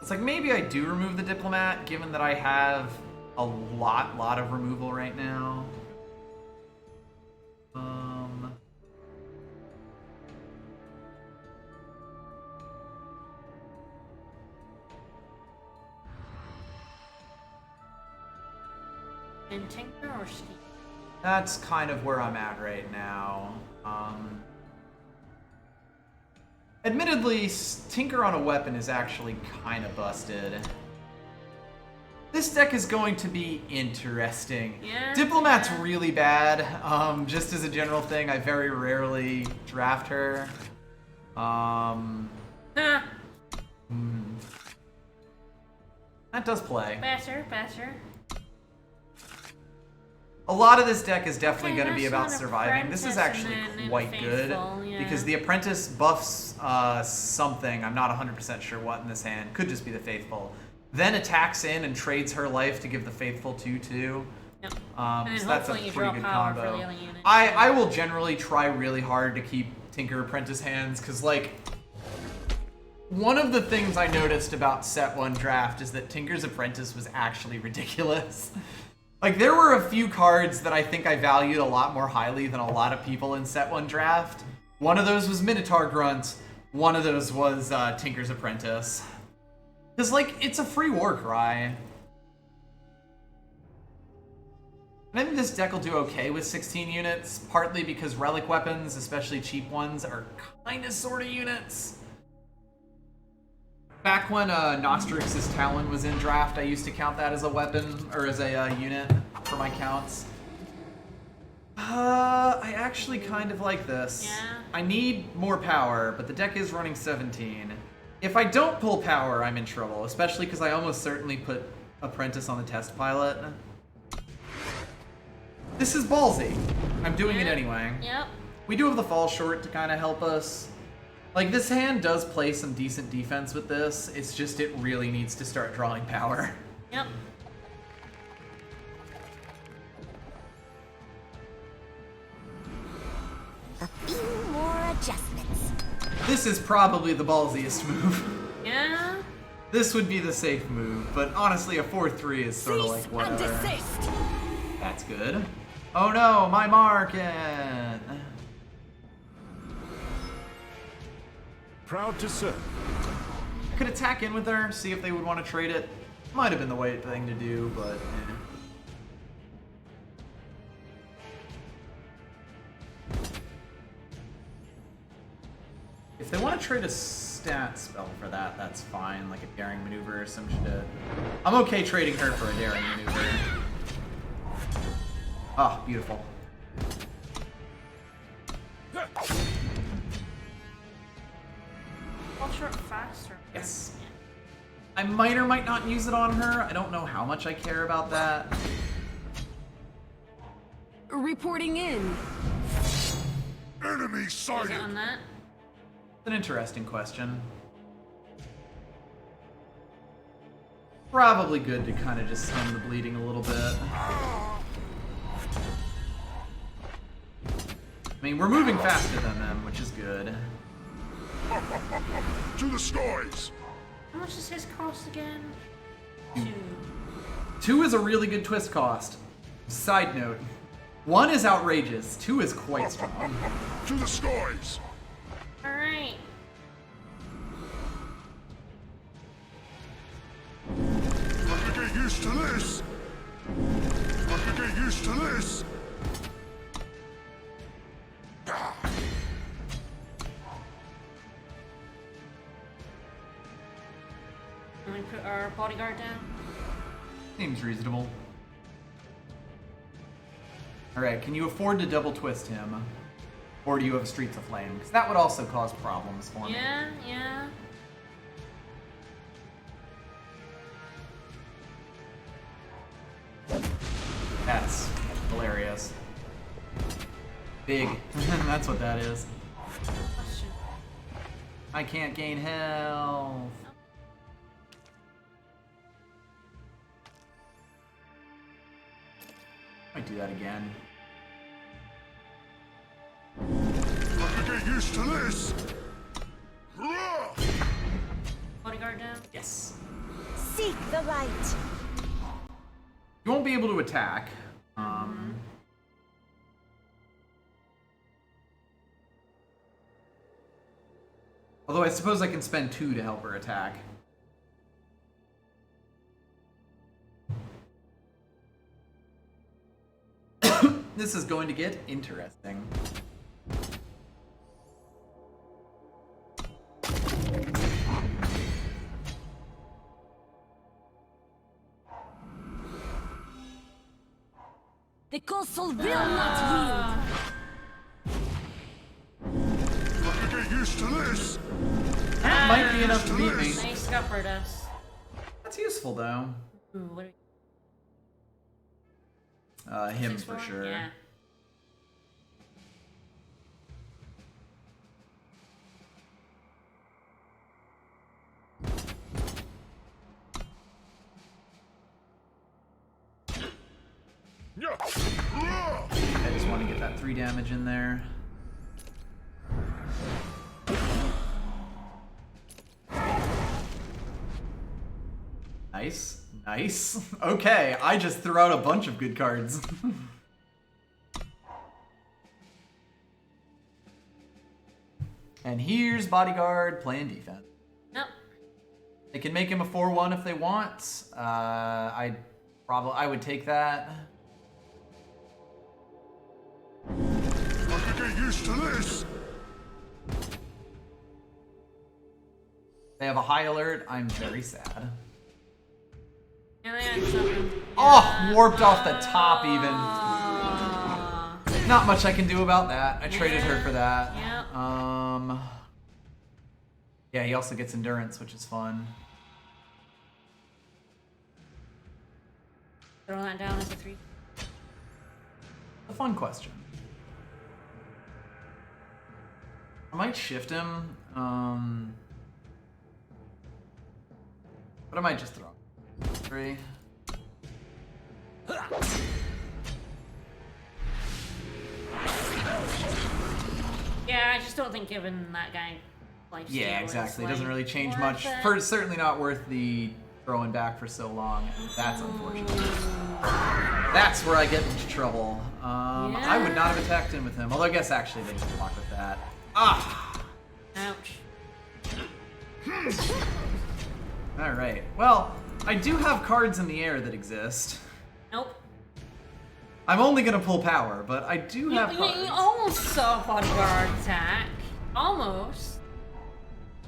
It's like maybe I do remove the Diplomat, given that I have a lot of removal right now. And Tinker or Scheme? That's kind of where I'm at right now. Admittedly, Tinker on a weapon is actually kind of busted. This deck is going to be interesting. Yeah. Diplomat's really bad. Just as a general thing, I very rarely draft her. That does play. Better. A lot of this deck is definitely Okay, going to be that's about not surviving. This is Apprentice actually and then quite good Faithful, yeah. because the Apprentice buffs something. I'm not 100% sure what in this hand. Could just be the Faithful. Then attacks in and trades her life to give the Faithful 2/2. Yep. So And that's a hopefully you pretty draw good power combo. for the other unit. I will generally try really hard to keep Tinker Apprentice hands because, like, one of the things I noticed about Set 1 draft is that Tinker's Apprentice was actually ridiculous. Like, there were a few cards that I think I valued a lot more highly than a lot of people in Set 1 draft. One of those was Minotaur Grunt. One of those was Tinker's Apprentice. Because, like, it's a free war cry. And I think this deck will do okay with 16 units, partly because relic weapons, especially cheap ones, are kind of sort of units. Back when Nostrix's Talon was in draft, I used to count that as a weapon, or as a unit for my counts. I actually kind of like this. Yeah. I need more power, but the deck is running 17. If I don't pull power, I'm in trouble, especially because I almost certainly put Apprentice on the test pilot. This is ballsy. I'm doing it anyway. Yep. We do have the Fall Short to kind of help us. Like, this hand does play some decent defense with this. It's just it really needs to start drawing power. Yep. A few more adjustments. This is probably the ballsiest move. Yeah. This would be the safe move, but honestly, a 4-3 is sort of like whatever. That's good. Oh no, my market! Proud to serve. I could attack in with her, see if they would want to trade it. Might have been the right thing to do, but If they want to trade a stat spell for that, that's fine. Like a daring maneuver or some shit. I'm okay trading her for a daring maneuver. Ah, beautiful. Ultra faster. Yes. I might or might not use it on her. I don't know how much I care about that. Reporting in. Enemy Is sighted. it on that? It's an interesting question. Probably good to kind of just stem the bleeding a little bit. I mean, we're moving faster than them, which is good. To the skies. How much does his cost again? 2. 2 is a really good twist cost. Side note. 1 is outrageous. 2 is quite strong. To the skies. Alright. Have to get used to this. Have to get used to this. Can we put our bodyguard down? Seems reasonable. Alright, can you afford to double twist him? Or do you have Streets of Flame? Because that would also cause problems for me. Yeah, yeah. That's hilarious. Big. That's what that is. Question. I can't gain health. Might do that again. Have to get used to this. Bodyguard down? Yes. Seek the light. You won't be able to attack. Although I suppose I can spend 2 to help her attack. This is going to get interesting. The castle will not Have to get used to this. That might be enough to beat me. They scuppered us. That's useful though. Ooh, what Him 6 for for? sure. Yeah. I just want to get that 3 damage in there. Nice. Nice. Okay, I just threw out a bunch of good cards. And here's Bodyguard playing defense. Nope. They can make him a 4-1 if they want. I would take that. Have to get used to this. They have a high alert. I'm very sad. Yeah, they had something. Oh, warped off the top even. Ah. Not much I can do about that. I traded her for that. Yep. Yeah, he also gets endurance, which is fun. Throw that down as a 3. A fun question. I might shift him, but I might just throw him. 3. Yeah, I just don't think giving that guy life steal Yeah, is, exactly. It like, doesn't really change worth much. it. For certainly not worth the throwing back for so long. That's unfortunate. That's where I get into trouble. I would not have attacked in with him. Although I guess actually they just block with that. Ah! Ouch. Alright. Well, I do have cards in the air that exist. Nope. I'm only gonna pull power, but I do have You cards. almost saw bodyguard attack. Almost.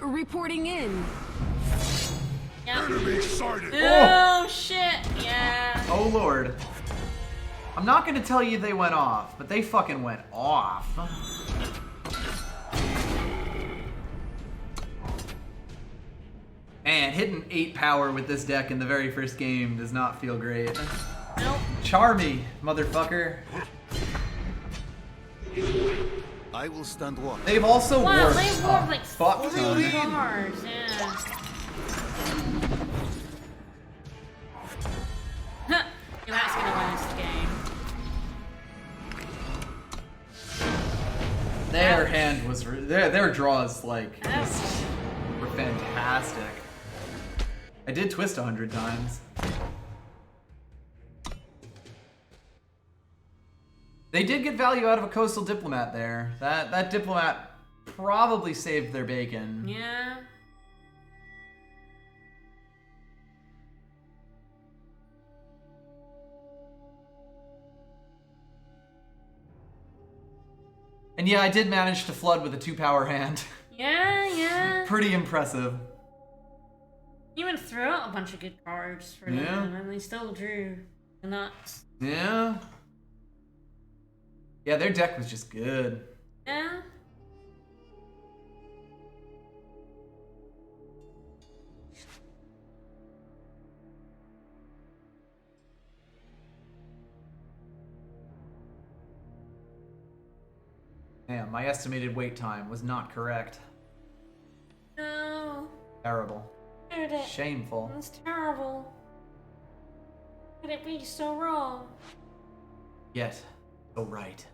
Reporting in. Yeah. Enemy sighted. Oh shit! Yeah. Oh lord. I'm not gonna tell you they went off, but they fucking went off. Man, hitting 8 power with this deck in the very first game does not feel great. Nope. Char me, motherfucker. I will stand watch. They've also Wow, warped they warped a like fuck 40 ton. cards. Yeah. Yeah, that's gonna win this game. Their hand was their draws like Ouch. were fantastic. I did twist 100 times. They did get value out of a coastal diplomat there. That diplomat probably saved their bacon. Yeah. And yeah, I did manage to flood with a 2-power hand. Yeah, yeah. Pretty impressive. Even threw out a bunch of good cards for Yeah. them, and they still drew the nuts. Yeah. Yeah, their deck was just good. Yeah. Damn, my estimated wait time was not correct. No. Terrible. Heard it. Shameful. That's terrible. Could it be so wrong? Yet, so right.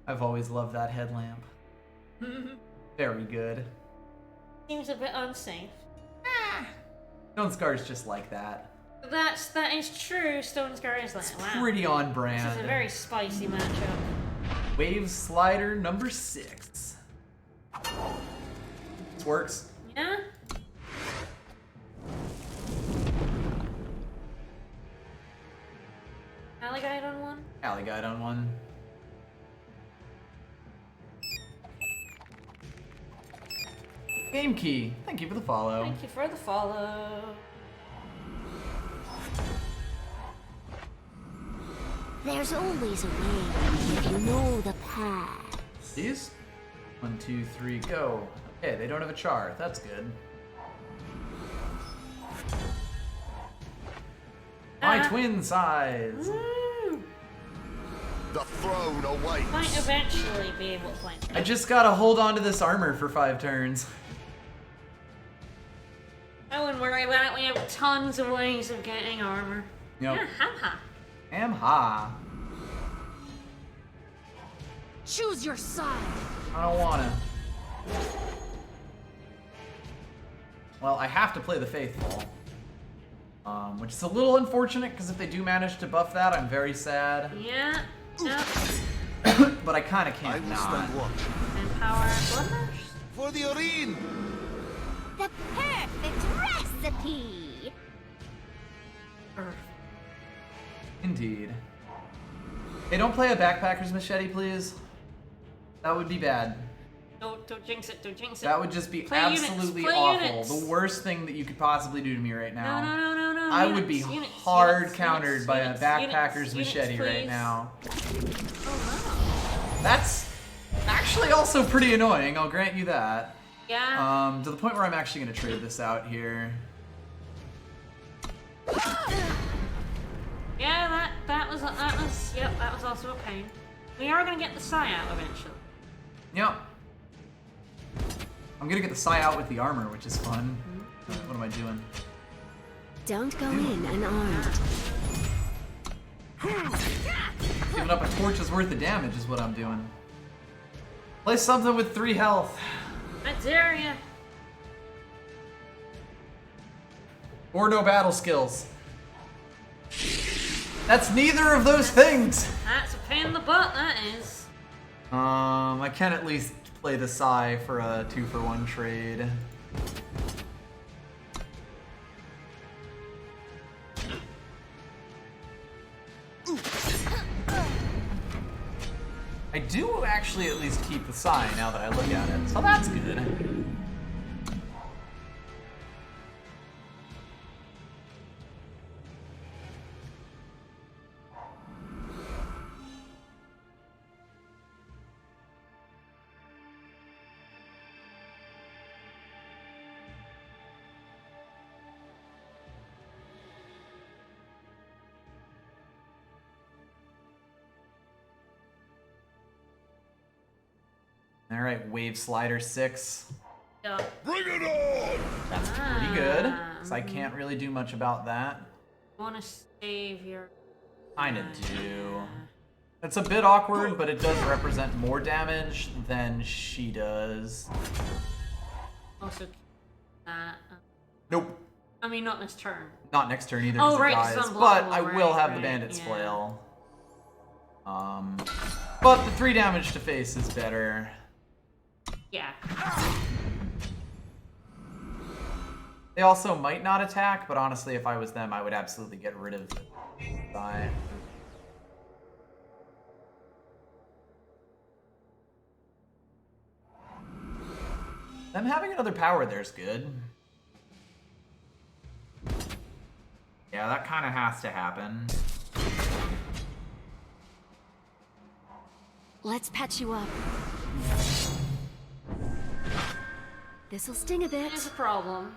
I've always loved that headlamp. Very good. Seems a bit unsafe. Stonescar is just like that. That is true. Stonescar is like wow. Pretty on This is brand. a very spicy matchup. Wave slider number 6. This works. Yeah. Alley guide on one. Alley guide on one. Game key. Thank you for the follow. Thank you for the follow. There's always a way if you know the path. These? 1, 2, 3, go. Okay, they don't have a char. That's good. My twin size. Woo! The throne awaits. Might eventually be able to play. I just gotta hold on to this armor for 5 turns. I wouldn't worry about it. We have tons of ways of getting armor. Yep. Yeah, haha. Am ha. Choose your side. I don't wanna. Well, I have to play the Faithful. Which is a little unfortunate, because if they do manage to buff that, I'm very sad. Yeah. Yep. But I kinda I can't will not. stand watch. Empower Bloodrush. For the arena. The perfect recipe. Indeed. Hey, don't play a Backpacker's Machete, please. That would be bad. Don't jinx it. Don't jinx it. That would just be Play units, absolutely play awful. units. The worst thing that you could possibly do to me right now. No. I would be Units, hard units, countered units, by units, a Backpacker's units, Machete right please. now. Oh That's actually also pretty annoying, I'll grant you that. no. Yeah. To the point where I'm actually going to trade this out here. Yeah. That was yep. That was also a pain. We are gonna get the Psy out eventually. Yep. I'm going to get the Psy out with the armor, which is fun. What am I doing? Don't go in unarmed. Giving up a torch's worth of damage is what I'm doing. Play something with 3 health. I dare ya. Or no battle skills. That's neither of those things. That's a pain in the butt. That is. I can at least play the Psy for a 2-for-1 trade. I do actually at least keep the sign now that I look at it, so that's good. All right, Wave Slider 6. Yeah. Bring it on! That's pretty good, because I can't really do much about that. You want to save your... Kinda do. It's a bit awkward, but it does represent more damage than she does. Also, Nope. I mean, not this turn. Not next turn either, Oh, because right, it it's dies. But unblockable, I will right, have the right, Bandit's yeah. Flail. But the 3 damage to face is better. Yeah. They also might not attack, but honestly, if I was them, I would absolutely get rid of the die. Them having another power there's good. Yeah, that kind of has to happen. Let's patch you up. This'll sting a That's bit. a problem.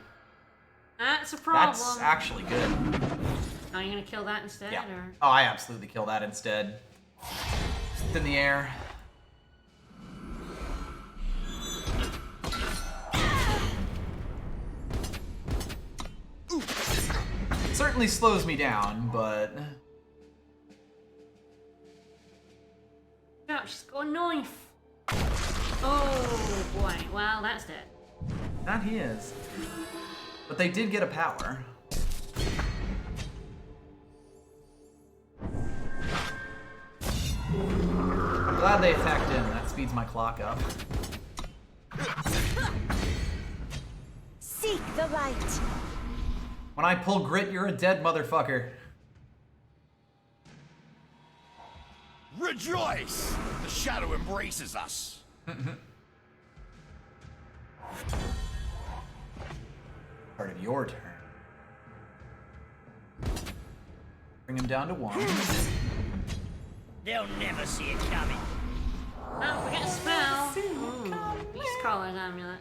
That's a problem. That's actually good. Are you gonna kill that instead, Yeah. or? Oh, I absolutely kill that instead. Just in the air. Certainly slows me down, but... No, she's got a knife. Oh boy. Well, that's dead. That he is. But they did get a power. I'm glad they attacked in. That speeds my clock up. Seek the light. When I pull grit, you're a dead motherfucker. Rejoice! The shadow embraces us. Part of your turn. Bring him down to 1. They'll never see it coming. Oh, we got a spell. Beast Caller's Amulet.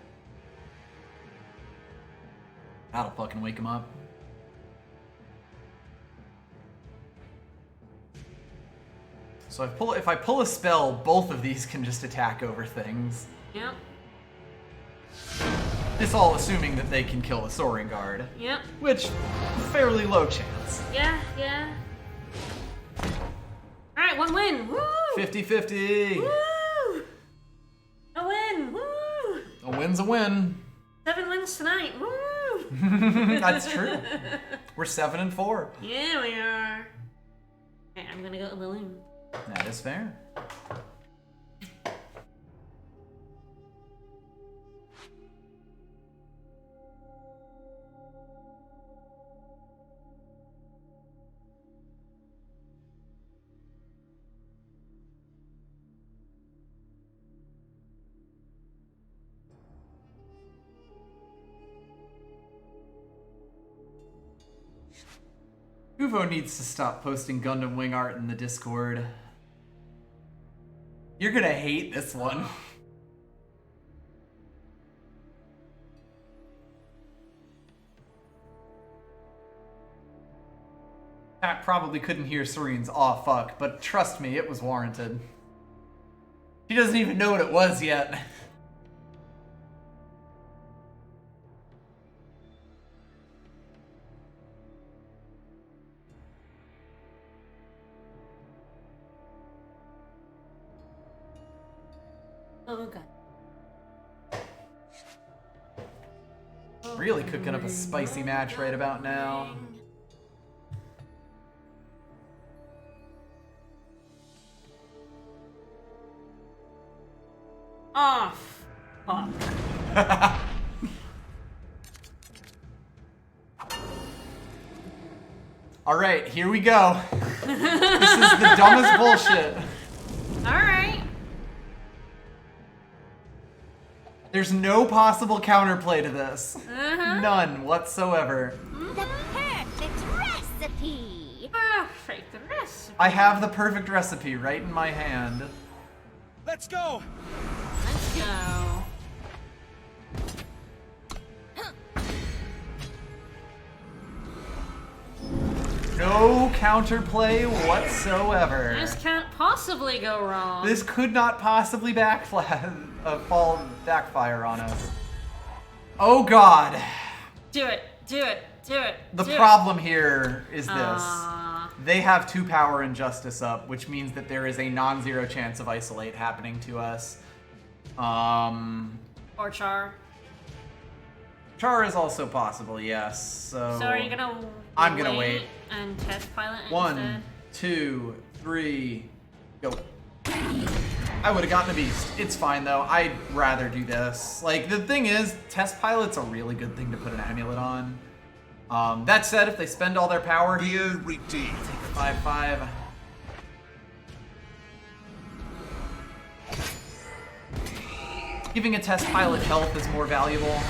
That'll fucking wake him up. So if I pull a spell, both of these can just attack over things. Yep. It's all assuming that they can kill the Soaring Guard. Yep. Which, fairly low chance. Yeah. Yeah. All right, 1 win. Woo! 50-50. Woo! A win. Woo! A win's a win. 7 wins tonight. Woo! That's true. We're 7-4. Yeah, we are. Okay, I'm gonna go to the loom. That is fair. Uvo needs to stop posting Gundam Wing art in the Discord. You're gonna hate this one. Pat probably couldn't hear Serene's "aw fuck," but trust me, it was warranted. She doesn't even know what it was yet. Oh god. Really cooking up a spicy match right about now. Off. Fuck. Alright, here we go. This is the dumbest bullshit. Alright. There's no possible counterplay to this. Uh-huh. None whatsoever. The perfect recipe. Perfect recipe. I have the perfect recipe right in my hand. Let's go! Let's go. No counterplay whatsoever. This can't possibly go wrong. This could not possibly backfire on us. Oh god. Do it. Do it. Do it. The do it. problem here is this. Aw. They have 2 power and justice up, which means that there is a non-zero chance of isolate happening to us. Or Char. Char is also possible, yes. So are you gonna I'm gonna wait. And test pilot 1, instead? 2, 3, go. I would have gotten a beast. It's fine though. I'd rather do this. Like, the thing is, test pilot's a really good thing to put an amulet on. That said, if they spend all their power here, Here redeemed. take a 5/5. Giving a test pilot health is more valuable.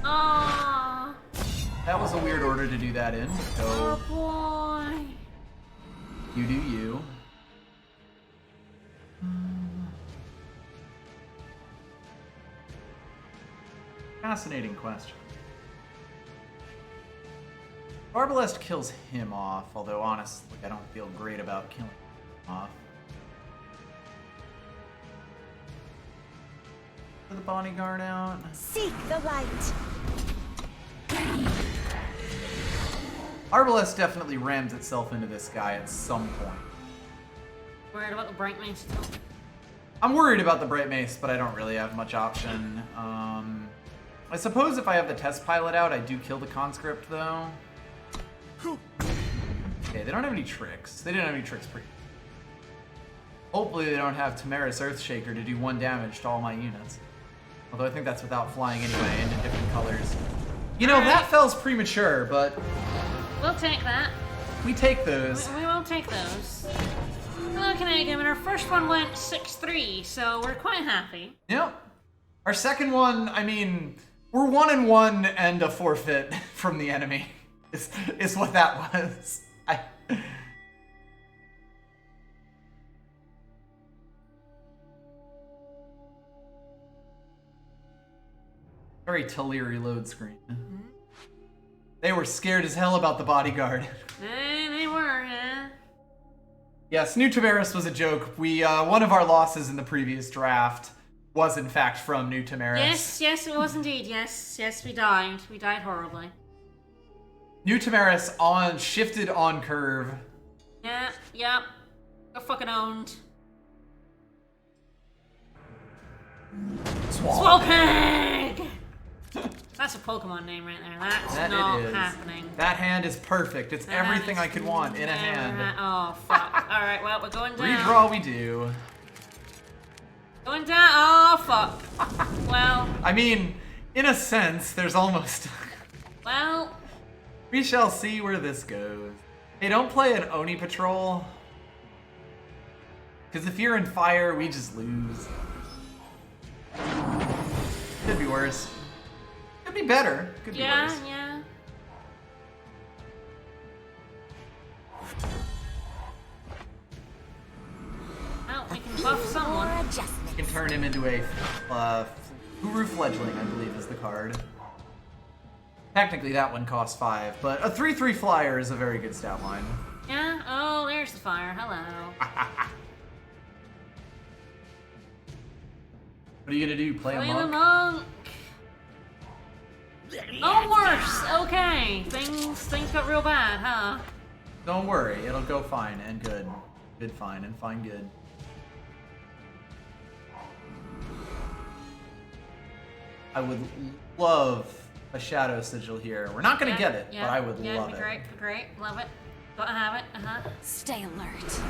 Aww. That was a weird order to do that in. Oh Go. boy. You do you. Fascinating question. Barbalest kills him off, although honestly, I don't feel great about killing him off. Put the bodyguard out. Seek the light. Arbalest definitely rams itself into this guy at some point. Worried about the bright mace still. I'm worried about the Bright Mace, but I don't really have much option. I suppose if I have the test pilot out, I do kill the conscript, though. Okay, they don't have any tricks. They didn't have any tricks pre. Hopefully they don't have Tamaris Earthshaker to do 1 damage to all my units. Although I think that's without flying anyway, and in different colors. You know, that fell's premature, but We'll take that. we take those. We will take those. Looking at it, and our first one went 6-3, so we're quite happy. Yep. Our second one, I mean, we're 1-1 and a forfeit from the enemy. Is what that was. Very Taliri load screen. They were scared as hell about the bodyguard. They were, yeah. Yes, New Tamaris was a joke. We one of our losses in the previous draft was in fact from New Tamaris. Yes, it was indeed. Yes, we died. We died horribly. New Tamaris shifted on curve. Yep. Got fucking owned. Swalpig! That's a Pokemon name right there. That's That not it is. happening. That hand is perfect. It's That everything is I could want in a never hand. Oh, fuck. Alright, well, we're going down. Redraw we do. Going down. Oh, fuck. Well, I mean, in a sense, there's almost... well, We shall see where this goes. Hey, don't play an Oni Patrol. Because if you're in fire, we just lose. Could be worse. Could be better. Could be worse. yeah. Well, we can buff Or someone. You adjustment. can turn him into a Guru Fledgling, I believe is the card. Technically, that one costs 5, but a 3/3 flyer is a very good stat line. Yeah? Oh, there's the fire. Hello. What are you gonna do? Play a Play the monk? monk. Oh, worse. Okay. Things got real bad, huh? Don't worry, it'll go fine and good. Good fine and fine good. I would love a Shadow Sigil here. We're not gonna get it, but I would love it. Great. Love it. Gotta have it. Stay alert.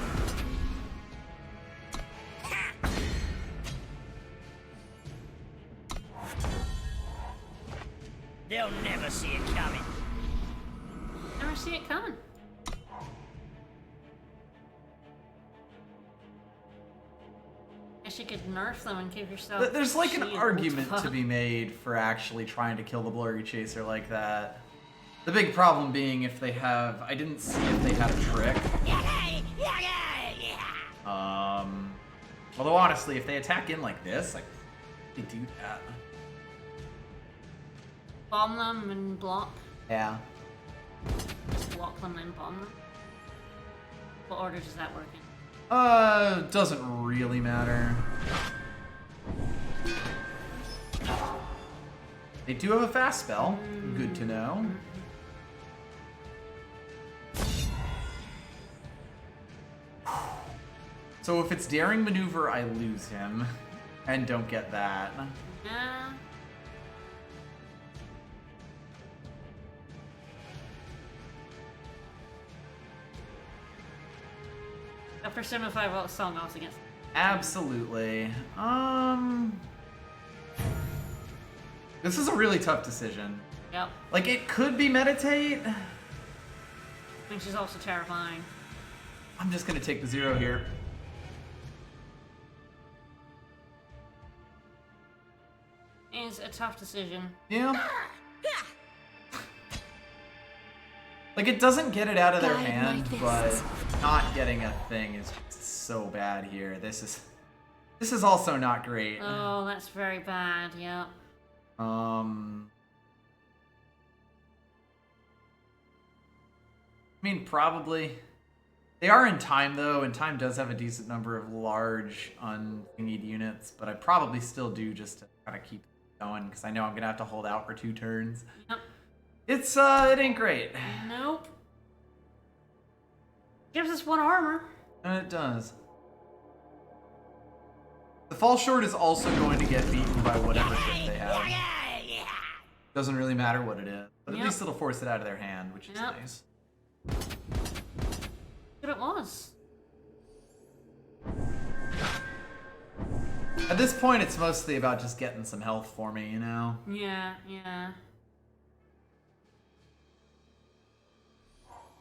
They'll never see it coming. Never see it coming. Guess you could nerf them and give yourself. There's like an shield. argument to be made for actually trying to kill the Blurry Chaser like that. The big problem being if they have, I didn't see if they had a trick. Although honestly, if they attack in like this, like they do that. Bomb them and block. Yeah. Just block them and bomb them. What order does that work in? Doesn't really matter. They do have a fast spell. Good to know. So if it's daring maneuver, I lose him. And don't get that. Yeah. A Persona 5 song I was against. Absolutely. This is a really tough decision. Yep. Like, it could be meditate. Which is also terrifying. I'm just gonna take the 0 here. It's a tough decision. Yeah. Like, it doesn't get it out of their Guide my hand, fist. but not getting a thing is just so bad here. This is also not great. Oh, that's very bad, yep. I mean, probably. They are in time, though, and time does have a decent number of large, unthingied units, but I probably still do just to kind of keep it going, because I know I'm going to have to hold out for 2 turns. Yep. It ain't great. Nope. Gives us 1 armor. And it does. The fall short is also going to get beaten by whatever trick they have. Doesn't really matter what it is, but at least it'll force it out of their hand, which is nice. Good it was. At this point, it's mostly about just getting some health for me, you know? Yeah, yeah.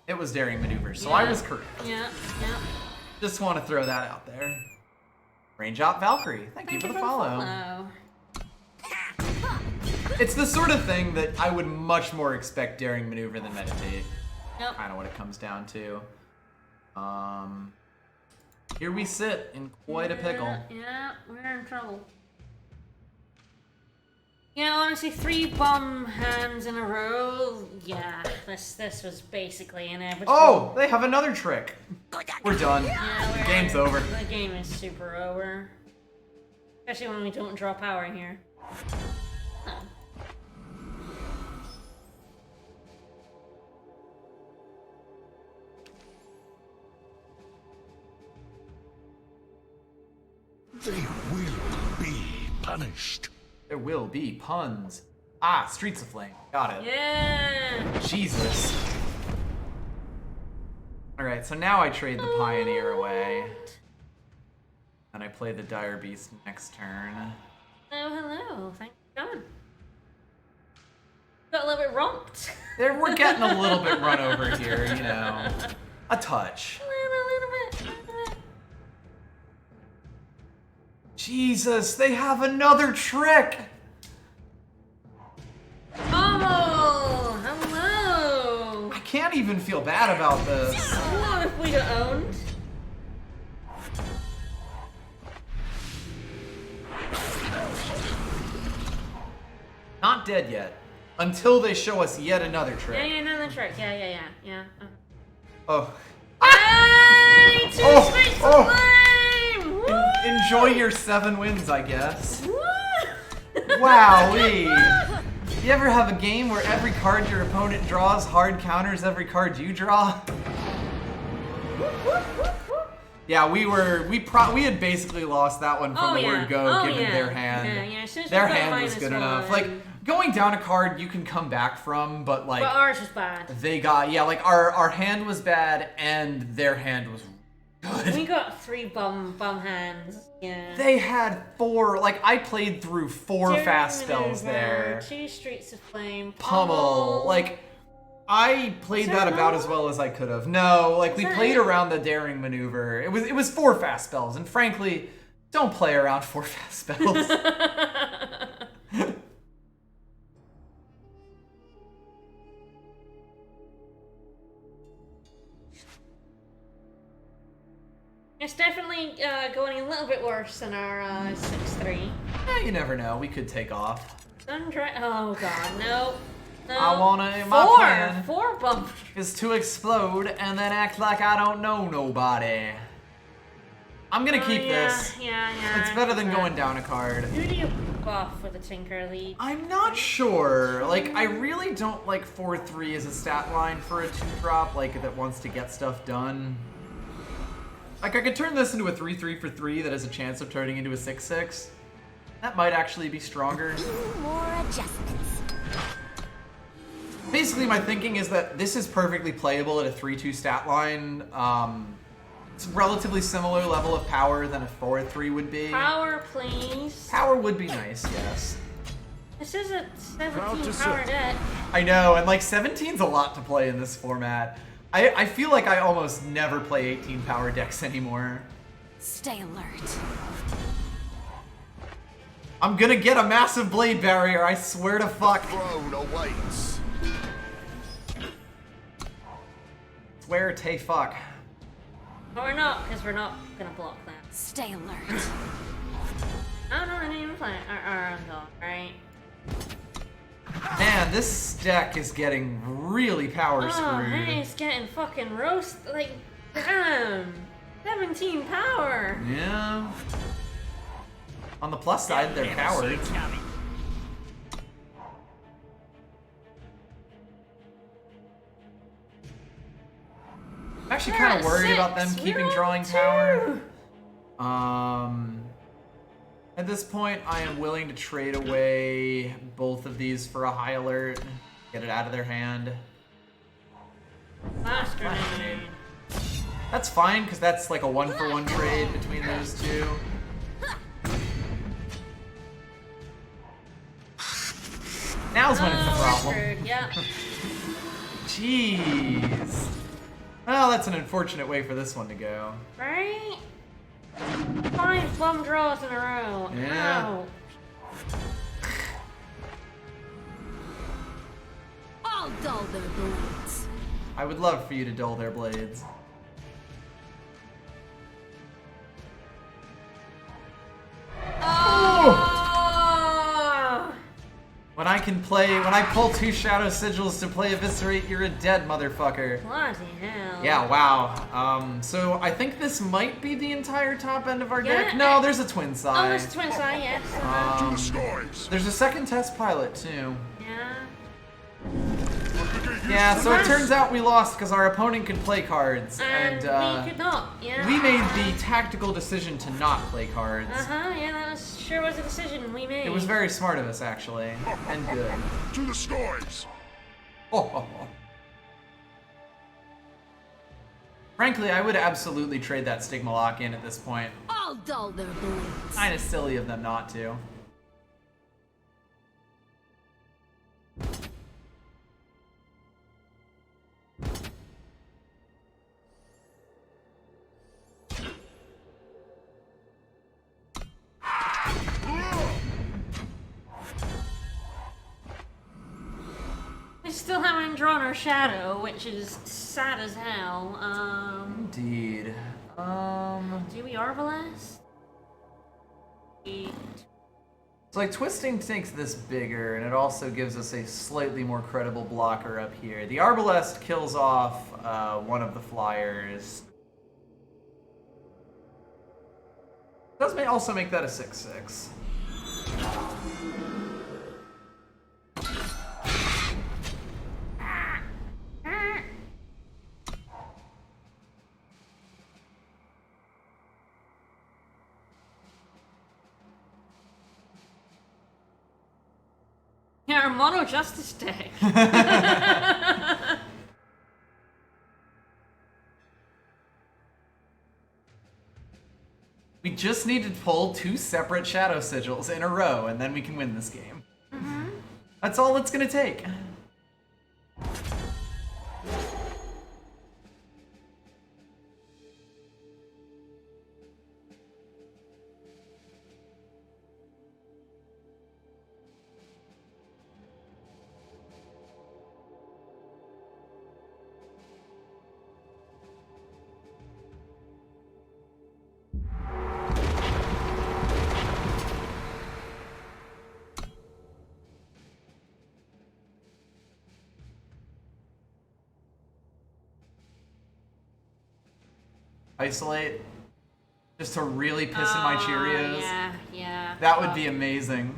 It was daring maneuver, so I was correct. Yeah, yeah. Just want to throw that out there. Range out Valkyrie. Thank you for the follow. It's the sort of thing that I would much more expect daring maneuver than meditate. Yep. Kind of what it comes down to. Here we sit in quite a pickle. Yeah, we're in trouble. Yeah, honestly, 3 bomb hands in a row. Yeah, this was basically inevitable. Oh, they have another trick. We're done. Yeah, Game's over. The game is super over. Especially when we don't draw power here. Oh. They will be punished. There will be puns. Ah, Streets of Flame. Got it. Yeah! Jesus. Alright, so now I trade the Pioneer away. And I play the Dire Beast next turn. Oh, hello. Thank God. Got a little bit romped. We're getting a little bit run over here, you know. A touch. A little bit. Jesus, they have another trick! Oh, hello. I can't even feel bad about this. What if we'd have owned? Not dead yet. Until they show us yet another Yeah, trick. another trick. Yeah. Oh. Hey, 2 Oh, Streets oh. of Flame! Woo! Enjoy your 7 wins, I guess. Woo! Wowee. You ever have a game where every card your opponent draws hard counters every card you draw? Yeah, we had basically lost that one from the word go, given their hand. Yeah, as soon as Their we got hand was good enough. -1. Like, going down a card you can come back from, but like But ours was bad. they got like our hand was bad and their hand was We got 3 bum hands. Yeah. They had 4. Like I played through 4 Daring fast spells Maneuver, there. 2 Streets of Flame. Pummel. Like I played Is there that about no? as well as I could have. No, like we that played it? around the daring maneuver. It was 4 fast spells, and frankly, don't play around 4 fast spells. It's definitely going a little bit worse than our 6-3. You never know. We could take off. Oh god, no. No. I wanna. My plan 4 bump. is to explode and then act like I don't know nobody. I'm gonna keep this. Yeah. It's better than going down a card. Who do you buff with a Tinker Lead? I'm not sure. Like, I really don't like 4-3 as a stat line for a 2-drop, like, that wants to get stuff done. Like, I could turn this into a 3-3 for 3 that has a chance of turning into a 6-6. That might actually be stronger. More adjustments. Basically, my thinking is that this is perfectly playable at a 3-2 stat line. It's a relatively similar level of power than a 4-3 would be. Power, please. Power would be nice, yes. This is a 17 Proud to power serve. deck. I know, and like 17's a lot to play in this format. I feel like I almost never play 18 power decks anymore. Stay alert. I'm gonna get a massive blade barrier, I swear to fuck. Throne awaits. Swear to fuck. But we're not, because we're not gonna block that. Stay alert. Oh no, I didn't even play it. Right? Man, this deck is getting really power Oh, screwed. hey, it's getting fucking roast. Like, damn. 17 power. Yeah. On the plus side, they're cowards. I'm actually We're kind at of worried about 6. them keeping We're at drawing 2. power. At this point, I am willing to trade away both of these for a high alert. Get it out of their hand. Blast grenade. That's fine, because that's like a 1-for-1 trade between those two. Now's when it's a Oh, we're problem. screwed. Yep. Jeez. Well, that's an unfortunate way for this one to go. Right? 5 bum draws in a row. Yeah. Ow. I'll dull their blades. I would love for you to dull their blades. Oh! When I pull 2 Shadow Sigils to play Eviscerate, you're a dead motherfucker. Bloody hell. Yeah, wow. So I think this might be the entire top end of our Yeah, deck. No, there's a twin Oh, side. there's twin side, yes. To the skies. There's a second test pilot, too. Yeah. Yeah, so it turns out we lost because our opponent could play cards. And we could not, yeah. we made the tactical decision to not play cards. Yeah, that sure was a decision we made. It was very smart of us, actually. And good. To the skies. Oh. Frankly, I would absolutely trade that Stigma Lock in at this point. I'll dull their blades. Kinda silly of them not to. We still haven't drawn our shadow, which is sad as hell. Indeed. Do we Arbalest? So like Twisting makes this bigger, and it also gives us a slightly more credible blocker up here. The Arbalest kills off one of the flyers. Does may also make that a 6/6. Yeah, our Mono Justice deck. We just need to pull 2 separate Shadow Sigils in a row, and then we can win this game. That's all it's gonna take. Isolate, just to really piss in my Cheerios. Yeah. That would be amazing.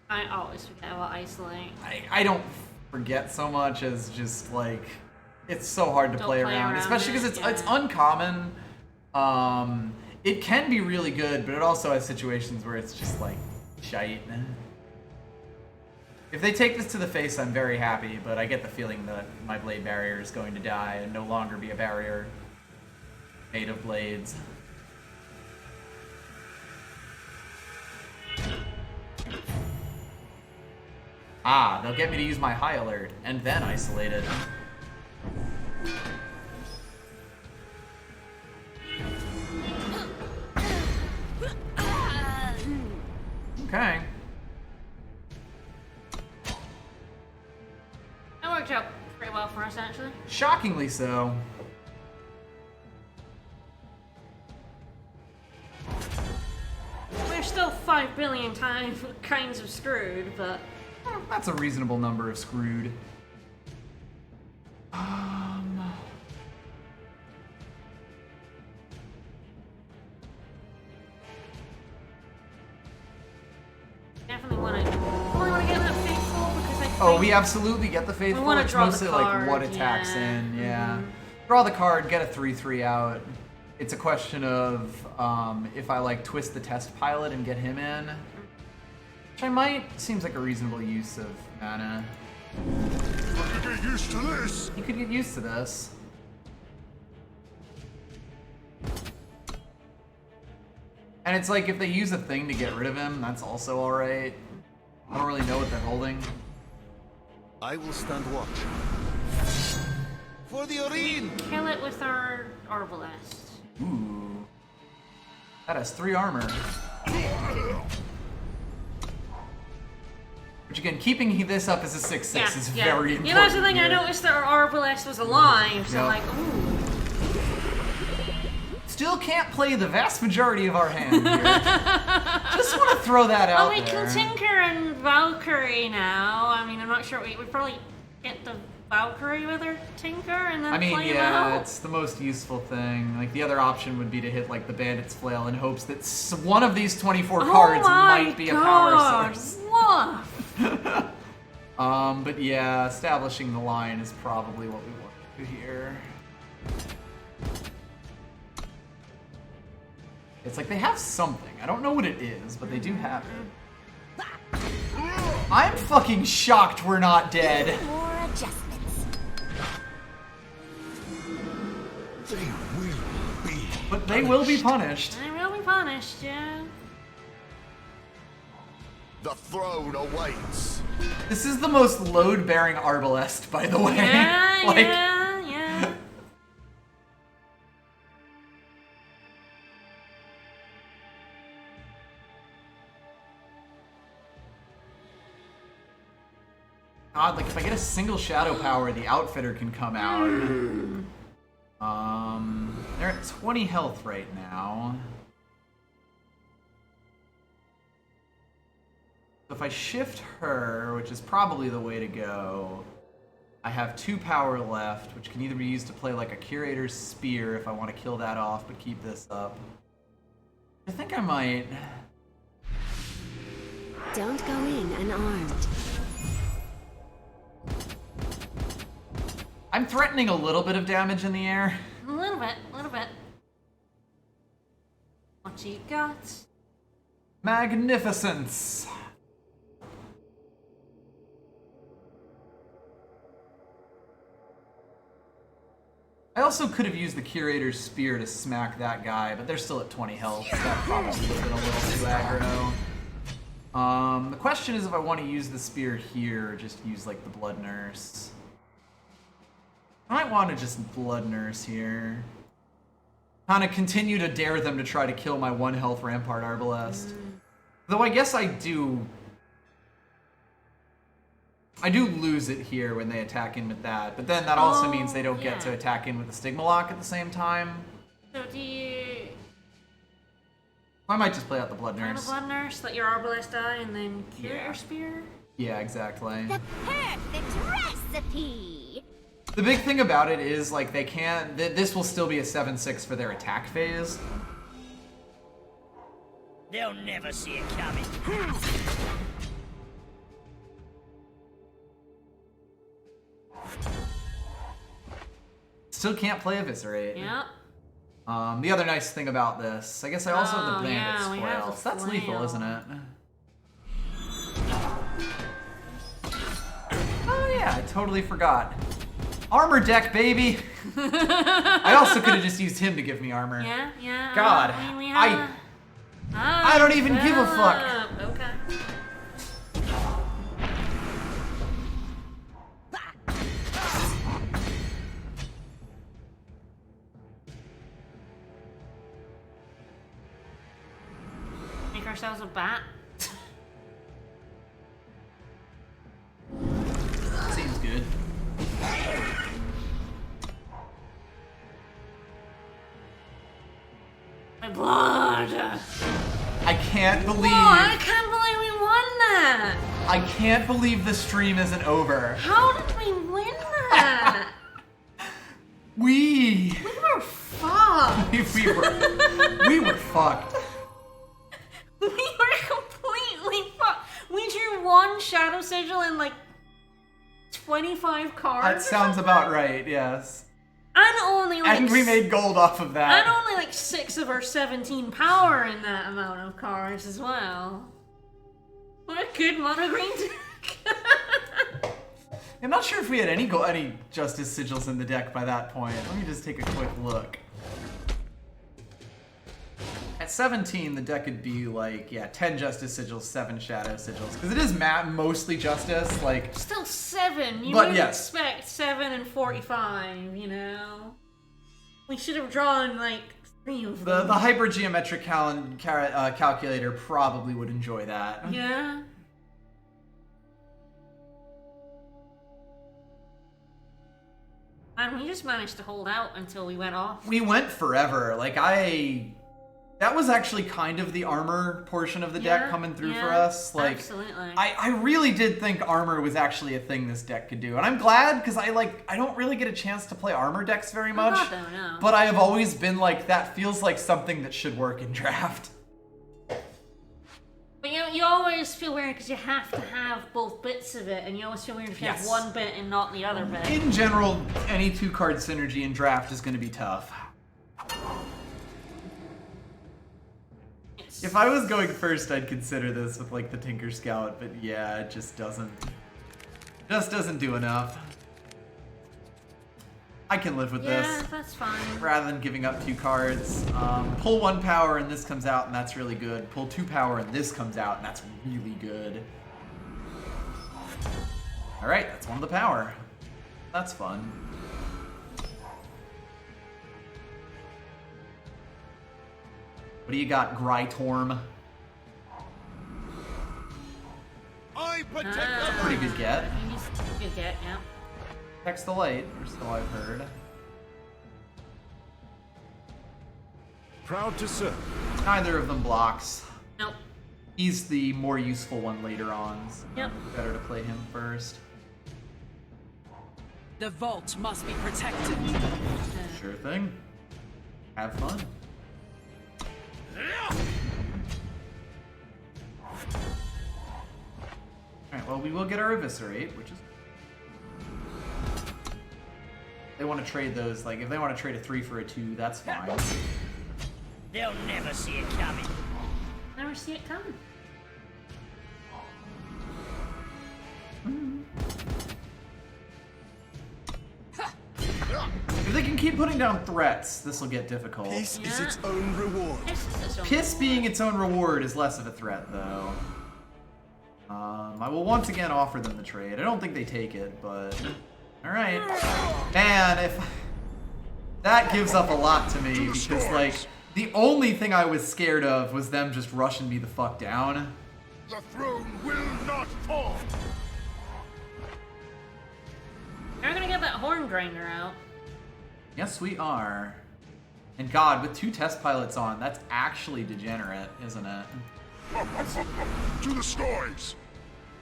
I always forget about isolate. I don't forget so much as just like it's so hard to play around, especially because it's uncommon. It can be really good, but it also has situations where it's just like shite. If they take this to the face, I'm very happy, but I get the feeling that my blade barrier is going to die and no longer be a barrier made of blades. Ah, they'll get me to use my high alert and then isolate it. Okay. That worked out pretty well for us, actually. Shockingly so. We're still 5 billion kinds of screwed, but... That's a reasonable number of screwed. Definitely want to get that faithful because I think... Oh, we absolutely get the faithful. wanna It's draw the mostly like card, what attacks yeah. in, yeah. Draw the card, get a 3/3 out. It's a question of if I like twist the test pilot and get him in, which I might. Seems like a reasonable use of mana. I could get used to this. You could get used to this. And it's like if they use a thing to get rid of him, that's also alright. I don't really know what they're holding. I will stand watch. For the arena. Kill it with our Arbalest. Ooh. That has 3 armor. Which again, keeping this up as a 6/6 is very important. Yeah, that's the thing. here. I noticed that our Arbalest was alive, so Yep. like, ooh. Still can't play the vast majority of our hand here. Just want to throw that out Oh, we there. can Tinker and Valkyrie now. I mean, I'm not sure. We probably get the Valkyrie with her Tinker and then I mean, play him yeah, out. it's the most useful thing. Like, the other option would be to hit, like, the Bandit's Flail in hopes that one of these 24 cards might be a power source. Woof. But yeah, establishing the line is probably what we want to do here. It's like they have something. I don't know what it is, but they do have it. I'm fucking shocked we're not dead. More adjustments. They will be. But they will be punished. I will be punished, yeah. The throne awaits. This is the most load-bearing Arbalest, by the way. Yeah, Like, yeah. God, like if I get a single shadow power, the outfitter can come out. They're at 20 health right now. So if I shift her, which is probably the way to go, I have 2 power left, which can either be used to play like a Curator's Spear if I want to kill that off, but keep this up. I think I might. Don't go in unarmed. I'm threatening a little bit of damage in the air. A little bit, a little bit. What you got? Magnificence! I also could have used the Curator's Spear to smack that guy, but they're still at 20 health, so that probably would have been a little too aggro. The question is if I want to use the spear here or just use like the Blood Nurse. I might want to just Blood Nurse here. Kind of continue to dare them to try to kill my 1 health Rampart Arbalest. Though I guess I do lose it here when they attack in with that, but then that also means they don't get to attack in with the Stigma Lock at the same time. So do you... I might just play out the Blood Try the Nurse. Blood Nurse, let your Arbalest die, and then cure your spear? Yeah, exactly. The perfect recipe! The big thing about it is, like, they can't... This will still be a 7-6 for their attack phase. They'll never see it coming. Still can't play Eviscerate. Yep. The other nice thing about this, I guess I also have the Bandit's yeah, we have Flail. the So that's lethal, flail. isn't it? Oh yeah, I totally forgot. Armor deck, baby! I also could have just used him to give me armor. Yeah, yeah. God, we have... I don't even give a fuck. Okay. Make ourselves a bat. Seems good. My blood! I can't believe... Oh, I can't believe we won that! I can't believe the stream isn't over. How did we win that? We We were fucked! we were fucked. We were completely fucked! We drew 1 Shadow Sigil and like 25 cards. That or sounds something. about right, yes. And only like And we made gold off of that. and only like 6 of our 17 power in that amount of cards as well. What a good mono green deck. I'm not sure if we had any Justice Sigils in the deck by that point. Let me just take a quick look. At 17, the deck could be like, 10 Justice Sigils, 7 Shadow Sigils. Because it is mostly Justice, like... Still 7. You But would yes. expect 7 and 45, you know? We should have drawn like 3 of them. The hypergeometric calculator probably would enjoy that. Yeah. And we just managed to hold out until we went off. We went forever. Like, that was actually kind of the armor portion of the deck Yeah, coming through yeah, for us. Like, absolutely. I really did think armor was actually a thing this deck could do. And I'm glad, because I don't really get a chance to play armor decks very much. God, no. But I have always been like, that feels like something that should work in draft. But you always feel weird because you have to have both bits of it, and you always feel weird if you have Yes. one bit and not the other bit. In general, any 2-card synergy in draft is going to be tough. If I was going first, I'd consider this with like the Tinker Scout, but yeah, it just doesn't do enough. I can live with Yeah, this. that's fine. Rather than giving up 2 cards. Pull 1 power and this comes out and that's really good. Pull 2 power and this comes out and that's really good. Alright, that's 1 of the power. That's fun. What do you got, Grytorm? I protect Ah. Pretty good get. Good get, yeah. Text the Light, or so I've heard. Proud to serve. Neither of them blocks. Nope. He's the more useful one later on. So Yep. better to play him first. The vault must be protected. Sure thing. Have fun. Alright, well, we will get our Eviscerate, which is... They want to trade those, like, if they want to trade a 3 for a 2, that's fine. They'll never see it coming. Never see it coming. If they can keep putting down threats, this will get difficult. Peace is Yeah. its own reward. Piss being its own reward is less of a threat, though. I will once again offer them the trade. I don't think they take it, but... Alright. Man, if... That gives up a lot to me, because, like, the only thing I was scared of was them just rushing me the fuck down. The throne will not fall. We're gonna get that horn grinder out. Yes, we are. And God, with 2 test pilots on, that's actually degenerate, isn't it? To the skies.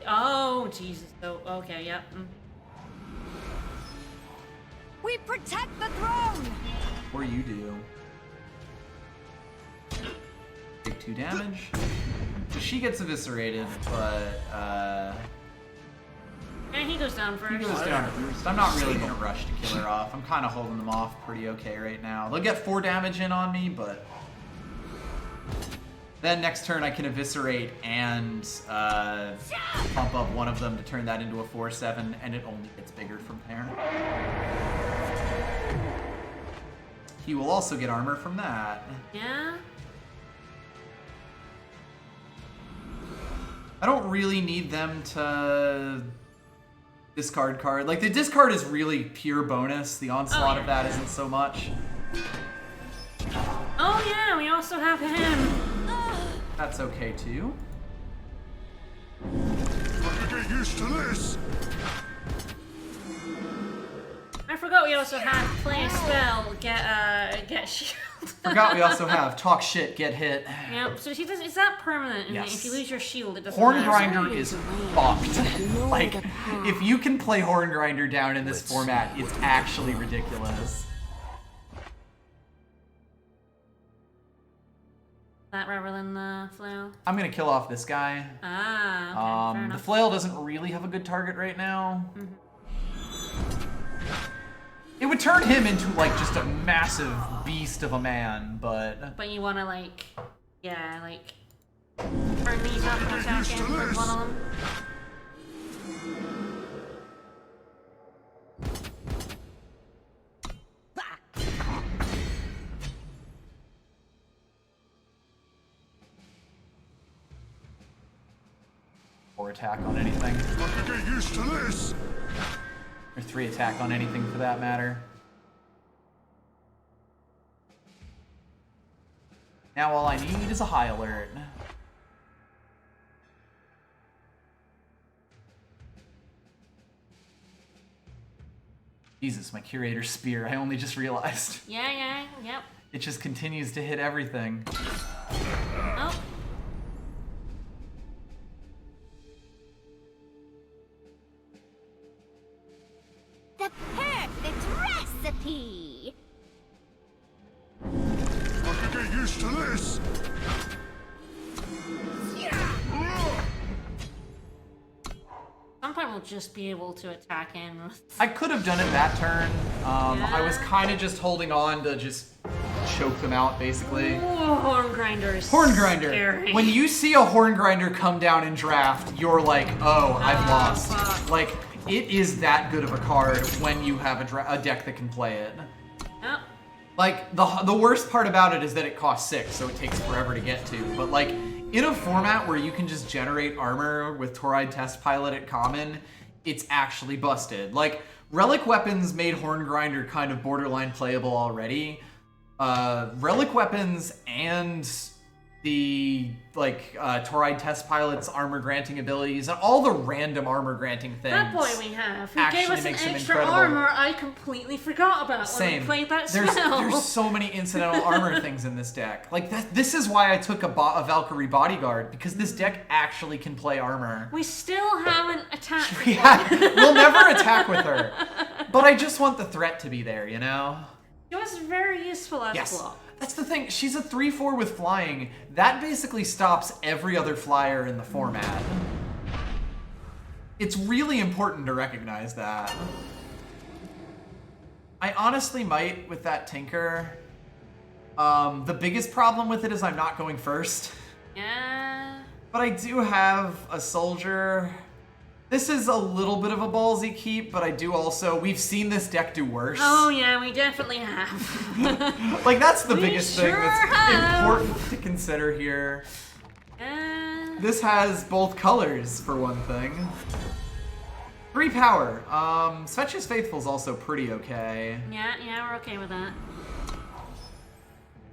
Oh, Jesus. Oh, okay, yep. We protect the throne! Or you do. Take 2 damage. She gets eviscerated, but And he goes down first. he goes down first. I'm not really gonna rush to kill her off. I'm kind of holding them off pretty okay right now. They'll get 4 damage in on me, but then next turn I can eviscerate and pump up one of them to turn that into a 4/7, and it only gets bigger from there. He will also get armor from that. Yeah? I don't really need them to discard card. Like, the discard is really pure bonus. The onslaught of that isn't so much. Oh, yeah, we also have him. That's okay, too. I can get used to this. I forgot we also had play a spell, get shield. Forgot we also have talk shit, get hit. Yep, so he does, is that permanent? And Yes. if you lose your shield, it doesn't Horn matter. Grinder is fucked. Like, if you can play Horn Grinder down in this format, it's actually ridiculous. That rather than the flail? I'm gonna kill off this guy. Ah, okay, fair The enough. flail doesn't really have a good target right now. It would turn him into, like, just a massive beast of a man, but... But you want to, like, yeah, like, turn these up and attack him with one of them. Or attack on anything. I can get used to this. Or 3 attack on anything for that matter. Now all I need is a high alert. Jesus, my Curator Spear, I only just realized. Yeah, yep. It just continues to hit everything. Oh. The perfect recipe! I can get used to this. Some point we'll just be able to attack him. I could have done it that turn. I was kind of just holding on to just choke them out, basically. Ooh, Horn Grinder is Horn Grinder. scary. When you see a Horn Grinder come down in draft, you're like, oh, I've lost. Fuck. Like, it is that good of a card when you have a deck that can play it. Yep. Like, the worst part about it is that it costs 6, so it takes forever to get to. But, like, in a format where you can just generate armor with Tauride Test Pilot at common, it's actually busted. Like, Relic Weapons made Horn Grinder kind of borderline playable already. Relic Weapons and the, like, Tauride Test Pilot's armor granting abilities and all the random armor granting things. That boy we have. Who actually gave us an makes him extra incredible. armor I completely forgot about when Same. we played that there's, spell. There's so many incidental armor things in this deck. Like, this is why I took a Valkyrie Bodyguard, because this deck actually can play armor. We still haven't attacked. We'll never attack with her. But I just want the threat to be there, you know? It was very useful as Yes. block. That's the thing. She's a 3/4 with flying. That basically stops every other flyer in the format. It's really important to recognize that. I honestly might with that Tinker. The biggest problem with it is I'm not going first. Yeah. But I do have a soldier. This is a little bit of a ballsy keep, but I do also... We've seen this deck do worse. Oh yeah, we definitely have. Like, that's the We biggest thing sure that's have. important to consider here. Uh, This has both colors, for one thing. 3 power. Svetch's Faithful is also pretty okay. yeah, we're okay with that.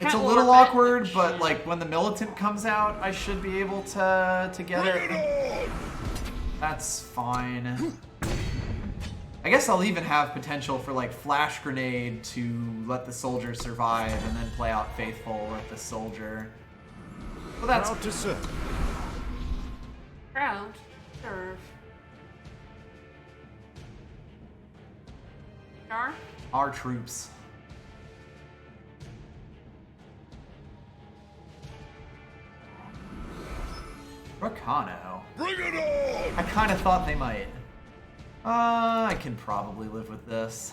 It's a Can't little warp it, awkward, but yeah. like when the Militant comes out, I should be able to get it. That's fine. I guess I'll even have potential for like Flash Grenade to let the soldier survive and then play out Faithful with the soldier. Well, that's Proud to serve. Proud. Serve. Sure. our troops. Racano. Bring it on! I kind of thought they might. I can probably live with this.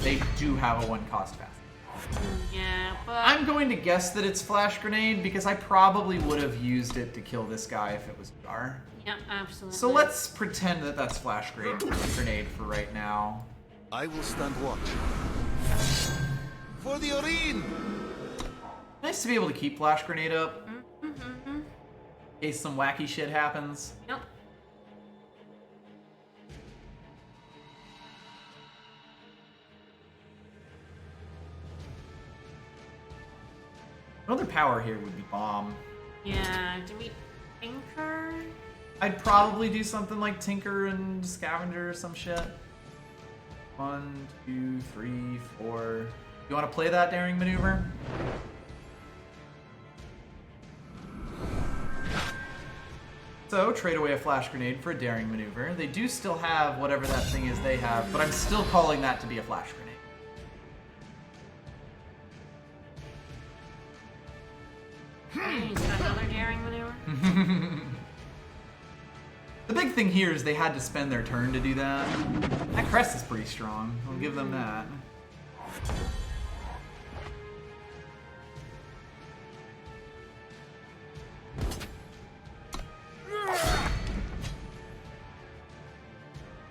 They do have a 1-cost fast. Yeah, but I'm going to guess that it's Flash Grenade because I probably would have used it to kill this guy if it was Jar. yeah, absolutely. So let's pretend that that's Flash Grenade for right now. I will stand watch. For the Oreen! Nice to be able to keep Flash Grenade up. In case some wacky shit happens. Yep. Another power here would be Bomb. Yeah. Do we tinker? I'd probably do something like Tinker and Scavenger or some shit. 1, 2, 3, 4. You want to play that daring maneuver? So, trade away a Flash Grenade for a daring maneuver. They do still have whatever that thing is they have, but I'm still calling that to be a Flash Grenade. He's got another daring maneuver. The big thing here is they had to spend their turn to do that. That crest is pretty strong. I'll give them that.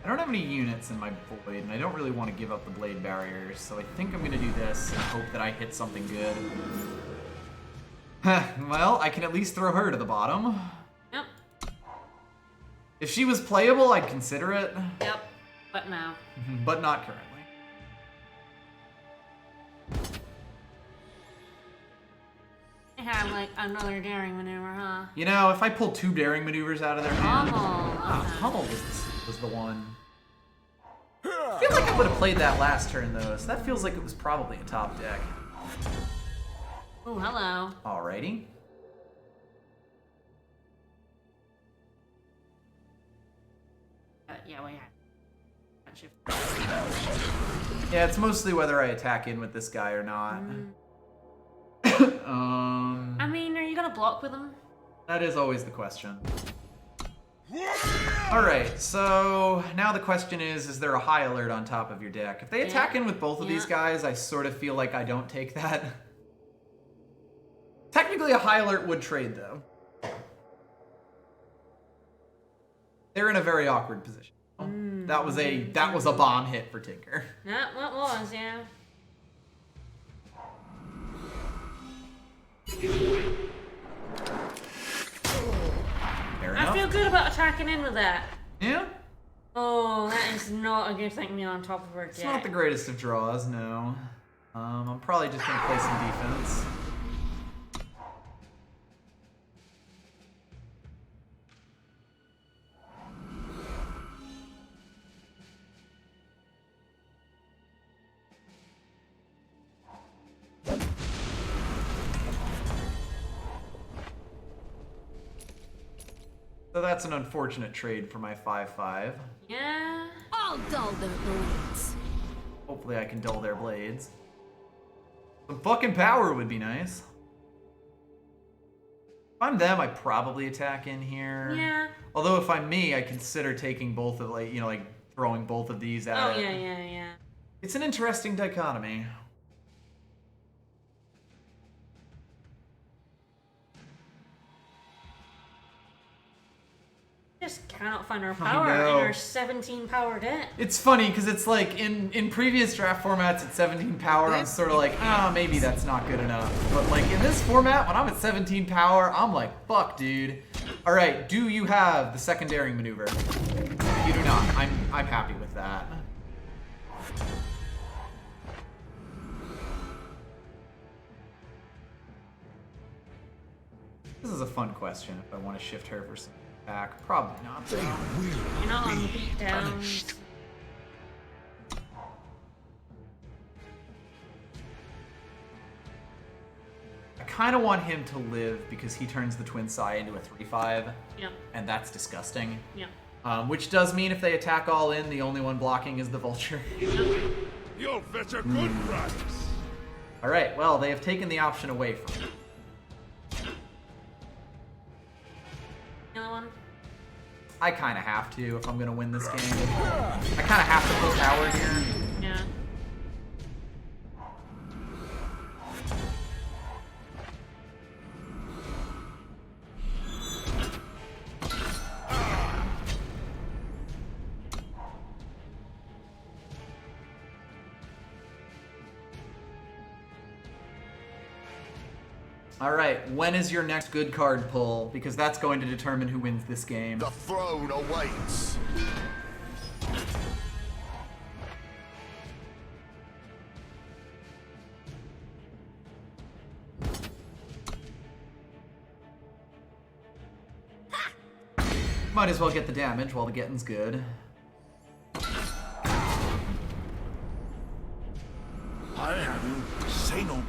I don't have any units in my blade, and I don't really want to give up the blade barriers, so I think I'm going to do this and hope that I hit something good. Well, I can at least throw her to the bottom. Yep. If she was playable, I'd consider it, Yep. But no. but not currently. They have like another daring maneuver, huh? You know, if I pull 2 daring maneuvers out of their hand... Hummel. Hummel was the one. I feel like I would have played that last turn, though, so that feels like it was probably a top deck. Ooh, hello. Alrighty. Yeah, we have. Yeah, it's mostly whether I attack in with this guy or not. I mean, are you gonna block with him? That is always the question. Alright, so now the question is there a high alert on top of your deck? If they attack in with both of these guys, I sort of feel like I don't take that. Technically, a high alert would trade, though. They're in a very awkward position. That was a bomb hit for Tinker. That what was, yeah. Fair I enough. feel good about attacking in with that. Yeah, Oh, that is not a good thing to be on top of her it's deck. not the greatest of draws, no. I'm probably just gonna play some defense. So that's an unfortunate trade for my 5/5. Yeah. I'll dull their blades. Hopefully I can dull their blades. Some fucking power would be nice. If I'm them, I probably attack in here. Yeah. Although if I'm me, I consider taking both of like throwing both of these at Oh, it. yeah. It's an interesting dichotomy. Just cannot find our power in our 17 power deck. It's funny because it's like in previous draft formats at 17 power, I'm sort of like, maybe that's not good enough. But like in this format, when I'm at 17 power, I'm like, fuck, dude. All right, do you have the secondary maneuver? You do not. I'm happy with that. This is a fun question if I want to shift her for some attack. Probably not. Though. You're not on beatdowns. I kind of want him to live because he turns the Twin Sai into a 3/5. Yep. And that's disgusting. Yep. Which does mean if they attack all in, the only one blocking is the Vulture. You'll fetch a good price. Alright, well, they have taken the option away from me. Another one? I kind of have to if I'm going to win this game. I kind of have to pull power here. Yeah. Alright, when is your next good card pull? Because that's going to determine who wins this game. The throne awaits. Might as well get the damage while the getting's good. I am say no more.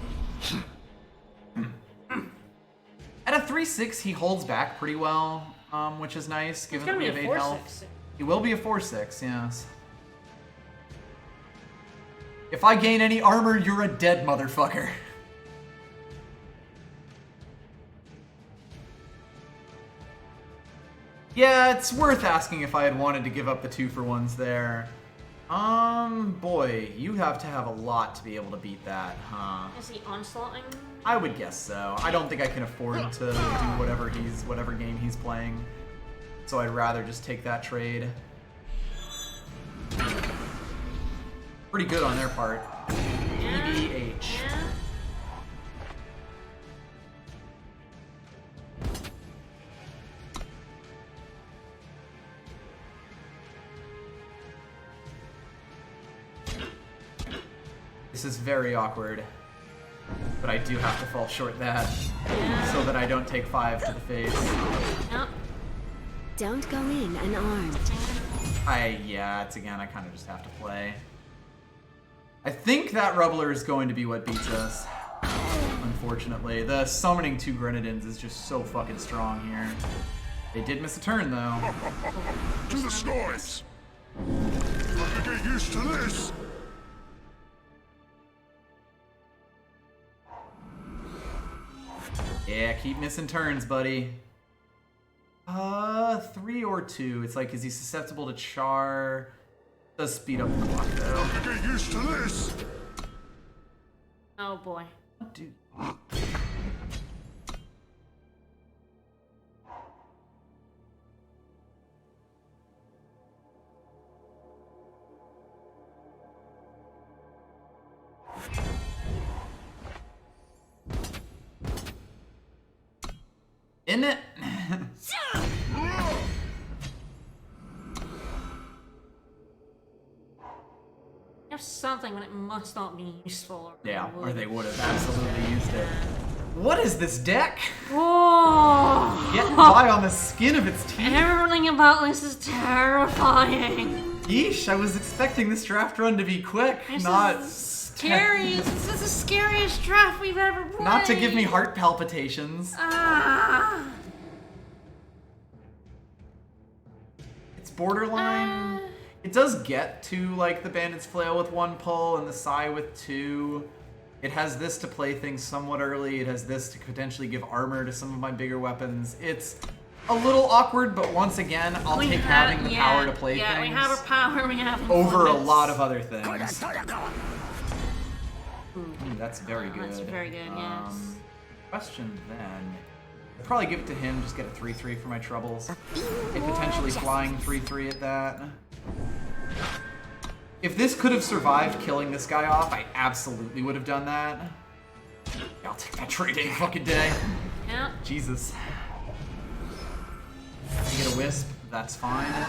At a 3/6, he holds back pretty well, which is nice, given that we have 8 health. He will be a 4/6, yes. If I gain any armor, you're a dead motherfucker. Yeah, it's worth asking if I had wanted to give up the 2-for-1s there. Boy, you have to have a lot to be able to beat that, huh? Is he onslaughting? I would guess so. I don't think I can afford to do whatever game he's playing. So I'd rather just take that trade. Pretty good on their part. Yeah. EBH. Yeah. This is very awkward. But I do have to fall short that so that I don't take 5 to the face. Yep. Don't go in unarmed. Yeah, it's again, I kind of just have to play. I think that Rubbler is going to be what beats us. Unfortunately. The summoning 2 Grenadins is just so fucking strong here. They did miss a turn though. To the skies. I can get used to this. Yeah, keep missing turns, buddy. 3 or 2. It's like, is he susceptible to char? Does speed up the clock though. I can get used to this. Oh boy. Dude. Isn't it? Have something when it must not be useful. Yeah, or they would have absolutely used it. What is this deck? Whoa! Getting by on the skin of its teeth. Everything about this is terrifying. Yeesh, I was expecting this draft run to be quick, This not is scary. This is the scariest draft we've ever played. not to give me heart palpitations. Ah. It's borderline. It does get to like the Bandit's Flail with 1 pull and the Sai with 2. It has this to play things somewhat early. It has this to potentially give armor to some of my bigger weapons. It's a little awkward, but once again, I'll take having the power to play yeah, things we have our power. We have over a influence. lot of other things. Ooh, that's very good. That's very good. Yes. Question then I'd probably give it to him, just get a 3/3 for my troubles. A potentially flying 3/3 at that. If this could have survived killing this guy off, I absolutely would have done that. Yeah, I'll take that trade any fucking day. Yeah. Jesus. You get a wisp, that's fine.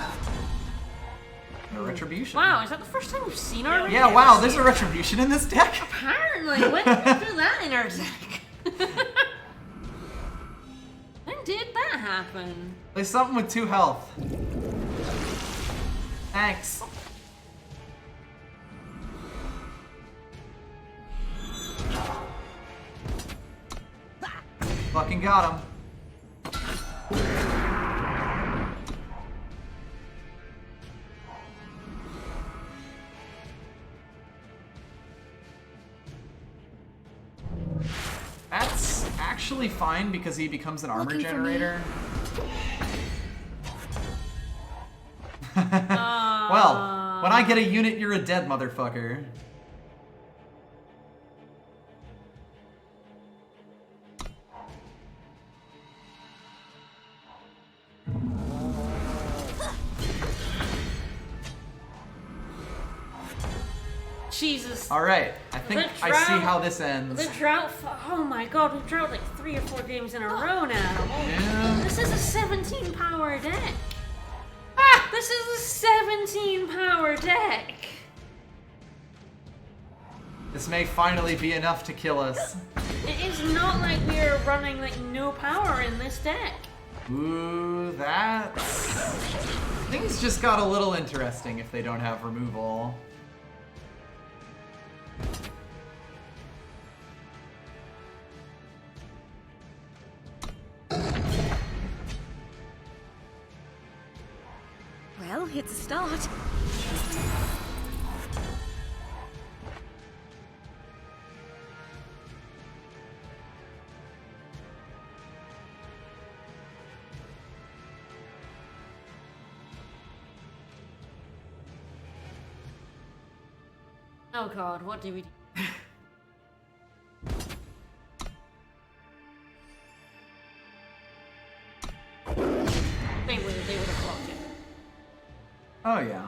No retribution. Wow, is that the first time we've seen our Yeah, wow, there's a retribution in this deck. Apparently, when did we do that in our deck? When did that happen? Play something with 2 health. Thanks. Fucking got him. That's actually fine because he becomes an armor generator. Well, when I get a unit, you're a dead motherfucker. Jesus. Alright, I think I see how this ends. The drought. Oh my god, we've drought like 3 or 4 games in a row now. Yeah. This is a 17 power deck. This is a 17 power deck. This may finally be enough to kill us. It is not like we are running like no power in this deck. Ooh, that's... Things just got a little interesting if they don't have removal. Well, it's a start. Oh god, what do we do? They would have blocked it. Oh yeah.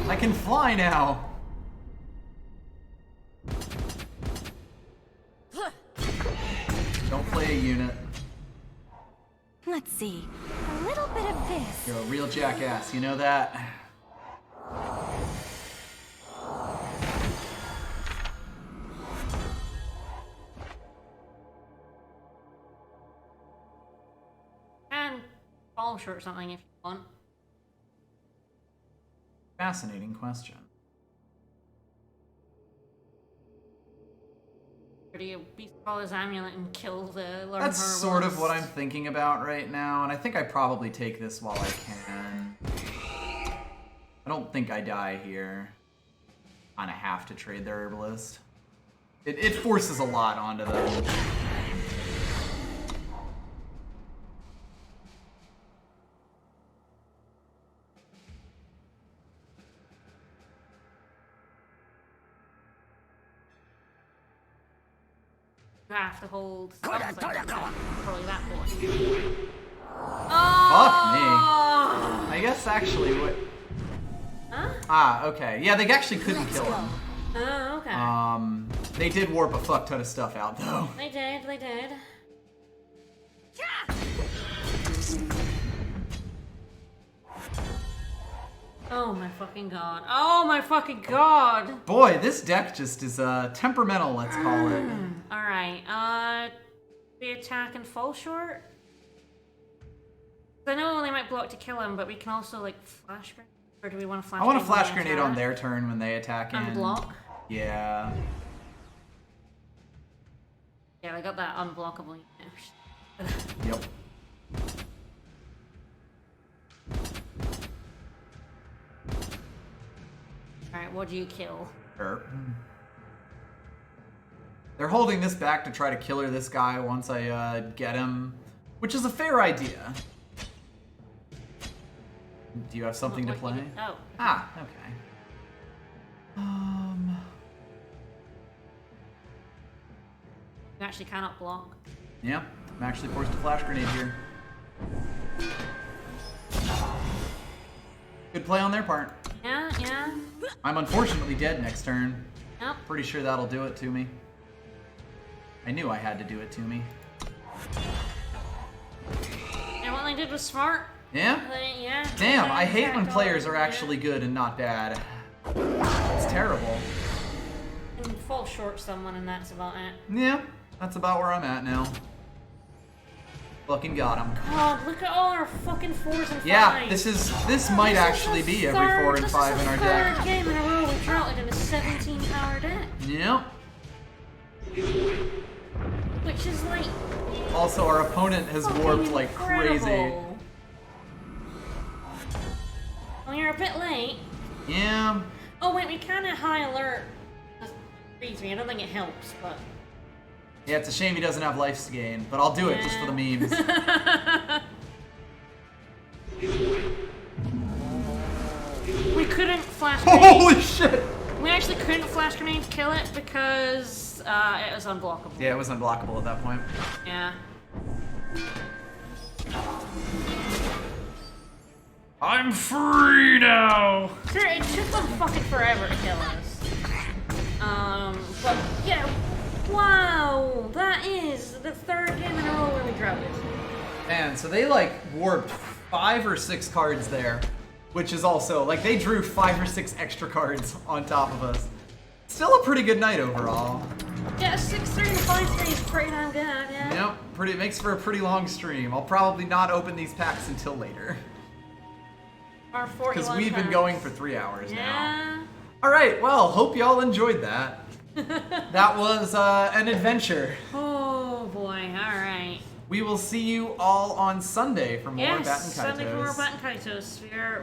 I can fly now. Don't play a unit. Let's see. A little bit of this. You're a real jackass, you know that? And fall short or something if you want. Fascinating question. Or do you beast ball his amulet and kill the Learn That's Herbalist? sort of what I'm thinking about right now, and I think I probably take this while I can. I don't think I die here. Kinda have to trade the Herbalist. It forces a lot onto them. You have to hold something. Probably that boy. Fuck me. I guess actually what... Huh? Ah, okay. Yeah, they actually couldn't kill him. Oh, okay. They did warp a fuck ton of stuff out, though. They did, they did. Oh my fucking god. Oh my fucking god! Boy, this deck just is temperamental, let's call it. Alright, we attack and fall short? I know they might block to kill him, but we can also like flash grenade. Or do we want to flash I want a grenade flash when they grenade on attack? their turn when they attack in. Unblock? Yeah. Yeah, I got that unblockable. Yep. Alright, what do you kill? Sure. They're holding this back to try to killer this guy once I get him, which is a fair idea. Do you have something to play? Oh. Ah, okay. You actually cannot block. Yeah, I'm actually forced to flash grenade here. Good play on their part. Yeah, yeah. I'm unfortunately dead next turn. Yep. Pretty sure that'll do it to me. I knew I had to do it to me. And what they did was smart. Yeah? Yeah. Damn, they I hate when attacked players all- are actually good and not bad. It's terrible. And fall short someone, and that's about it. Yeah, that's about where I'm at now. Fucking got him. God, look at all our fucking 4s and 5s. Yeah, this might actually be every 4 and 5 in our deck. Third game in a row we've droughted in a 17-power deck, Yep. which is like Also, our opponent has fucking warped like incredible. crazy. Well, you're a bit late. Yeah. Oh wait, we kind of high alert. Freeze me. I don't think it helps, but. Yeah, it's a shame he doesn't have life gain, but I'll do it just for the memes. We couldn't flash grenade. Holy shit! We actually couldn't flash grenade kill it because it was unblockable. Yeah, it was unblockable at that point. Yeah. I'm free now! Sure, it took them fucking forever to kill us. But yeah, wow, that is the 3rd game in a row where we dropped it. Man, so they like warped 5 or 6 cards there, which is also like they drew 5 or 6 extra cards on top of us. Still a pretty good night overall. Yeah, 6-3 and 5-3 is pretty damn good, yeah. Yep, it makes for a pretty long stream. I'll probably not open these packs until later. Our 41 Because we've been packs. going for 3 hours now. Yeah. Alright, well, hope y'all enjoyed that. That was an adventure. Oh boy, alright. We will see you all on Sunday for more Yes, Bat and Sunday for more Kaitos. Bat and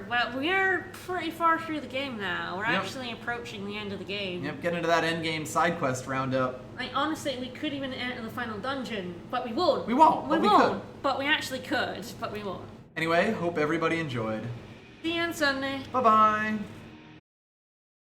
Kaitos. We're pretty far through the game now. We're Yep. actually approaching the end of the game. Yep, get into that endgame side quest roundup. Like, honestly, we could even enter the final dungeon, but we won't. We won't, but we won't, could. but we actually could, but we won't. Anyway, hope everybody enjoyed. See you on Sunday. Bye-bye.